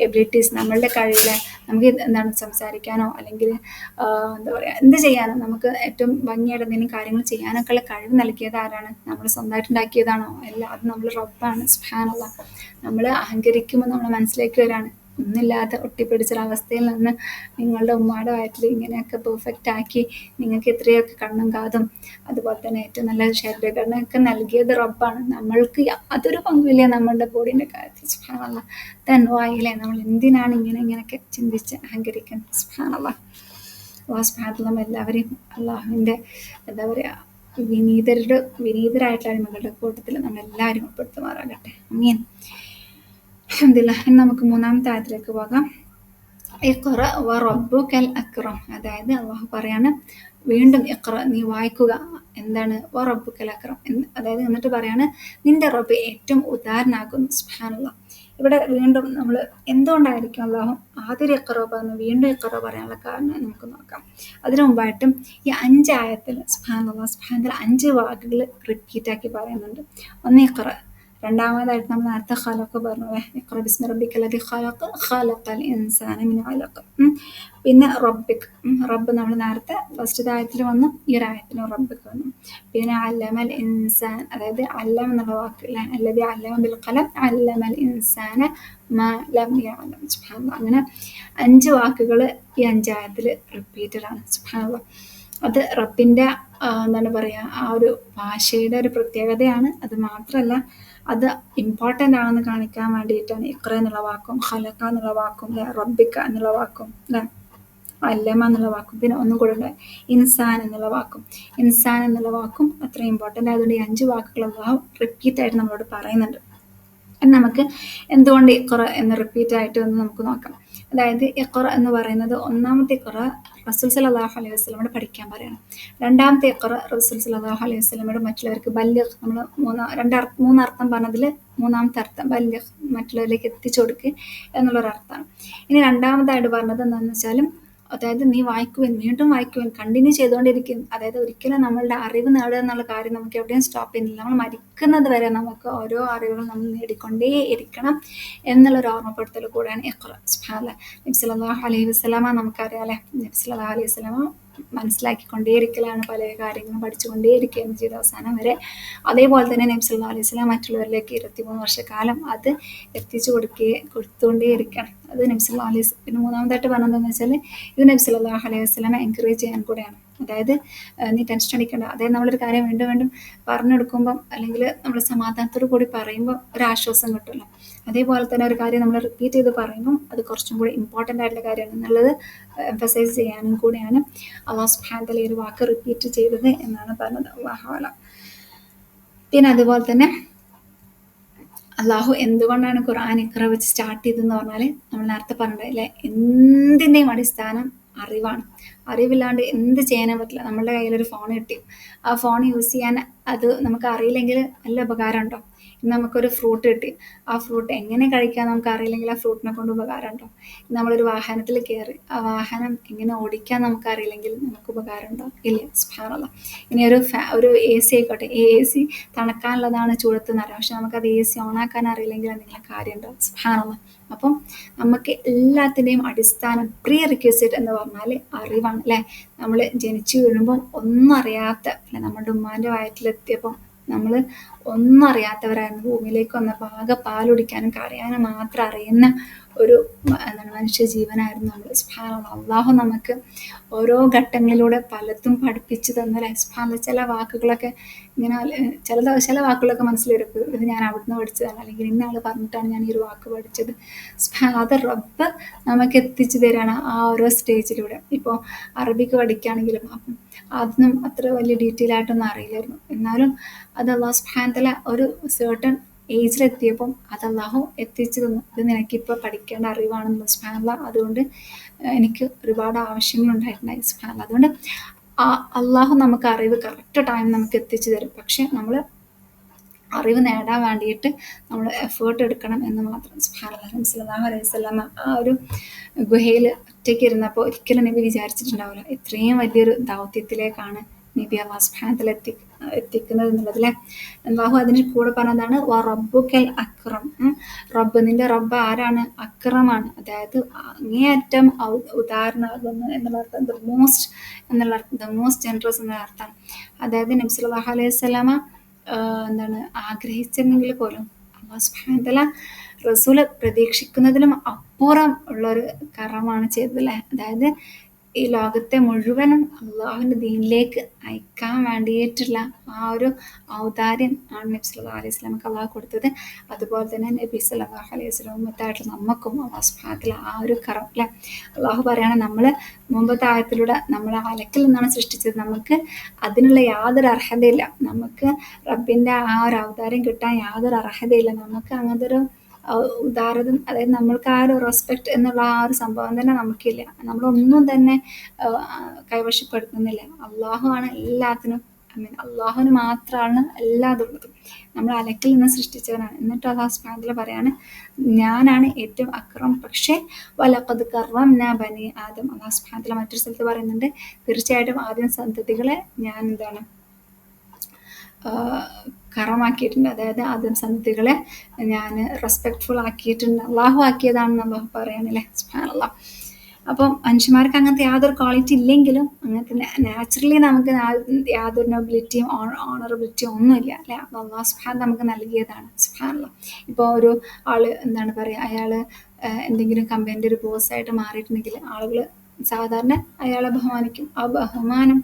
എബിലിറ്റീസ്, നമ്മളുടെ കഴിവിൽ നമുക്ക് എന്താണ് സംസാരിക്കാനോ അല്ലെങ്കിൽ എന്താ പറയുക, എന്ത് ചെയ്യാനോ നമുക്ക് ഏറ്റവും ഭംഗിയായിട്ട് എന്തെങ്കിലും കാര്യങ്ങൾ ചെയ്യാനൊക്കെ ഉള്ള കഴിവ് നൽകിയത് ആരാണ്, നമ്മൾ സ്വന്തമായിട്ട് ഉണ്ടാക്കിയതാണോ, അല്ല, അത് നമ്മൾ റബ്ബാണ്, സുബ്ഹാനല്ലാഹ്. നമ്മൾ അഹങ്കരിക്കുമ്പോൾ നമ്മുടെ മനസ്സിലേക്ക് വരാണ്, ഒന്നില്ലാതെ ഒട്ടിപ്പിടിച്ചൊരവസ്ഥയിൽ നിന്ന് നിങ്ങളുടെ ഉമ്മയുടെ വയറ്റിൽ ഇങ്ങനെയൊക്കെ പെർഫെക്റ്റ് ആക്കി നിങ്ങൾക്ക് ഇത്രയൊക്കെ കണ്ണും കാതും അതുപോലെ തന്നെ ഏറ്റവും നല്ല ശരീരഘടനയൊക്കെ നൽകിയത് റബ്ബാണ്. നമ്മൾക്ക് അതൊരു പങ്കുമില്ല നമ്മളുടെ ബോഡീൻ്റെ കാര്യത്തിൽ, സുബ്ഹാനല്ലാഹ്. തൻവായില്ലേ, നമ്മൾ എന്തിനാണ് ഇങ്ങനെയൊക്കെ ചിന്തിച്ച് അഹങ്കരിക്കുന്നത്, സുബ്ഹാനല്ലാഹ്. അല്ലാഹു സുബ്ഹാനഹു വ തആല നമ്മളെല്ലാവരെയും അള്ളാഹുവിൻ്റെ എന്താ പറയുക വിനീതരായിട്ടുള്ള അടിമകളുടെ കൂട്ടത്തിൽ നമ്മളെല്ലാവരും ഉൾപ്പെടുത്തുമാറാകട്ടെ, ആമീൻ. അൽഹംദുലില്ലാഹ്. ഇനി നമുക്ക് മൂന്നാമത്തെ ആയത്തിലേക്ക് പോകാം. ഇഖ്റ വ റബ്ബുക്കൽ അക്രം. അതായത് അള്ളാഹു പറയാണ് വീണ്ടും ഇഖ്റ, നീ വായിക്കുക, എന്താണ്, വ റബ്ബുക്കൽ അക്രം, അതായത് എന്നിട്ട് പറയാണ് നിന്റെ റബ്ബ് ഏറ്റവും ഉദാരനാകുന്നു, സുബ്ഹാനല്ലാഹ്. ഇവിടെ വീണ്ടും നമ്മൾ എന്തുകൊണ്ടായിരിക്കും അള്ളാഹു ആദ്യം ഇഖ്റ പറഞ്ഞു വീണ്ടും ഇഖ്റ പറയാനുള്ള കാരണം നമുക്ക് നോക്കാം. അതിനു മുമ്പായിട്ടും ഈ 5 ആയത്തിൽ സുബ്ഹാനല്ലാഹ് സുബ്ഹാനല്ലാഹ് 5 വാക്കുകൾ റിപ്പീറ്റാക്കി പറയുന്നുണ്ട്. ഒന്ന് ഇഖ്റ, രണ്ടാമതായിട്ട് നമ്മൾ നേരത്തെ ഖലഖ് പറഞ്ഞു, ഇഖ്റ ബിസ്മി റബ്ബിക്കൽ ലദീ ഖലഖ് ഖലഖൽ ഇൻസാന മിൻ അലഖ്. പിന്നെ റബ്ബിക്, റബ്ബ് നമ്മൾ നേരത്തെ ഫസ്റ്റ് ആയത്തിൽ വന്നു, ഈ ഒരു ആയത്തിന് റബ്ബിക്ക് വന്നു. പിന്നെ അല്ലമൽ ഇൻസാൻ, അതായത് അല്ലം എന്നുള്ള വാക്ക് അല്ലേ, അല്ലദീ അല്ലമ ബിൽ ഖലം അല്ലമൽ ഇൻസാന മാ ലം യഅലം, സുബ്ഹാനല്ലാഹ്. അങ്ങനെ 5 വാക്കുകൾ ഈ 5 ആയത്തിൽ റിപ്പീറ്റഡ് ആണ്, സുബ്ഹാനല്ലാഹ്. അത് റബ്ബിൻ്റെ എന്താണ് പറയുക, ആ ഒരു ഭാഷയുടെ ഒരു പ്രത്യേകതയാണ്. അത് മാത്രമല്ല അത് ഇമ്പോർട്ടൻ്റ് ആണെന്ന് കാണിക്കാൻ വേണ്ടിയിട്ടാണ് ഇഖ്റ എന്നുള്ള വാക്കും ഖലഖ എന്നുള്ള വാക്കും അല്ലെ, റബ്ബിക്ക എന്നുള്ള വാക്കും അല്ലെ അല്ലമ എന്നുള്ള വാക്കും പിന്നെ ഒന്നും കൂടെ ഉണ്ട് ഇൻസാൻ എന്നുള്ള വാക്കും. ഇൻസാൻ എന്നുള്ള വാക്കും അത്രയും ഇമ്പോർട്ടൻ്റ് ആയതുകൊണ്ട് ഈ 5 വാക്കുകൾ അള്ളാഹു റിപ്പീറ്റ് ആയിട്ട് നമ്മളോട് പറയുന്നുണ്ട്. നമുക്ക് എന്തുകൊണ്ട് ഇഖ്റ എന്ന് റിപ്പീറ്റ് ആയിട്ട് എന്ന് നമുക്ക് നോക്കാം. അതായത് ഇഖ്റ എന്ന് പറയുന്നത് ഒന്നാമത്തെ ഇഖ്റ റസൂൽ സല്ലല്ലാഹു അലൈഹി വസല്ലമയോട് പഠിക്കാൻ പറയണം. രണ്ടാമത്തെ ഇഖ്റ റസൂൽ സല്ലല്ലാഹു അലൈഹി വസല്ലമയോട് മറ്റുള്ളവർക്ക് ബല്ലിഗ്, നമ്മൾ മൂന്നർത്ഥം പറഞ്ഞതിൽ മൂന്നാമത്തെ അർത്ഥം ബല്ലിഗ്, മറ്റുള്ളവരിലേക്ക് എത്തിച്ചു കൊടുക്കുക എന്നുള്ളൊരർത്ഥമാണ്. ഇനി രണ്ടാമതായിട്ട് പറഞ്ഞത് എന്താണെന്ന് വെച്ചാൽ അതായത് നീ വായിക്കുവാൻ, വീണ്ടും വായിക്കുവാൻ, കണ്ടിന്യൂ ചെയ്തുകൊണ്ടിരിക്കും. അതായത് ഒരിക്കലും നമ്മളുടെ അറിവ് നേടുക എന്നുള്ള കാര്യം നമുക്ക് എവിടെയും സ്റ്റോപ്പ് ചെയ്യുന്നില്ല. നമ്മൾ മരിക്കുന്നത് വരെ നമുക്ക് ഓരോ അറിവുകൾ നമ്മൾ നേടിക്കൊണ്ടേ ഇരിക്കണം എന്നുള്ളൊരു ഓർമ്മപ്പെടുത്തൽ കൂടെയാണ് ഇഖ്റ. സുബ്ഹാനല്ലാഹ്. നബി സല്ലല്ലാഹു അലൈഹി വസല്ലമ നമുക്കറിയാമല്ലേ, നബി സല്ലല്ലാഹു അലൈഹി വസല്ലമ മനസ്സിലാക്കിക്കൊണ്ടേയിരിക്കലാണ്, പല കാര്യങ്ങളും പഠിച്ചുകൊണ്ടേയിരിക്കുകയാണ് ചെയ്ത അവസാനം വരെ. അതേപോലെ തന്നെ നബി സല്ലല്ലാഹു അലൈഹി വസല്ലം മറ്റുള്ളവരിലേക്ക് 23 വർഷക്കാലം അത് എത്തിച്ചു കൊടുത്തുകൊണ്ടേ ഇരിക്കണം. അത് നബി സല്ലല്ലാഹു അലൈഹി വസല്ലം. പിന്നെ മൂന്നാമതായിട്ട് പറഞ്ഞതെന്ന് വെച്ചാൽ ഇത് നബി സല്ലല്ലാഹു അലൈഹി വസല്ലമെ എൻകറേജ് ചെയ്യാൻ കൂടെയാണ്. അതായത് നീ ടെൻഷൻ അടിക്കണ്ട. അതായത് നമ്മളൊരു കാര്യം വീണ്ടും വീണ്ടും പറഞ്ഞെടുക്കുമ്പം അല്ലെങ്കിൽ നമ്മൾ സമാധാനത്തോടു കൂടി പറയുമ്പോൾ ഒരു ആശ്വാസം കിട്ടുമല്ലോ. അതേപോലെ തന്നെ ഒരു കാര്യം നമ്മൾ റിപ്പീറ്റ് ചെയ്ത് പറയുമ്പം അത് കുറച്ചും കൂടി ഇമ്പോർട്ടൻ്റ് ആയിട്ടുള്ള കാര്യമാണ് എന്നുള്ളത് എംഫസൈസ് ചെയ്യാനും കൂടിയാണ് അല്ലാഹു സുബ്ഹാനഹു വ തആല ഈ ഒരു വാക്ക് റിപ്പീറ്റ് ചെയ്തത് എന്നാണ് പറഞ്ഞത്. അല്ലാഹു അഅലം. പിന്നെ അതുപോലെ തന്നെ അള്ളാഹു എന്തുകൊണ്ടാണ് ഖുർആൻ ഇഖ്റ വെച്ച് സ്റ്റാർട്ട് ചെയ്തതെന്ന് പറഞ്ഞാൽ നമ്മൾ നേരത്തെ പറഞ്ഞില്ലേ, എന്തിൻ്റെയും അടിസ്ഥാനം അറിവാണ്. അറിവില്ലാണ്ട് എന്ത് ചെയ്യാനും പറ്റില്ല. നമ്മളുടെ കയ്യിലൊരു ഫോൺ കിട്ടി, ആ ഫോൺ യൂസ് ചെയ്യാൻ അത് നമുക്ക് അറിയില്ലെങ്കിൽ നല്ല ഉപകാരം ഉണ്ടോ? ഇന്ന് നമുക്കൊരു ഫ്രൂട്ട് കിട്ടി, ആ ഫ്രൂട്ട് എങ്ങനെ കഴിക്കാൻ നമുക്ക് അറിയില്ലെങ്കിൽ ആ ഫ്രൂട്ടിനെ കൊണ്ട് ഉപകാരം ഉണ്ടോ? നമ്മളൊരു വാഹനത്തിൽ കയറി, ആ വാഹനം എങ്ങനെ ഓടിക്കാൻ നമുക്ക് അറിയില്ലെങ്കിൽ നമുക്ക് ഉപകാരം ഉണ്ടോ? ഇല്ല. സുബ്ഹാനല്ലാഹ്. ഇനി ഒരു എ സി ആയിക്കോട്ടെ, എ സി തണുക്കാനുള്ളതാണ്, ചൂടത്ത് നിറയാം, പക്ഷെ നമുക്കത് എ സി ഓണാക്കാൻ അറിയില്ലെങ്കിൽ എന്തെങ്കിലും കാര്യമുണ്ടോ? സുബ്ഹാനല്ലാഹ്. അപ്പം നമുക്ക് എല്ലാത്തിൻ്റെയും അടിസ്ഥാനം പ്രീ റിക്വസിറ്റ് എന്ന് പറഞ്ഞാൽ അറിവാണ് അല്ലേ. നമ്മൾ ജനിച്ചു വീഴുമ്പോൾ ഒന്നും അറിയാത്ത, അല്ലെ, നമ്മുടെ ഉമ്മാൻ്റെ വയറ്റിലെത്തിയപ്പോൾ നമ്മൾ ഒന്നും അറിയാത്തവരായിരുന്നു. ഭൂമിയിലേക്ക് വന്നപ്പോൾ ആകെ പാലുടിക്കാനും കരയാനും മാത്രം അറിയുന്ന ഒരു മനുഷ്യ ജീവനായിരുന്നു നമ്മൾ. സുബ്ഹാനല്ലാഹ്. അള്ളാഹു നമുക്ക് ഓരോ ഘട്ടങ്ങളിലൂടെ പലതും പഠിപ്പിച്ചു തന്നല്ലേ. സുബ്ഹാനല്ലാഹ്. ചില വാക്കുകളൊക്കെ ഇങ്ങനെ ചില വാക്കുകളൊക്കെ മനസ്സിൽ വരും, ഇത് ഞാൻ അവിടുന്ന് പഠിച്ചതാണ്, അല്ലെങ്കിൽ ഇന്ന ആൾ പറഞ്ഞിട്ടാണ് ഞാൻ ഈ ഒരു വാക്ക് പഠിച്ചത്. സുബ്ഹാനല്ലാഹ്. അത് റബ്ബ് നമുക്ക് എത്തിച്ചു തരാണ് ആ ഓരോ സ്റ്റേജിലൂടെ. ഇപ്പോൾ അറബിക്ക് പഠിക്കുകയാണെങ്കിലും അപ്പം അതൊന്നും അത്ര വലിയ ഡീറ്റെയിൽ ആയിട്ടൊന്നും അറിയില്ലായിരുന്നു. എന്നാലും അത് അല്ലാഹു സുബ്ഹാനഹു വ തആല ഒരു സർട്ടൺ ഏജിലെത്തിയപ്പം അത് അല്ലാഹു എത്തിച്ചു തന്നു. ഇത് നിനക്കിപ്പോൾ പഠിക്കേണ്ട അറിവാണെന്ന്. സുബ്ഹാനല്ലാഹ്. അതുകൊണ്ട് എനിക്ക് ഒരുപാട് ആവശ്യങ്ങളുണ്ടായിട്ടുണ്ടായി. സുബ്ഹാനല്ലാഹ്. അതുകൊണ്ട് അല്ലാഹു നമുക്ക് അറിവ് കറക്റ്റ് ടൈം നമുക്ക് എത്തിച്ചു തരും. പക്ഷെ നമ്മൾ അറിവ് നേടാൻ വേണ്ടിയിട്ട് നമ്മൾ എഫേർട്ട് എടുക്കണം എന്ന് മാത്രം. സുബ്ഹാനല്ലാഹ്. നബി സല്ലല്ലാഹു അലൈഹി വസല്ലമ ആ ഒരു ഗുഹയിൽ ഒറ്റയ്ക്ക് ഇരുന്നപ്പോൾ ഒരിക്കലും നബി വിചാരിച്ചിട്ടുണ്ടാവില്ല ഇത്രയും വലിയൊരു ദൗത്യത്തിലേക്കാണ് നബി അല്ലാഹു സുബ്ഹാനഹു വ തആല എത്തിക്കുന്നത് എന്നുള്ളതിലെ. അല്ലാഹു അതിന് കൂടെ പറഞ്ഞതാണ് വ റബ്ബുക്കൽ അക്രം. റബ്ബ്, നിന്റെ റബ്ബ് ആരാണ്? അക്രമാണ്. അതായത് അങ്ങേയറ്റം ഉദാഹരണമാകുന്നു എന്നുള്ള അർത്ഥം, ദ മോസ്റ്റ് എന്നുള്ള അർത്ഥം, ദ മോസ്റ്റ് ജനറസ് എന്നുള്ള അർത്ഥം. അതായത് നബി സല്ലല്ലാഹു അലൈഹി വസല്ലമ എന്താണ് ആഗ്രഹിച്ചിരുന്നെങ്കിൽ പോലും അല്ലാഹു സുബ്ഹാനഹു വ തആല റസൂല് പ്രതീക്ഷിക്കുന്നതിലും അപ്പുറം ഉള്ളൊരു കർമ്മമാണ് ചെയ്തത് അല്ലേ. അതായത് ഈ ലോകത്തെ മുഴുവനും അള്ളാഹുവിൻ്റെ ദീനിലേക്ക് അയക്കാൻ വേണ്ടിയിട്ടുള്ള ആ ഒരു ഔദാര്യം ആണ് നബി സല്ലല്ലാഹു അലൈഹി വസല്ലമക്ക് അള്ളാഹു കൊടുത്തത്. അതുപോലെ തന്നെ നബി സല്ലല്ലാഹു അലൈഹി വസല്ലം ഉമ്മത്തായിട്ടുള്ള നമുക്കും അല്ലാഹു സുബ്ഹാനഹു വ തആല ആ ഒരു കർമ്മം അല്ലേ. അള്ളാഹു പറയാണ്, നമ്മൾ മുമ്പത്തെ ആയത്തിലൂടെ നമ്മളെ അലക്കിൽ നിന്നാണ് സൃഷ്ടിച്ചത്, നമുക്ക് അതിനുള്ള യാതൊരു അർഹതയില്ല, നമുക്ക് റബ്ബിൻ്റെ ആ ഒരു ഔദാര്യം കിട്ടാൻ യാതൊരു അർഹതയില്ല, നമുക്ക് അങ്ങനത്തെ ഒരു ഉദാരത, അതായത് നമ്മൾക്ക് ആ ഒരു റെസ്പെക്റ്റ് എന്നുള്ള ആ ഒരു സംഭവം തന്നെ നമുക്കില്ല. നമ്മളൊന്നും തന്നെ കൈവശപ്പെടുത്തുന്നില്ല. അള്ളാഹു ആണ് എല്ലാത്തിനും, ഐ മീൻ അള്ളാഹുവിന് മാത്രമാണ് എല്ലാതുള്ളത്. നമ്മൾ അലക്കിൽ നിന്ന് സൃഷ്ടിച്ചവനാണ്. എന്നിട്ട് അല്ലാഹു സുബ്ഹാനഹു വ തആല പറയാണ്, ഞാനാണ് ഏറ്റവും അക്രം. പക്ഷേ വലഖദ് കറംനാ ബനി ആദം. അല്ലാഹു സുബ്ഹാനഹു വ തആല മറ്റൊരു സ്ഥലത്ത് പറയുന്നുണ്ട്, തീർച്ചയായിട്ടും ആദ്യം സന്തതികളെ ഞാൻ എന്താണ് കറമാക്കിയിട്ടുണ്ട്. അതായത് ആദ്യം സന്തതികളെ ഞാൻ റെസ്പെക്റ്റ്ഫുൾ ആക്കിയിട്ടുണ്ട്, അള്ളാഹു ആക്കിയതാണെന്ന് അള്ളാഹു പറയണില്ലേ. സുബ്ഹാനല്ലാഹ്. അപ്പം മനുഷ്യന്മാർക്ക് അങ്ങനത്തെ യാതൊരു ക്വാളിറ്റി ഇല്ലെങ്കിലും അങ്ങനത്തെ നാച്ചുറലി നമുക്ക് യാതൊരു നൊബിലിറ്റിയും ഓണറബിലിറ്റിയും ഒന്നുമില്ല അല്ലേ. അപ്പോൾ അള്ളാഹു സുബ്ഹാനഹു നമുക്ക് നൽകിയതാണ്. സുബ്ഹാനല്ലാഹ്. ഇപ്പോൾ ഒരു ആൾ എന്താണ് പറയുക, അയാൾ എന്തെങ്കിലും കമ്പനിൻ്റെ ഒരു ബോസായിട്ട് മാറിയിട്ടുണ്ടെങ്കിൽ ആളുകൾ സാധാരണ അയാളെ ബഹുമാനിക്കും. ആ ബഹുമാനം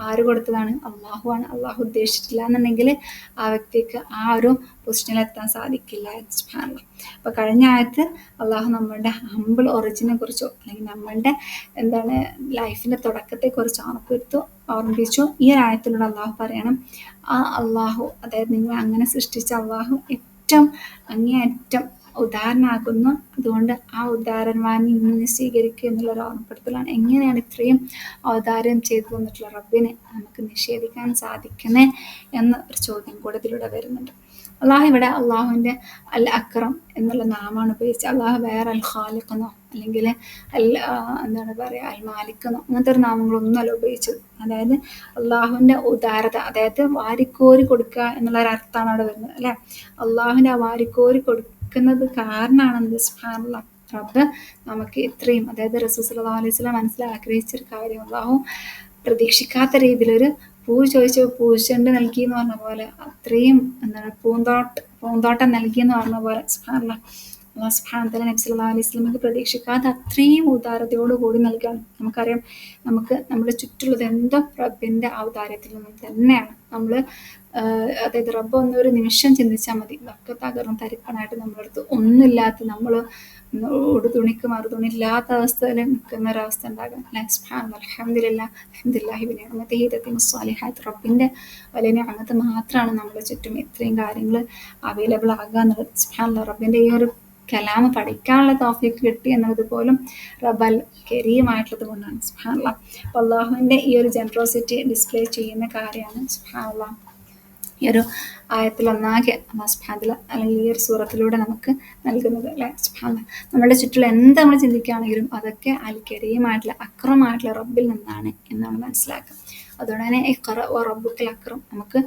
ആര് കൊടുത്തതാണ്? അള്ളാഹുവാണ്. അള്ളാഹു ഉദ്ദേശിച്ചിട്ടില്ല എന്നുണ്ടെങ്കിൽ ആ വ്യക്തിക്ക് ആ ഒരു പൊസിഷനിലെത്താൻ സാധിക്കില്ല. സുബ്ഹാനല്ലാഹ്. അപ്പൊ കഴിഞ്ഞ ആയത്ത് അള്ളാഹു നമ്മളുടെ ഹമ്പിൾ ഒറിജിനെ കുറിച്ചോ അല്ലെങ്കിൽ നമ്മളുടെ എന്താണ് ലൈഫിന്റെ തുടക്കത്തെ കുറിച്ച് ഓർമ്മിപ്പിച്ചു. ഈ ഒരു ആയത്തിലൂടെ അള്ളാഹു പറയണം, ആ അള്ളാഹു, അതായത് നിങ്ങൾ അങ്ങനെ സൃഷ്ടിച്ച അള്ളാഹു ഏറ്റവും അങ്ങേയറ്റം ഉദാഹരണമാകുന്നു. അതുകൊണ്ട് ആ ഉദാഹരണവാനിൽ നിന്ന് സ്വീകരിക്കുക എന്നുള്ള ഒരു ഓർമ്മപ്പെടുത്തലാണ്. എങ്ങനെയാണ് ഇത്രയും ഔദാര്യം ചെയ്തു തന്നിട്ടുള്ള റബ്ബിനെ നമുക്ക് നിഷേധിക്കാൻ സാധിക്കുന്നത് എന്ന ഒരു ചോദ്യം കൂടെ ഇതിലൂടെ വരുന്നുണ്ട്. അള്ളാഹു ഇവിടെ അള്ളാഹുവിൻ്റെ അൽ അക്രം എന്നുള്ള നാമാണ് ഉപയോഗിച്ചത്. അള്ളാഹു വേറെ അൽ ഖാലിഖെന്നോ അല്ലെങ്കിൽ അൽ എന്താണ് പറയുക അൽ മാലിക്കെന്നോ അങ്ങനത്തെ ഒരു നാമങ്ങളൊന്നുമല്ല ഉപയോഗിച്ചത്. അതായത് അള്ളാഹുവിൻ്റെ ഉദാരത, അതായത് വാരിക്കോരി കൊടുക്കുക എന്നുള്ള ഒരു അർത്ഥമാണ് അവിടെ വരുന്നത് അല്ലേ. അള്ളാഹുവിൻ്റെ ആ വാരിക്കോരി കൊടുക്കുന്നത് കാരണമാണെന്ന് സുബ്ഹാനല്ലാഹ് റബ്ബ് നമുക്ക് ഇത്രയും, അതായത് റസൂൽ സല്ലല്ലാഹു അലൈഹി വസല്ലം മനസ്സിൽ ആഗ്രഹിച്ചൊരു കാര്യം അള്ളാഹു പ്രതീക്ഷിക്കാത്ത രീതിയിലൊരു പൂ ചോദിച്ചു പൂച്ചെണ്ട് നൽകി എന്ന് പറഞ്ഞ പോലെ അത്രയും എന്താണ് പൂന്തോട്ടം നൽകി എന്ന് പറഞ്ഞ പോലെ സുബ്ഹാനല്ലാഹ് അല്ലാഹു സുബ്ഹാനഹു വ തആല നബി സല്ലല്ലാഹു അലൈഹി വസല്ലമക്ക് പ്രതീക്ഷിക്കാതെ അത്രയും ഉദാരതയോട് കൂടി നൽകുകയാണ്. നമുക്കറിയാം, നമുക്ക് നമ്മുടെ ചുറ്റുള്ളത് എന്തും റബ്ബിന്റെ ഔദാര്യത്തിൽ നിന്നും തന്നെയാണ്. നമ്മൾ അതായത് റബ്ബ് ഒന്നൊരു നിമിഷം ചിന്തിച്ചാൽ മതി, ഇതൊക്കെ തകർന്ന് തരിപ്പണായിട്ട് നമ്മളടുത്ത് ഒന്നുമില്ലാത്ത, നമ്മൾ ഉടുതുണിക്ക് മറുതുണി ഇല്ലാത്ത അവസ്ഥയിൽ നിൽക്കുന്ന ഒരവസ്ഥ ഉണ്ടാകും. അൽഹംദുലില്ലാഹ് അൽഹംദുലില്ലാഹി ബിനിഅമതിഹി തത്തിമ്മു സ്വാലിഹാത്ത്. റബ്ബിന്റെ വലിയ നിഅമത്ത് മാത്രമാണ് നമ്മുടെ ചുറ്റും ഇത്രയും കാര്യങ്ങൾ അവൈലബിൾ ആകുക എന്നുള്ളത്. സുബ്ഹാനല്ലാഹ് റബ്ബിന്റെ ഈ ഒരു കലാമ് പഠിക്കാനുള്ള തൗഫീഖ് കിട്ടി എന്നത് പോലും റബ്ബൽ കരീമായിട്ടുള്ളത് കൊണ്ടാണ്. സുബ്ഹാനല്ലാഹ്. അപ്പോൾ അള്ളാഹുവിൻ്റെ ഈ ഒരു ജനറോസിറ്റി ഡിസ്പ്ലേ ചെയ്യുന്ന കാര്യമാണ് സുബ്ഹാനല്ലാഹ് ഈ ഒരു ആയത്തിൽ ഒന്നാകെ അല്ലാഹു സുബ്ഹാനഹു വ തആല അല്ലെങ്കിൽ ഈ ഒരു സൂറത്തിലൂടെ നമുക്ക് നൽകുന്നത് അല്ലേ. സുബ്ഹാനല്ലാഹ്. നമ്മുടെ ചുറ്റിലും എന്ത് നമ്മൾ ചിന്തിക്കുകയാണെങ്കിലും അതൊക്കെ അൽ കരീമായിട്ടുള്ള അക്രമായിട്ടുള്ള റബ്ബിൽ നിന്നാണ് എന്നാണ് മനസ്സിലാക്കുക. അതുകൊണ്ട് തന്നെ ഇഖ്റ വ റബ്ബുക്കൽ അക്രം നമുക്ക്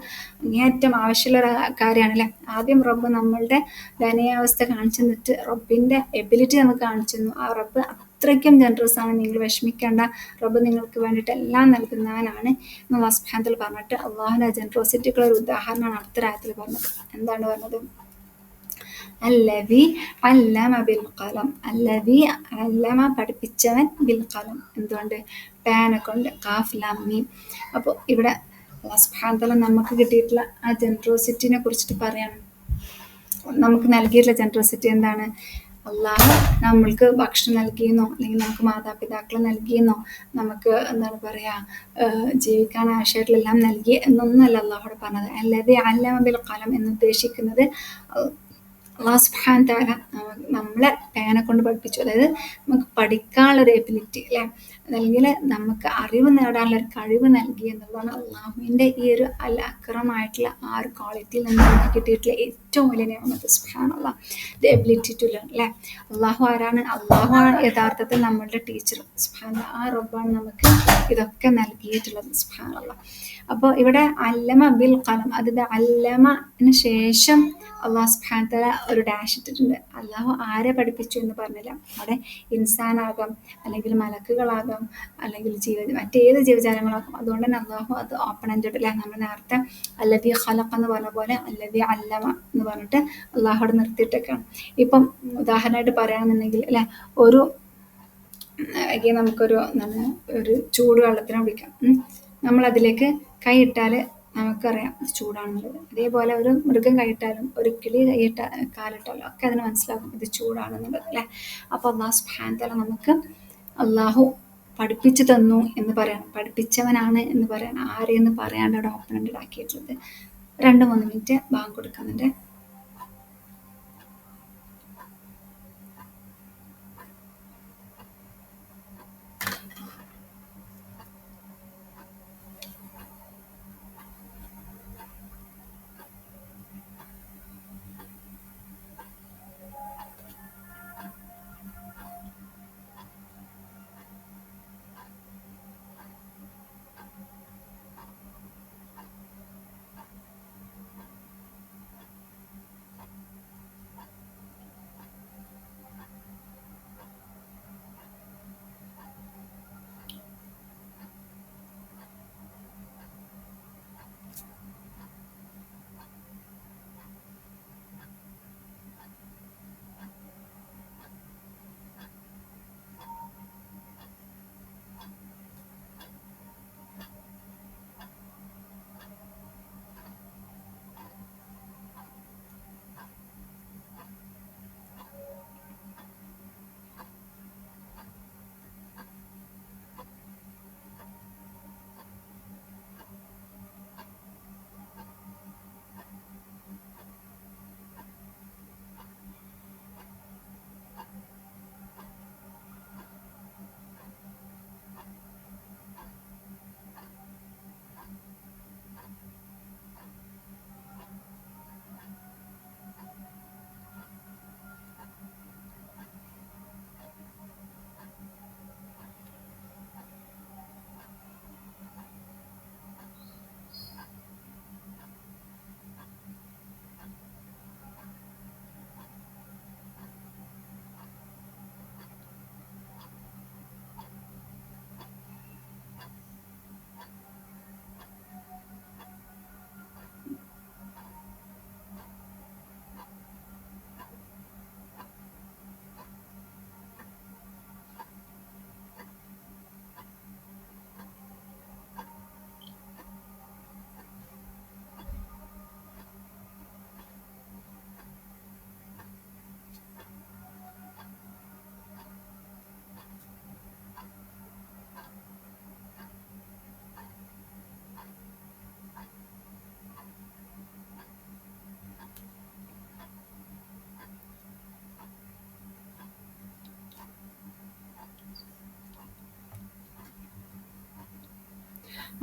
അങ്ങേയറ്റം ആവശ്യമുള്ള ഒരു കാര്യമാണ് അല്ലേ. ആദ്യം റബ്ബ് നമ്മളുടെ ദയനീയാവസ്ഥ കാണിച്ചു തന്നിട്ട് റബ്ബിൻ്റെ എബിലിറ്റി നമുക്ക് കാണിച്ചു തന്നു. ആ റബ്ബ് അത്രയ്ക്കും ജനറസ് ആണ്, നിങ്ങൾ വിഷമിക്കേണ്ട, റബ്ബ് നിങ്ങൾക്ക് വേണ്ടിയിട്ട് എല്ലാം നൽകുന്നവനാണ് എന്ന് അല്ലാഹു സുബ്ഹാനഹു വ തആല പറഞ്ഞിട്ട് അള്ളാഹുവിൻ്റെ ജനറോസിറ്റിക്കുള്ള ഒരു ഉദാഹരണമാണ് അടുത്ത ആയത്തിൽ പറഞ്ഞത്. എന്താണ് പറഞ്ഞത്? അല്ലദീ അല്ലമ ബിൽ ഖലം. അല്ലദീ അല്ലമ പഠിപ്പിച്ചവൻ, ബിൽ ഖലം എന്തുകൊണ്ട്? പേന കൊണ്ട്. ഖാഫ് ലാം മീം. അപ്പോൾ ഇവിടെ അല്ലാഹു സുബ്ഹാനഹു വ തആല നമുക്ക് കിട്ടിയിട്ടുള്ള ആ ജനറോസിറ്റിനെ കുറിച്ചിട്ട് പറയാണ്. നമുക്ക് നൽകിയിട്ടുള്ള ജനറോസിറ്റി എന്താണ്? അള്ളാഹു നമ്മൾക്ക് ഭക്ഷണം നൽകിയെന്നോ അല്ലെങ്കിൽ നമുക്ക് മാതാപിതാക്കൾ നൽകിയെന്നോ നമുക്ക് എന്താണ് പറയുക ജീവിക്കാൻ ആവശ്യമായിട്ടുള്ള എല്ലാം നൽകി എന്നൊന്നുമല്ല അള്ളാഹുടെ പറഞ്ഞത്. അല്ലാതെ അല്ലമ ബിൽ ഖലം എന്ന് ഉദ്ദേശിക്കുന്നത് അല്ലാഹു സുബ്ഹാനഹു വ തആല നമ്മളെ പേന കൊണ്ട് പഠിപ്പിച്ചു. അതായത് നമുക്ക് പഠിക്കാനുള്ളൊരു എബിലിറ്റി അല്ലേ, അല്ലെങ്കിൽ നമുക്ക് അറിവ് നേടാനുള്ള ഒരു കഴിവ് നൽകി എന്നുള്ളതാണ് അള്ളാഹുവിൻ്റെ ഈ ഒരു അൽ അക്രമായിട്ടുള്ള ആ ഒരു ക്വാളിറ്റിയിൽ നിന്ന് നമുക്ക് കിട്ടിയിട്ടുള്ള ഏറ്റവും വലിയ നിഅമത്ത്. സുബ്ഹാനല്ലാഹ്. ദ എബിലിറ്റി ടു ലേൺ അല്ലേ. അള്ളാഹു ആരാണ്? അള്ളാഹുവാണ് യഥാർത്ഥത്തിൽ നമ്മളുടെ ടീച്ചർ. സുബ്ഹാനല്ലാഹ്. ആ റബ്ബാണ് നമുക്ക് ഇതൊക്കെ നൽകിയിട്ടുള്ളത്. സുബ്ഹാനല്ലാഹ്. അപ്പോൾ ഇവിടെ അല്ലമ ബിൽ ഖലം, അതായത് അല്ലമന് ശേഷം അള്ളാഹു സുബ്ഹാനഹു വ തആല ഒരു ഡാഷ് ഇട്ടിട്ടുണ്ട്. അള്ളാഹു ആരെ പഠിപ്പിച്ചു എന്ന് പറഞ്ഞില്ല. അവിടെ ഇൻസാനാകാം, അല്ലെങ്കിൽ മലക്കുകളാകാം, അല്ലെങ്കിൽ മറ്റേത് ജീവജാലങ്ങളാകാം. അതുകൊണ്ട് തന്നെ അള്ളാഹു അത് ഓപ്പൺ എൻഡഡ് അല്ലേ. നമ്മൾ നേരത്തെ അല്ലദീ ഖലഖ എന്ന് പറഞ്ഞ പോലെ അല്ലദീ അല്ലമ എന്ന് പറഞ്ഞിട്ട് അള്ളാഹുവിടെ നിർത്തിയിട്ടൊക്കെയാണ്. ഇപ്പം ഉദാഹരണമായിട്ട് പറയുകയാണെന്നുണ്ടെങ്കിൽ അല്ലേ, ഒരു നമുക്കൊരു എന്താണ് ഒരു ചൂട് വെള്ളത്തിനെ പിടിക്കാം. നമ്മളതിലേക്ക് കൈ ഇട്ടാൽ നമുക്കറിയാം ചൂടാണെന്നുള്ളത്. അതേപോലെ ഒരു മൃഗം കൈയിട്ടാലും ഒരു കിളി കാലിട്ടാലും ഒക്കെ അതിന് മനസ്സിലാകും ഇത് ചൂടാണെന്നുള്ളത് അല്ലേ. അപ്പോൾ അല്ലാഹു സുബ്ഹാനഹു വ തആല നമുക്ക് അള്ളാഹു പഠിപ്പിച്ചു തന്നു എന്ന് പറയണം, പഠിപ്പിച്ചവനാണ് എന്ന് പറയണം. ആരെയെന്ന് പറയാണ്ട് അവിടെ ഓപ്പൺ എൻഡഡ് ആക്കിയിട്ടുള്ളത്. 2-3 മിനിറ്റ് ബാങ്ക് കൊടുക്കുന്നുണ്ട്.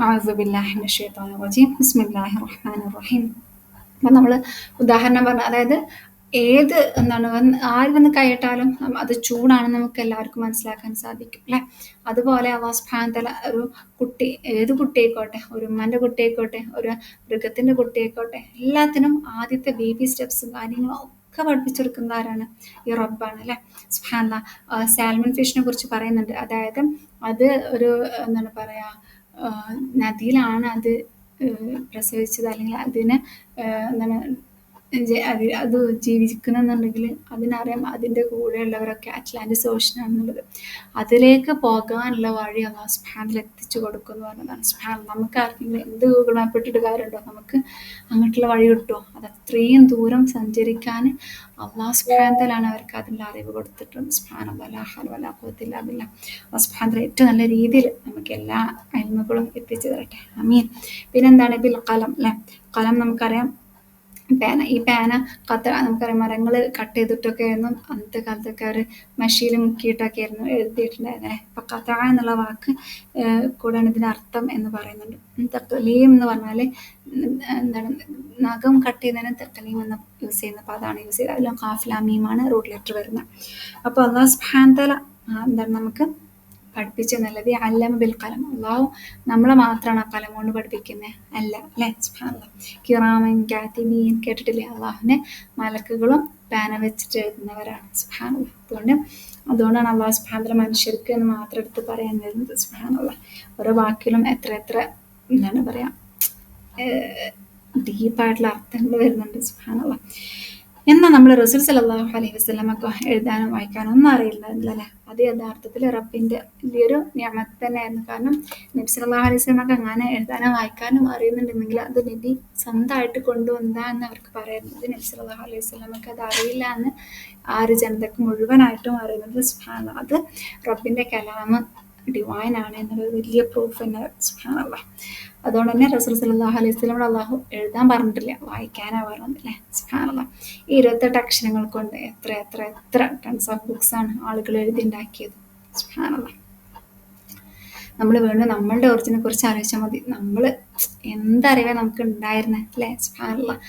അഊദു ബില്ലാഹി മിനശ് ശൈത്വാനിർ റജീം. ബിസ്മില്ലാഹിർ റഹ്മാനിർ റഹീം. അപ്പം നമ്മൾ ഉദാഹരണം പറഞ്ഞ അതായത് ഏത് എന്താണ് ആര് വന്ന് കൈയിട്ടാലും അത് ചൂടാണെന്ന് നമുക്ക് എല്ലാവർക്കും മനസ്സിലാക്കാൻ സാധിക്കും അല്ലെ. അതുപോലെ അല്ലാഹു സുബ്ഹാനഹു തആല ഒരു കുട്ടി, ഏത് കുട്ടിയായിക്കോട്ടെ, ഒരു ഉമ്മന്റെ കുട്ടിയായിക്കോട്ടെ, ഒരു മൃഗത്തിന്റെ കുട്ടിയായിക്കോട്ടെ, എല്ലാത്തിനും ആദ്യത്തെ ബേബി സ്റ്റെപ്സും കാര്യങ്ങളും ഒക്കെ പഠിപ്പിച്ചെടുക്കുന്ന ആരാണ്? ഈ റബ്ബാണ് അല്ലെ. സുബ്ഹാനല്ലാഹ്. സാൽമൺ ഫിഷിനെ കുറിച്ച് പറയുന്നുണ്ട്. അതായത് അത് ഒരു എന്താണ് പറയാ നദിയിലാണ് അത് പ്രസവിച്ചത്, അല്ലെങ്കിൽ അതിനെ എന്താണ് അത് ജീവിക്കുന്നുണ്ടെങ്കിൽ അതിനറിയാം അതിൻ്റെ കൂടെയുള്ളവരൊക്കെ അറ്റ്ലാന്റിസ് ഓഷനാണെന്നുള്ളത്. അതിലേക്ക് പോകാനുള്ള വഴി അല്ലാഹു സുബ്ഹാനഹു വ തആല എത്തിച്ചു കൊടുക്കും എന്ന് പറഞ്ഞതാണ്. സുബ്ഹാനല്ലാഹ്. നമുക്ക് ആർക്കെങ്കിലും എന്ത് ഗൂഗിൾ മാപ്പ് ഇട്ടിട്ട് കാര്യമുണ്ടോ? നമുക്ക് അങ്ങോട്ടുള്ള വഴി കിട്ടുമോ? അത് അത്രയും ദൂരം സഞ്ചരിക്കാൻ അല്ലാഹു സുബ്ഹാനഹു വ തആലയാണ് അവർക്ക് അതിൻ്റെ അറിവ് കൊടുത്തിട്ടുണ്ട്. സുബ്ഹാനല്ലാഹ്. ലാ ഹൗല വലാ ഖുവത ഇല്ലാ ബില്ലാഹ്. അല്ലാഹു സുബ്ഹാനഹു വ തആല ഏറ്റവും നല്ല രീതിയിൽ നമുക്ക് എല്ലാ അൽമകളും എത്തിച്ചു തരട്ടെ. ആമീൻ. പിന്നെന്താണ് ബിൽ ഖലം അല്ലെ. ഖലം നമുക്കറിയാം പേന. ഈ പേന നമുക്കറിയാം മരങ്ങൾ കട്ട് ചെയ്തിട്ടൊക്കെ ആയിരുന്നു അന്നത്തെ കാലത്തൊക്കെ അവർ മഷിയിൽ മുക്കിയിട്ടൊക്കെ ആയിരുന്നു എഴുതിയിട്ടുണ്ടായിരുന്നത്. അപ്പൊ കഥ എന്നുള്ള വാക്ക് കൂടെയാണ് ഇതിന്റെ അർത്ഥം എന്ന് പറയുന്നുണ്ട്. തക്ലീം എന്ന് പറഞ്ഞാല് എന്താണ്, നഖം കട്ട് ചെയ്യുന്നതിന് തക്ലീം എന്ന് യൂസ് ചെയ്യുന്ന പദമാണ് യൂസ് ചെയ്യുന്നത്. അതിലും ഖാഫ് ലാം മീമാണ് റൂട്ട് ലെറ്റർ വരുന്നത്. അപ്പൊ അല്ലാഹു സുബ്ഹാനഹു തആല എന്താണ് നമുക്ക് പഠിപ്പിച്ച നല്ലത് അല്ലമ ബിൽ കലം. അള്ളാഹു നമ്മളെ മാത്രമാണ് ആ കലം കൊണ്ട് പഠിപ്പിക്കുന്നത് അല്ല അല്ലെ. സുബ്ഹാനല്ലാഹ്. കിറാമൻ കാതിബീൻ കേട്ടിട്ടില്ലേ? അള്ളാഹുവിനെ മലക്കുകളും പേന വെച്ചിട്ട് എഴുതുന്നവരാണ്. സുബ്ഹാനല്ലാഹ്. അതുകൊണ്ടാണ് അള്ളാഹു സുബ്ഹാനഹു വ തആല മനുഷ്യർക്ക് എന്ന് മാത്രം എടുത്ത് പറയാൻ വരുന്നത്. സുബ്ഹാനല്ലാഹ്. ഓരോ വാക്കിലും എത്ര എത്ര എന്താണ് പറയാ ഡീപ്പായിട്ടുള്ള അർത്ഥങ്ങൾ വരുന്നുണ്ട്. സുബ്ഹാനല്ലാഹ്. എന്നാൽ നമ്മൾ റസൂൽ സല്ലല്ലാഹു അലൈഹി വസല്ലമക്ക് എഴുതാനും വായിക്കാനും ഒന്നും അറിയില്ലായിരുന്നില്ല അല്ലെ. അത് യഥാർത്ഥത്തിൽ റബ്ബിന്റെ വലിയൊരു നിഅമത്ത് തന്നെയായിരുന്നു. കാരണം നബി സല്ലല്ലാഹു അലൈഹി വസല്ലമക്ക് അങ്ങനെ എഴുതാനും വായിക്കാനും അറിയുന്നുണ്ടെങ്കിൽ അത് നബി സ്വന്തമായിട്ട് കൊണ്ടുവന്നതാന്ന് അവർക്ക് പറയുന്നത്. നബി സല്ലല്ലാഹു അലൈഹി വസല്ലമക്ക് അത് അറിയില്ല എന്ന് ആ ഒരു ജനതക്ക് മുഴുവനായിട്ടും അറിയുന്നത്. സുബ്ഹാനല്ലാഹ്. അത് റബ്ബിന്റെ കലാമ് ഡിവൈൻ ആണ് എന്നുള്ള വലിയ പ്രൂഫ് തന്നെ. സുബ്ഹാനല്ലാഹ്. അതുകൊണ്ട് തന്നെ റസൂൽ സല്ലല്ലാഹു അലൈഹി വസല്ലമയോട് അള്ളാഹു എഴുതാൻ പറഞ്ഞിട്ടില്ല, വായിക്കാനാ പറഞ്ഞത് അല്ലേ. സുബ്ഹാനല്ലാഹ്. ഈ 28 അക്ഷരങ്ങൾ കൊണ്ട് എത്ര എത്ര എത്ര ടൺസ് ഓഫ് ബുക്സ് ആണ് ആളുകൾ എഴുതി ഉണ്ടാക്കിയത്. സുബ്ഹാനല്ലാഹ്. നമ്മൾ വീണ്ടും നമ്മളുടെ ഒറിജിനെ കുറിച്ച് ആലോചിച്ചാൽ മതി. നമ്മൾ എന്തറിവേ നമുക്ക് ഉണ്ടായിരുന്നേ അല്ലേ. സുബ്ഹാനല്ലാഹ്.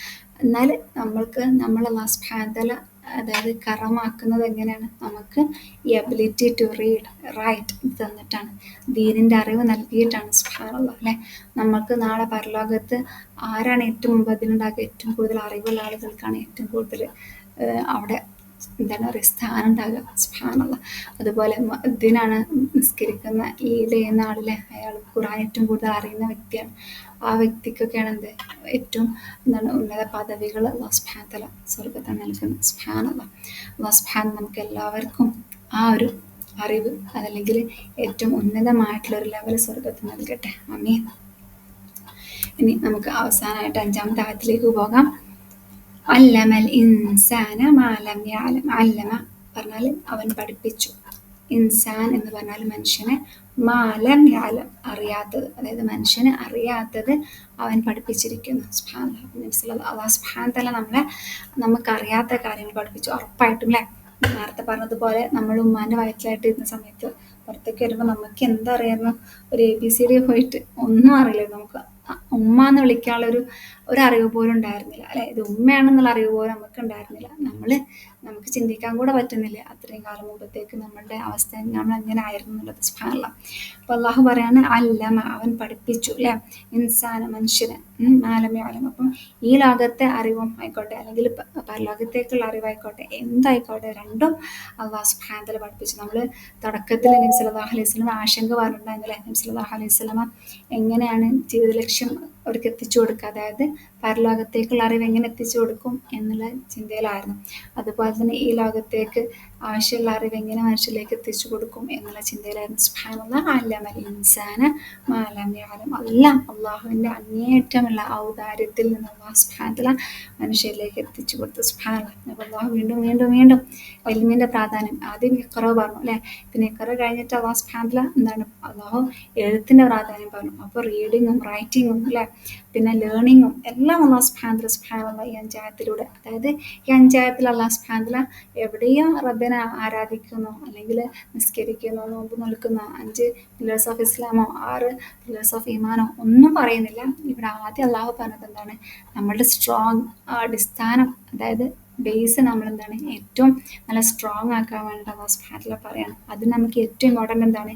എന്നാൽ നമ്മൾക്ക് നമ്മൾ അല്ലാഹു സുബ്ഹാനഹു വ തആല അതായത് കറമാക്കുന്നത് എങ്ങനെയാണ്? നമുക്ക് ഈ എബിലിറ്റി ടു റീഡ് റൈറ്റ് ഇത് തന്നിട്ടാണ്, ദീനിൻ്റെ അറിവ് നൽകിയിട്ടാണ്. സുബ്ഹാനല്ലാഹ് അല്ലേ. നമുക്ക് നാളെ പരലോകത്ത് ആരാണ് ഏറ്റവും മുമ്പ് അതിനുണ്ടാക്കുക? ഏറ്റവും കൂടുതൽ അറിവുള്ള ആളുകൾക്കാണ് ഏറ്റവും കൂടുതൽ അവിടെ എന്താണ് പറയുക സ്ഥാനം ഉണ്ടാകുക. സുബ്ഹാനല്ലാഹ്. അതുപോലെ ഇതിനാണ് നിസ്കരിക്കുന്ന ലീഡ് ചെയ്യുന്ന ആളിലെ അയാൾ ഖുർആൻ ഏറ്റവും കൂടുതൽ അറിയുന്ന വ്യക്തിയാണ്. ആ വ്യക്തിക്കൊക്കെയാണ് എന്ത് ഏറ്റവും എന്താണ് ഉന്നത പദവികൾ അല്ലാഹു സുബ്ഹാനഹു വ തആല സ്വർഗ്ഗത്തിൽ നൽകുന്നത്. സുബ്ഹാനല്ലാഹ്. അല്ലാഹു സുബ്ഹാനഹു നമുക്ക് എല്ലാവർക്കും ആ ഒരു അറിവ് അതല്ലെങ്കിൽ ഏറ്റവും ഉന്നതമായിട്ടുള്ള ഒരു ലെവൽ സ്വർഗ്ഗത്തിൽ നൽകട്ടെ. ആമീൻ. ഇനി നമുക്ക് അവസാനമായിട്ട് 5-ാമത്തെ ആയത്തിലേക്ക് പോകാം. അല്ലമൽ ഇൻസാന മാ ലം യഅലം. അല്ലമ പറഞ്ഞാൽ അവൻ പഠിപ്പിച്ചു. ഇൻസാൻ എന്ന് പറഞ്ഞാൽ മനുഷ്യനെ, മാ ലം യഅലം അറിയാത്തത്, അതായത് മനുഷ്യന് അറിയാത്തത് അവൻ പഠിപ്പിച്ചിരിക്കുന്നു. സുബ്ഹാനല്ലാഹ്. അല്ലാഹു സുബ്ഹാനഹു വ തആല നമുക്കറിയാത്ത കാര്യങ്ങൾ പഠിപ്പിച്ചു. ഉറപ്പായിട്ടും അല്ലേ. നേരത്തെ പറഞ്ഞതുപോലെ നമ്മൾ ഉമ്മാന്റെ വയറ്റിലായിട്ട് ഇരുന്ന സമയത്ത് പുറത്തേക്ക് വരുമ്പോൾ നമുക്ക് എന്താ അറിയായിരുന്നു? ഒരു ABCD പോയിട്ട് ഒന്നും അറിയില്ല. നമുക്ക് ഉമ്മ എന്ന് വിളിക്കാനുള്ള ഒരു അറിവ് പോലും ഉണ്ടായിരുന്നില്ല അല്ലെ. ഇത് ഉമ്മയാണെന്നുള്ള അറിവ് പോലും നമുക്ക് ഉണ്ടായിരുന്നില്ല. നമുക്ക് ചിന്തിക്കാൻ കൂടെ പറ്റുന്നില്ല അത്രയും കാലം മുമ്പത്തേക്ക് നമ്മളുടെ അവസ്ഥ നമ്മൾ എങ്ങനെ ആയിരുന്നു എന്നുള്ളത്. സുബ്ഹാനല്ലാഹ്. അപ്പൊ അള്ളാഹു പറയാണ് അല്ലമ അവൻ പഠിപ്പിച്ചു അല്ലെ ഇൻസാന മനുഷ്യന് മാലം യഅലം. അപ്പം ഈ ലോകത്തെ അറിവും ആയിക്കോട്ടെ അല്ലെങ്കിൽ പരലോകത്തേക്കുള്ള അറിവായിക്കോട്ടെ എന്തായിക്കോട്ടെ രണ്ടും അള്ളാഹു സുബ്ഹാനഹു വ തആല പഠിപ്പിച്ചു. നമ്മൾ തുടക്കത്തിൽ നബി സല്ലല്ലാഹു അലൈഹി വസല്ലം ആശങ്ക പറഞ്ഞിട്ടുണ്ടായിരുന്നില്ലേ. നബി സല്ലല്ലാഹു അലൈഹി വസല്ലം എങ്ങനെയാണ് ജീവിത ലക്ഷ്യം അവർക്ക് എത്തിച്ചു കൊടുക്കുക, അതായത് പരലോകത്തേക്കുള്ള അറിവ് എങ്ങനെ എത്തിച്ചു കൊടുക്കും എന്നുള്ള ചിന്തയിലായിരുന്നു. അതുപോലെ തന്നെ ഈ ലോകത്തേക്ക് ആവശ്യമുള്ള അറിവ് എങ്ങനെ മനുഷ്യരിലേക്ക് എത്തിച്ചു കൊടുക്കും എന്നുള്ള ചിന്തയിലായിരുന്നു. സുബ്ഹാനല്ലാഹ്. അല്ലമൽ ഇൻസാന മാ ലം യഅലം. എല്ലാം അള്ളാഹുവിൻ്റെ അങ്ങേയറ്റമുള്ള ഔദാര്യത്തിൽ നിന്ന് അള്ളാഹു സുബ്ഹാനഹു വ തആല മനുഷ്യരിലേക്ക് എത്തിച്ചു കൊടുത്തു. സുബ്ഹാനല്ലാഹ്. അപ്പോൾ അള്ളാഹു വീണ്ടും വീണ്ടും വീണ്ടും ഇൽമിന്റെ പ്രാധാന്യം ആദ്യം ഇഖ്റ പറഞ്ഞു അല്ലെ. പിന്നെ ഇഖ്റ കഴിഞ്ഞിട്ട് അള്ളാഹു സുബ്ഹാനഹു വ തആല എന്താണ് അള്ളാഹു എഴുത്തിന്റെ പ്രാധാന്യം പറഞ്ഞു. അപ്പോൾ റീഡിങ്ങും റൈറ്റിങ്ങും അല്ലെ പിന്നെ ലേണിങ്ങും എല്ലാം അള്ളാഹു സുബ്ഹാനഹു ഈ അഞ്ചായത്തിലൂടെ, അതായത് ഈ അഞ്ചായത്തിൽ അള്ളാഹു സുബ്ഹാനഹു എവിടെയും റബ്ബിനെ ആരാധിക്കുന്നു അല്ലെങ്കിൽ നിസ്കരിക്കുന്നു, നോമ്പ് നോൽക്കുന്നു, 5 പില്ലേഴ്സ് ഓഫ് ഇസ്ലാമോ 6 പില്ലേഴ്സ് ഓഫ് ഈമാനോ ഒന്നും പറയുന്നില്ല. ഇവിടെ ആദ്യം അള്ളാഹു പറഞ്ഞത് എന്താണ്, നമ്മളുടെ സ്ട്രോങ് അടിസ്ഥാനം, അതായത് ബേസ് നമ്മൾ എന്താണ് ഏറ്റവും നല്ല സ്ട്രോങ് ആക്കാൻ വേണ്ടി അള്ളാഹു സുബ്ഹാനഹു പറയാണ്. അത് നമുക്ക് ഏറ്റവും ഇമ്പോർട്ടൻ്റ് എന്താണ്,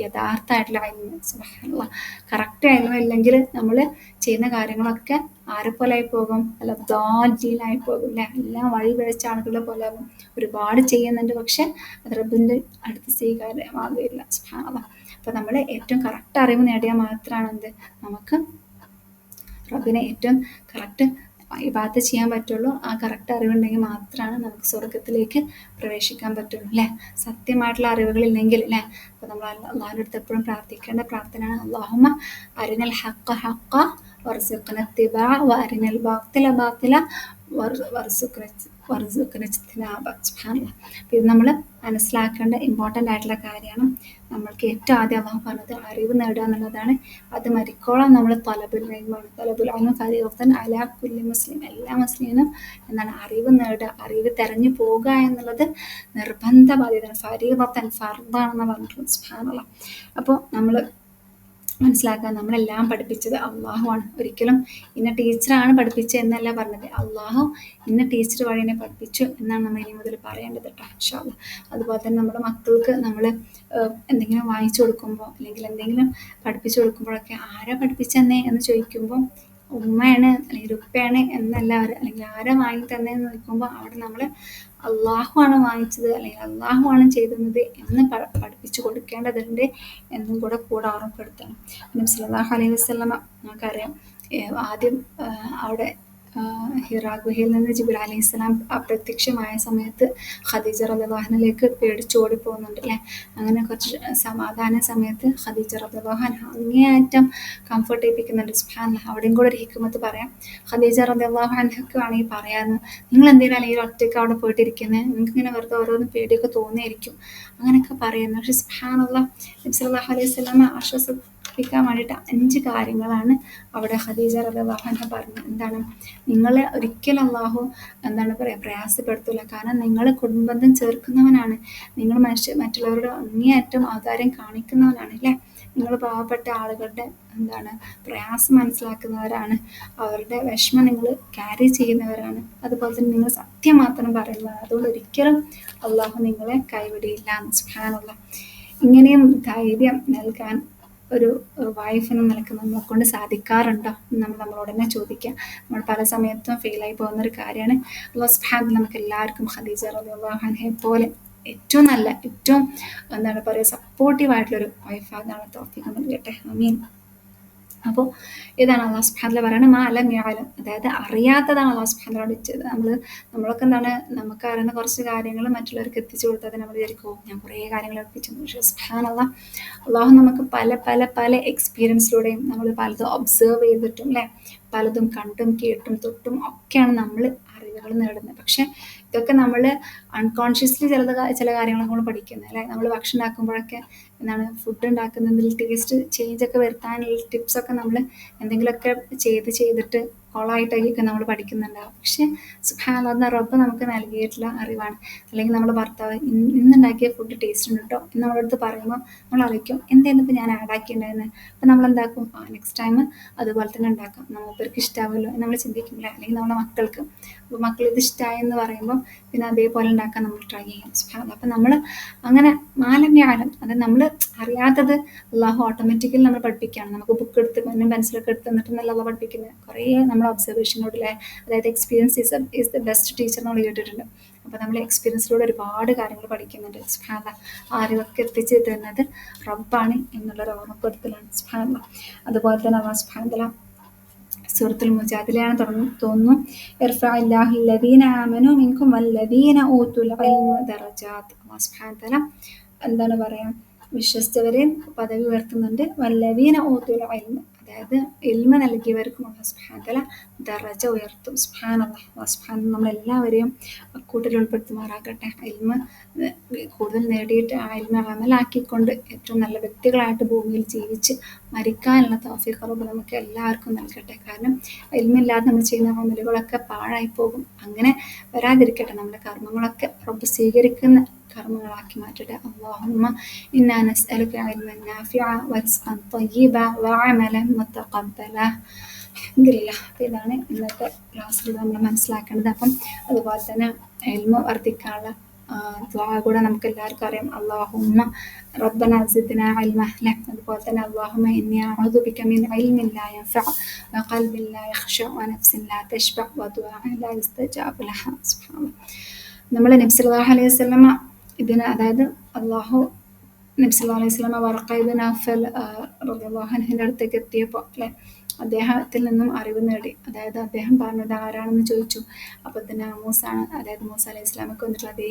യഥാർത്ഥമായിട്ടുള്ള ഇൽമ്. സുബ്ഹാനല്ലാഹ്, കറക്റ്റ് ഇൽമ ഇല്ലെങ്കിൽ നമ്മൾ ചെയ്യുന്ന കാര്യങ്ങളൊക്കെ ആരെ പോലെ ആയി പോകും, അല്ല ദാൽജീലായി പോകും അല്ലെ, എല്ലാം വഴി പിഴച്ച ആളുകളെ പോലെ ആകും. ഒരുപാട് ചെയ്യുന്നുണ്ട്, പക്ഷെ അത് റബ്ബിന്റെ അടുത്ത് സ്വീകാര്യമാകുകയില്ല. സുബ്ഹാനല്ലാഹ്. അപ്പൊ നമ്മൾ ഏറ്റവും കറക്റ്റ് അറിവ് നേടിയാൽ മാത്രമാണ് എന്ത് നമുക്ക് റബ്ബിനെ ഏറ്റവും കറക്റ്റ് ഇബാദത്ത് ചെയ്യാൻ പറ്റുള്ളൂ. ആ കറക്റ്റ് അറിവുണ്ടെങ്കിൽ മാത്രമാണ് നമുക്ക് സ്വർഗത്തിലേക്ക് പ്രവേശിക്കാൻ പറ്റുള്ളൂ അല്ലെ. സത്യമായിട്ടുള്ള അറിവുകളില്ലെങ്കിൽ അല്ലെ, അപ്പൊ നമ്മൾ അള്ളാഹുവിന്റെ അടുത്ത് എപ്പോഴും പ്രാർത്ഥിക്കേണ്ട പ്രാർത്ഥനയാണ്, അല്ലാഹുമ്മ അരിനൽ ഹഖ ഹഖ വർസുഖ്ന ഇത്തിബാഅ വഅരിനൽ ബാത്തില ബാത്തില വർസുഖ്ന ഇജ്തിനാബ. സുബ്ഹാനല്ലാഹ്. ഇത് നമ്മൾ മനസ്സിലാക്കേണ്ട ഇമ്പോർട്ടൻ്റ് ആയിട്ടുള്ള കാര്യമാണ്. നമ്മൾക്ക് ഏറ്റവും ആദ്യം അള്ളാഹു പറഞ്ഞത് അറിവ് നേടുക എന്നുള്ളതാണ്. അത് മരിക്കോളം നമ്മൾ തലബുൽ ഇൽമാണ്. തലബുൽ ഇൽമു ഫരീദത്തുൻ അലാ കുല്ലി മുസ്ലിം, എല്ലാ മുസ്ലിമിനും എന്താണ് അറിവ് നേടുക, അറിവ് തെരഞ്ഞു പോകുക എന്നുള്ളത് നിർബന്ധ ബാധ്യതയാണ്. ഫരീദത്തൻ ഫർദാണെന്ന് പറഞ്ഞിട്ടുള്ളത്. സുബ്ഹാനല്ലാഹ്. അപ്പോൾ നമ്മൾ മനസ്സിലാക്കുക, നമ്മളെല്ലാം പഠിപ്പിച്ചത് അള്ളാഹു ആണ്. ഒരിക്കലും ഇന്ന ടീച്ചറാണ് പഠിപ്പിച്ചത് എന്നല്ല പറഞ്ഞത്, അള്ളാഹു ഇന്ന ടീച്ചർ വഴി എന്നെ പഠിപ്പിച്ചു എന്നാണ് നമ്മൾ ഇനി മുതൽ പറയേണ്ടത് കേട്ടോ, ഇൻഷാ അല്ലാഹ്. അതുപോലെ തന്നെ നമ്മുടെ മക്കൾക്ക് നമ്മൾ എന്തെങ്കിലും വാങ്ങിച്ചു കൊടുക്കുമ്പോൾ അല്ലെങ്കിൽ എന്തെങ്കിലും പഠിപ്പിച്ചു കൊടുക്കുമ്പോഴൊക്കെ ആരാ പഠിപ്പിച്ചെന്നേ എന്ന് ചോദിക്കുമ്പോൾ ഉമ്മയാണ് അല്ലെങ്കിൽ ഉപ്പയാണ് എന്നല്ല അവർ, അല്ലെങ്കിൽ ആരാ വാങ്ങി തന്നേന്ന് ചോദിക്കുമ്പോൾ അവിടെ നമ്മൾ അള്ളാഹു ആണ് വാങ്ങിച്ചത് അല്ലെങ്കിൽ അള്ളാഹു ആണ് ചെയ്തത് എന്ന് പഠിപ്പിച്ചു കൊടുക്കേണ്ടതുണ്ട് എന്നും കൂടെ ഓർമ്മപ്പെടുത്തണം. നബി സല്ലല്ലാഹു അലൈഹി വസല്ലമ നമുക്കറിയാം, ആദ്യം അവിടെ ഹിറാ ഗുഹയിൽ നിന്ന് ജിബ്രീൽ അലൈഹിസ്സലാം അപ്രത്യക്ഷമായ സമയത്ത് ഖദീജ റളിയല്ലാഹു അൻഹയിലേക്ക് പേടിച്ചോടി പോകുന്നുണ്ട് അല്ലെ. അങ്ങനെ കുറച്ച് സമാധാന സമയത്ത് ഖദീജ റളിയല്ലാഹു അൻഹ അങ്ങേയറ്റം കംഫർട്ട് ചെയ്യിപ്പിക്കുന്നുണ്ട്. സുബ്ഹാനല്ലാഹ്. അവിടെയും കൂടെ ഒരു ഹിക്മത്ത് പറയാം. ഖദീജ റളിയല്ലാഹു അൻഹയ്ക്ക് വേണമെങ്കിൽ പറയാന്ന്, നിങ്ങൾ എന്തെങ്കിലും അല്ലെങ്കിൽ ഒറ്റയ്ക്ക് അവിടെ പോയിട്ടിരിക്കുന്നത്, നിങ്ങൾക്ക് ഇങ്ങനെ വെറുതെ ഓരോന്ന് പേടിയൊക്കെ തോന്നിയായിരിക്കും, അങ്ങനെയൊക്കെ പറയുന്നു. പക്ഷെ സുബ്ഹാനല്ലാഹ്, നബി സല്ലല്ലാഹു അലൈഹി വസല്ലമ ആശ്വസിപ്പിക്കാൻ വേണ്ടിയിട്ട് 5 കാര്യങ്ങളാണ് അവിടെ ഖദീജ റളിയല്ലാഹു അൻഹ പറഞ്ഞത്. എന്താണ്, നിങ്ങളെ ഒരിക്കലും അള്ളാഹു എന്താണ് പറയുക പ്രയാസപ്പെടുത്തൂല, കാരണം നിങ്ങൾ കുടുംബബന്ധം ചേർക്കുന്നവനാണ്, നിങ്ങൾ മറ്റുള്ളവരുടെ അങ്ങേയറ്റം ഔദാര്യം കാണിക്കുന്നവനാണ് അല്ലേ, നിങ്ങൾ പാവപ്പെട്ട ആളുകളുടെ എന്താണ് പ്രയാസം മനസ്സിലാക്കുന്നവരാണ്, അവരുടെ വിഷമം നിങ്ങൾ ക്യാരി ചെയ്യുന്നവരാണ്, അതുപോലെ തന്നെ നിങ്ങൾ സത്യം മാത്രം പറയുന്നതാണ്, അതുകൊണ്ട് ഒരിക്കലും അള്ളാഹു നിങ്ങളെ കൈവിടിയില്ല. സുബ്ഹാനല്ലാഹ്. ഇങ്ങനെയും ധൈര്യം നൽകാൻ ഒരു വൈഫ് എന്ന നിലക്ക് നമ്മളെ കൊണ്ട് സാധിക്കാറുണ്ടോ എന്ന് നമ്മളോട് തന്നെ ചോദിക്കാം. നമ്മൾ പല സമയത്തും ഫെയിലായി പോകുന്ന ഒരു കാര്യമാണ്. അല്ലാഹു സുബ്ഹാനഹു നമുക്ക് എല്ലാവർക്കും ഖദീജ റളിയല്ലാഹു അൻഹയെ പോലെ ഏറ്റവും നല്ല, ഏറ്റവും എന്താണ് പറയുക സപ്പോർട്ടീവ് ആയിട്ടുള്ളൊരു വൈഫാകാനുള്ള തൗഫീഖ് നൽകട്ടെ. ആമീൻ. അപ്പോൾ ഇതാണ് അള്ളാഹു സുബ്ഹാനഹു പറയുന്നത്, മാ ലം യഅലം, അതായത് അറിയാത്തതാണ് അള്ളാഹു സുബ്ഹാനഹു ചെയ്തത്. നമ്മളൊക്കെ എന്താണ്, നമുക്ക് അറിയുന്ന കുറച്ച് കാര്യങ്ങൾ മറ്റുള്ളവർക്ക് എത്തിച്ചു കൊടുത്താൽ നമ്മൾ വിചാരിക്കും ഞാൻ കുറേ കാര്യങ്ങൾ എത്തിച്ചു. പക്ഷേ സുബ്ഹാനല്ലാഹ്, അള്ളാഹു നമുക്ക് പല പല പല എക്സ്പീരിയൻസിലൂടെയും നമ്മൾ പലതും ഒബ്സേർവ് ചെയ്തിട്ടും അല്ലേ, പലതും കണ്ടും കേട്ടും തൊട്ടും ഒക്കെയാണ് നമ്മൾ അറിവുകൾ നേടുന്നത്. പക്ഷെ ഇതൊക്കെ നമ്മൾ അൺകോൺഷ്യസ്ലി ചില കാര്യങ്ങൾ നമ്മൾ പഠിക്കുന്നത് അല്ലെ. നമ്മൾ ഭക്ഷണം ഉണ്ടാക്കുമ്പോഴൊക്കെ എന്താണ് ഫുഡ് ഉണ്ടാക്കുന്നതിൽ ടേസ്റ്റ് ചേഞ്ച് ഒക്കെ വരുത്താനുള്ള ടിപ്സൊക്കെ നമ്മൾ എന്തെങ്കിലുമൊക്കെ ചെയ്തിട്ട് കൊളായിട്ടൊക്കെ നമ്മൾ പഠിക്കുന്നുണ്ടാവും. പക്ഷെ സുബ്ഹാനല്ലാഹ്, റബ്ബ് നമുക്ക് നൽകിയിട്ടുള്ള അറിവാണ്. അല്ലെങ്കിൽ നമ്മുടെ ഭർത്താവ് ഇന്നുണ്ടാക്കിയ ഫുഡ് ടേസ്റ്റ് ഉണ്ട് കേട്ടോ എന്ന് നമ്മളടുത്ത് പറയുമ്പോൾ നമ്മൾ അറിയിക്കും എന്തായിരുന്നു ഇപ്പോൾ ഞാൻ ആഡാക്കിയിട്ടുണ്ടായിരുന്നു. അപ്പം നമ്മൾ എന്താക്കും, നെക്സ്റ്റ് ടൈം അതുപോലെ തന്നെ ഉണ്ടാക്കാം, മൂപ്പർക്ക് ഇഷ്ടാവുമല്ലോ എന്ന് നമ്മൾ ചിന്തിക്കില്ല. അല്ലെങ്കിൽ നമ്മുടെ മക്കൾക്ക്, അപ്പോൾ മക്കൾ ഇത് ഇഷ്ടമായെന്ന് പറയുമ്പോൾ പിന്നെ അതേപോലെ ഉണ്ടാക്കാൻ നമ്മൾ ട്രൈ ചെയ്യും. സുബ്ഹാനല്ലാഹ്. അപ്പം നമ്മൾ അങ്ങനെ മാലമ്യാലം, അതായത് നമ്മൾ അറിയാത്തത് അള്ളാഹു ഓട്ടോമാറ്റിക്കലി നമ്മൾ പഠിപ്പിക്കുകയാണ്. നമുക്ക് ബുക്ക് എടുത്ത് പെൻസിലൊക്കെ എടുത്ത് തന്നിട്ട് നല്ല പഠിപ്പിക്കുന്നത് കുറേ നമ്മൾ ഒബ്സർവേഷനിലൂടെ, അതായത് experience is the best teacher നമ്മൾ കേട്ടിട്ടുണ്ട്. അപ്പോൾ നമ്മൾ എക്സ്പീരിയൻസിലൂടെ ഒരുപാട് കാര്യങ്ങൾ പഠിക്കുന്നുണ്ട്. സുബ്ഹാനല്ലാഹ്. അറിവൊക്കെ എത്തിച്ച് തരുന്നത് റബ്ബാണ് എന്നുള്ളൊരു ഓർമ്മപ്പെടുത്തലാണ്. സുബ്ഹാനല്ലാഹ്. അതുപോലെ തന്നെ അല്ലാഹു സുബ്ഹാനഹു സൂറത്തുൽ മുജാദിലയാണ് തോന്നുന്നു, ഇർഫഇല്ലാഹു അല്ലദീന ആമനു മിൻകും വല്ലദീന ഊതുൽ ഇൽമ ദറജാത്ത്. അല്ലാഹു സുബ്ഹാനഹു വതആല എന്താണ് പറയാ, വിശ്വസിച്ചവരെയും പദവി ഉയർത്തുന്നുണ്ട്. വല്ലവീന ഊതുൽ ഇൽമ, അതായത് ഇൽമ നൽകിയവർക്കും അല്ലാഹു സുബ്ഹാനഹു വ തആല ദറജ ഉയർത്തും. സുബ്ഹാനല്ലാഹ്. അല്ലാഹു സുബ്ഹാനഹു നമ്മളെല്ലാവരെയും അക്കൂട്ടരിൽ ഉൾപ്പെടുത്തുമാറാകട്ടെ. ഇൽമ കൂടുതൽ നേടിയിട്ട് ആ ഇൽമ അമലാക്കിക്കൊണ്ട് ഏറ്റവും നല്ല വ്യക്തികളായിട്ട് ഭൂമിയിൽ ജീവിച്ച് മരിക്കാനുള്ള തൗഫീഖ് റബ്ബ് നമുക്ക് എല്ലാവർക്കും നൽകട്ടെ. കാരണം ഇൽമില്ലാതെ നമ്മൾ ചെയ്യുന്ന അമലുകളൊക്കെ പാഴായി പോകും. അങ്ങനെ വരാതിരിക്കട്ടെ. നമ്മുടെ കർമ്മങ്ങളൊക്കെ റബ്ബ് സ്വീകരിക്കുന്ന കർമ്മങ്ങളാക്കി മാറ്റട്ടെ. അല്ലാഹുമ്മ ഇന്നാ നസ്അലുക ഇൽമൻ നാഫിഅ വറിസ്ഖൻ ത്വയ്യിബ വഅമലൻ മുതഖബ്ബല. അൽഹംദുലില്ലാഹ്. അപ്പോൾ ഇതാണ് ഇന്നത്തെ ക്ലാസ്സിൽ നമ്മൾ മനസ്സിലാക്കേണ്ടത്. അപ്പം അതുപോലെ തന്നെ ഇൽമ വർദ്ധിക്കാനുള്ള ദുആ കൂടെ നമുക്ക് എല്ലാവർക്കും അറിയാം. അല്ലാഹുമ്മ റബ്ബന സിദ്നാ ഇൽമ അല്ലേ. അതുപോലെ തന്നെ അല്ലാഹുമ്മ ഇന്നി അഊദു ബിക മിൻ ഇൽമിൻ ലാ യൻഫഅ വഖൽബിൻ ലാ യഖ്ശഅ വനഫ്സിൻ ലാ തശ്ബഅ വദുആഇൻ ലാ യുസ്തജാബു ലഹാ. സുബ്ഹാനല്ലാഹ്. നമ്മൾ നബി സല്ലല്ലാഹു അലൈഹി വസല്ലമ ഇതിന്, അതായത് അള്ളാഹു നബി സല്ലല്ലാഹു അലൈഹി വസല്ലമ വറഖ ഇബ്നു നൗഫൽ റളിയല്ലാഹു അൻഹുവിന്റെ അടുത്തേക്ക് എത്തിയപ്പോൾ അല്ലെ, അദ്ദേഹത്തിൽ നിന്നും അറിവ് നേടി. അതായത് അദ്ദേഹം പറഞ്ഞത് ആരാണെന്ന് ചോദിച്ചു. അപ്പോൾ ഇത് നാമൂസാണ്, അതായത് മൂസ അലൈഹി ഇസ്ലാമക്ക് വന്നിട്ടുള്ള അതേ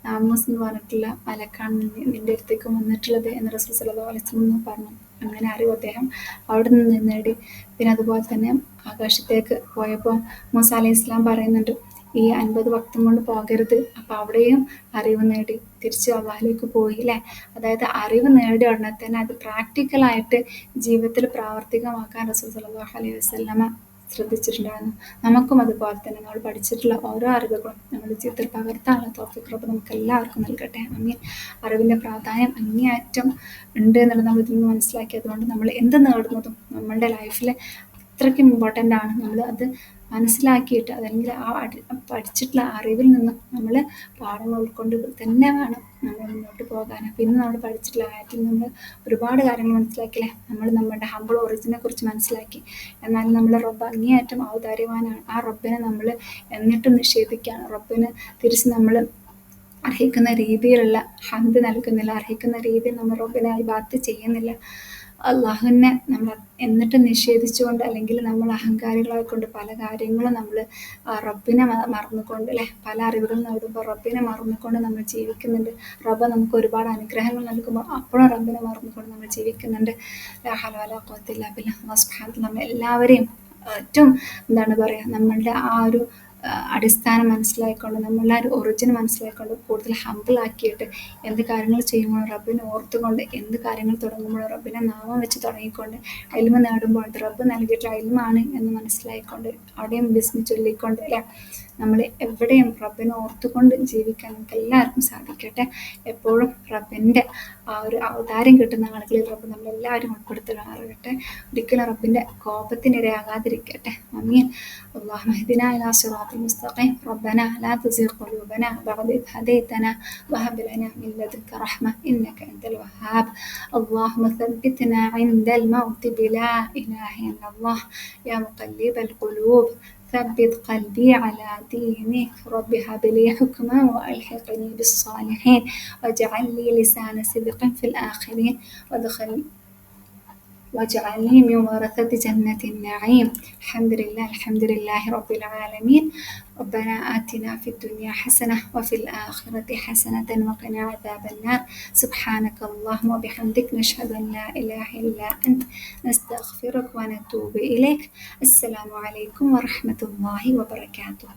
നാമൂസ് എന്ന് പറഞ്ഞിട്ടുള്ള മലക്കാണ് നിന്റെ അടുത്തേക്ക് വന്നിട്ടുള്ളത് എന്ന് റസൂൽ സല്ലല്ലാഹു അലൈഹി വസല്ലം പറഞ്ഞു. അങ്ങനെ അറിവ് അദ്ദേഹം അവിടെ നിന്ന് നേടി. പിന്നെ അതുപോലെ തന്നെ ആകാശത്തേക്ക് പോയപ്പോൾ മൂസ അലൈഹി ഇസ്ലാം പറയുന്നുണ്ട്, ഈ 50 വക്തും കൊണ്ട് പോകരുത്. അപ്പൊ അവിടെയും അറിവ് നേടി തിരിച്ച് അള്ളാഹിലേക്ക് പോയി അല്ലേ. അതായത് അറിവ് നേടിയ ഉടനെ തന്നെ അത് പ്രാക്ടിക്കലായിട്ട് ജീവിതത്തിൽ പ്രാവർത്തികമാക്കാൻ റസൂൽ സല്ലല്ലാഹു അലൈഹി വസല്ലമ ശ്രദ്ധിച്ചിട്ടുണ്ടായിരുന്നു. നമുക്കും അതുപോലെ തന്നെ നമ്മൾ പഠിച്ചിട്ടുള്ള ഓരോ അറിവുകളും നമ്മുടെ ജീവിതത്തിൽ പകർത്താനുള്ള തൗഫീഖ് റബ്ബ് നമുക്ക് എല്ലാവർക്കും നൽകട്ടെ. ആമീൻ. അറിവിന്റെ പ്രാധാന്യം അങ്ങേയറ്റം ഉണ്ട് എന്നുള്ളത് നമ്മൾ ഇതിൽ നിന്ന് മനസ്സിലാക്കി. അതുകൊണ്ട് നമ്മൾ എന്ത് നേടുന്നതും നമ്മളുടെ ലൈഫിൽ അത്രയ്ക്ക് ഇമ്പോർട്ടൻ്റ് ആണ്. നമ്മൾ അത് മനസ്സിലാക്കിയിട്ട് അതല്ലെങ്കിൽ ആ പഠിച്ചിട്ടുള്ള അറിവിൽ നിന്നും നമ്മൾ പാഠങ്ങൾ ഉൾക്കൊണ്ട് തന്നെ വേണം നമ്മൾ മുന്നോട്ട് പോകാൻ. പിന്നെ നമ്മൾ പഠിച്ചിട്ടുള്ള ആയത്തിൽ നമ്മൾ ഒരുപാട് കാര്യങ്ങൾ മനസ്സിലാക്കില്ലേ. നമ്മൾ നമ്മുടെ ഹംബിൾ ഒറിജിനെ കുറിച്ച് മനസ്സിലാക്കി. എന്നാൽ നമ്മൾ റബ്ബ് അങ്ങേയറ്റം ഔദാര്യവാനാണ്. ആ റബ്ബിനെ നമ്മൾ എന്നിട്ടും നിഷേധിക്കുകയാണ്. റബ്ബിന് തിരിച്ച് നമ്മൾ അർഹിക്കുന്ന രീതിയിലുള്ള ഹംദ് നൽകുന്നില്ല. അർഹിക്കുന്ന രീതിയിൽ നമ്മൾ റബ്ബിനെ ഇബാദത്ത് ചെയ്യുന്നില്ല. അള്ളാഹുവിനെ നമ്മൾ എന്നിട്ട് നിഷേധിച്ചുകൊണ്ട്, അല്ലെങ്കിൽ നമ്മൾ അഹങ്കാരികളായിക്കൊണ്ട് പല കാര്യങ്ങളും നമ്മൾ റബ്ബിനെ മറന്നുകൊണ്ട് അല്ലെ, പല അറിവുകൾ നേടുമ്പോൾ റബ്ബിനെ മറന്നുകൊണ്ട് നമ്മൾ ജീവിക്കുന്നുണ്ട്. റബ്ബ് നമുക്ക് ഒരുപാട് അനുഗ്രഹങ്ങൾ നൽകുമ്പോൾ അപ്പോഴും റബ്ബിനെ മറന്നുകൊണ്ട് നമ്മൾ ജീവിക്കുന്നുണ്ട്. ലാ ഹൗല വലാ ഖുവത ഇല്ലാ ബില്ലാഹ്. അല്ലാഹു സുബ്ഹാനഹു വ തആല നമ്മൾ എല്ലാവരെയും ഏറ്റവും എന്താണ് പറയുക, നമ്മളുടെ ആ ഒരു അടിസ്ഥാനം മനസ്സിലാക്കിക്കൊണ്ട്, നമ്മളുടെ ആ ഒരു ഒറിജിൻ മനസ്സിലാക്കിക്കൊണ്ട് കൂടുതൽ ഹംബിൾ ആക്കിയിട്ട് എന്ത് കാര്യങ്ങൾ ചെയ്യുമ്പോഴും റബ്ബിനെ ഓർത്തുകൊണ്ട്, എന്ത് കാര്യങ്ങൾ തുടങ്ങുമ്പോഴും റബ്ബിനെ നാമം വെച്ച് തുടങ്ങിക്കൊണ്ട്, ഇൽമ നേടുമ്പോൾ അത് റബ്ബ് നൽകിയിട്ടുള്ള ഇൽമാണ് എന്ന് മനസ്സിലാക്കിക്കൊണ്ട് അവിടെയും ബിസ്മി ചൊല്ലിക്കൊണ്ട് അല്ലെ, നമ്മൾ എവിടെയും റബ്ബിനെ ഓർത്തുകൊണ്ട് ജീവിക്കാൻ നമുക്ക് എല്ലാവർക്കും സാധിക്കട്ടെ. എപ്പോഴും റബ്ബിൻ്റെ ആ ഒരു ഔദാര്യം കിട്ടുന്ന ആളുകളിൽ റബ്ബ് നമ്മളെല്ലാവരും ഉൾപ്പെടുത്തുകയാകട്ടെ. ഒരിക്കലും റബ്ബിൻ്റെ കോപത്തിനിരയാകാതിരിക്കട്ടെ. ആമീൻ. اللهم اهدنا إلى صراط المستقيم. ربنا لا تزغ قلوبنا بعد إذ هديتنا وهب لنا من لدنك رحمة إنك أنت الوهاب. اللهم ثبتنا عند الموت بلا إله إلا الله. يا مقلب القلوب ثبت قلبي على دينك. رب هب لي حكما وألحقني بالصالحين واجعل لي لسان صدق في الآخرين واجعلني من ورثة جنة النعيم. الحمد لله. الحمد لله رب العالمين. ربنا آتنا في الدنيا حسنة وفي الآخرة حسنة وقنا عذاب النار. سبحانك اللهم وبحمدك نشهد أن لا إله إلا أنت نستغفرك ونتوب إليك. السلام عليكم ورحمة الله وبركاته.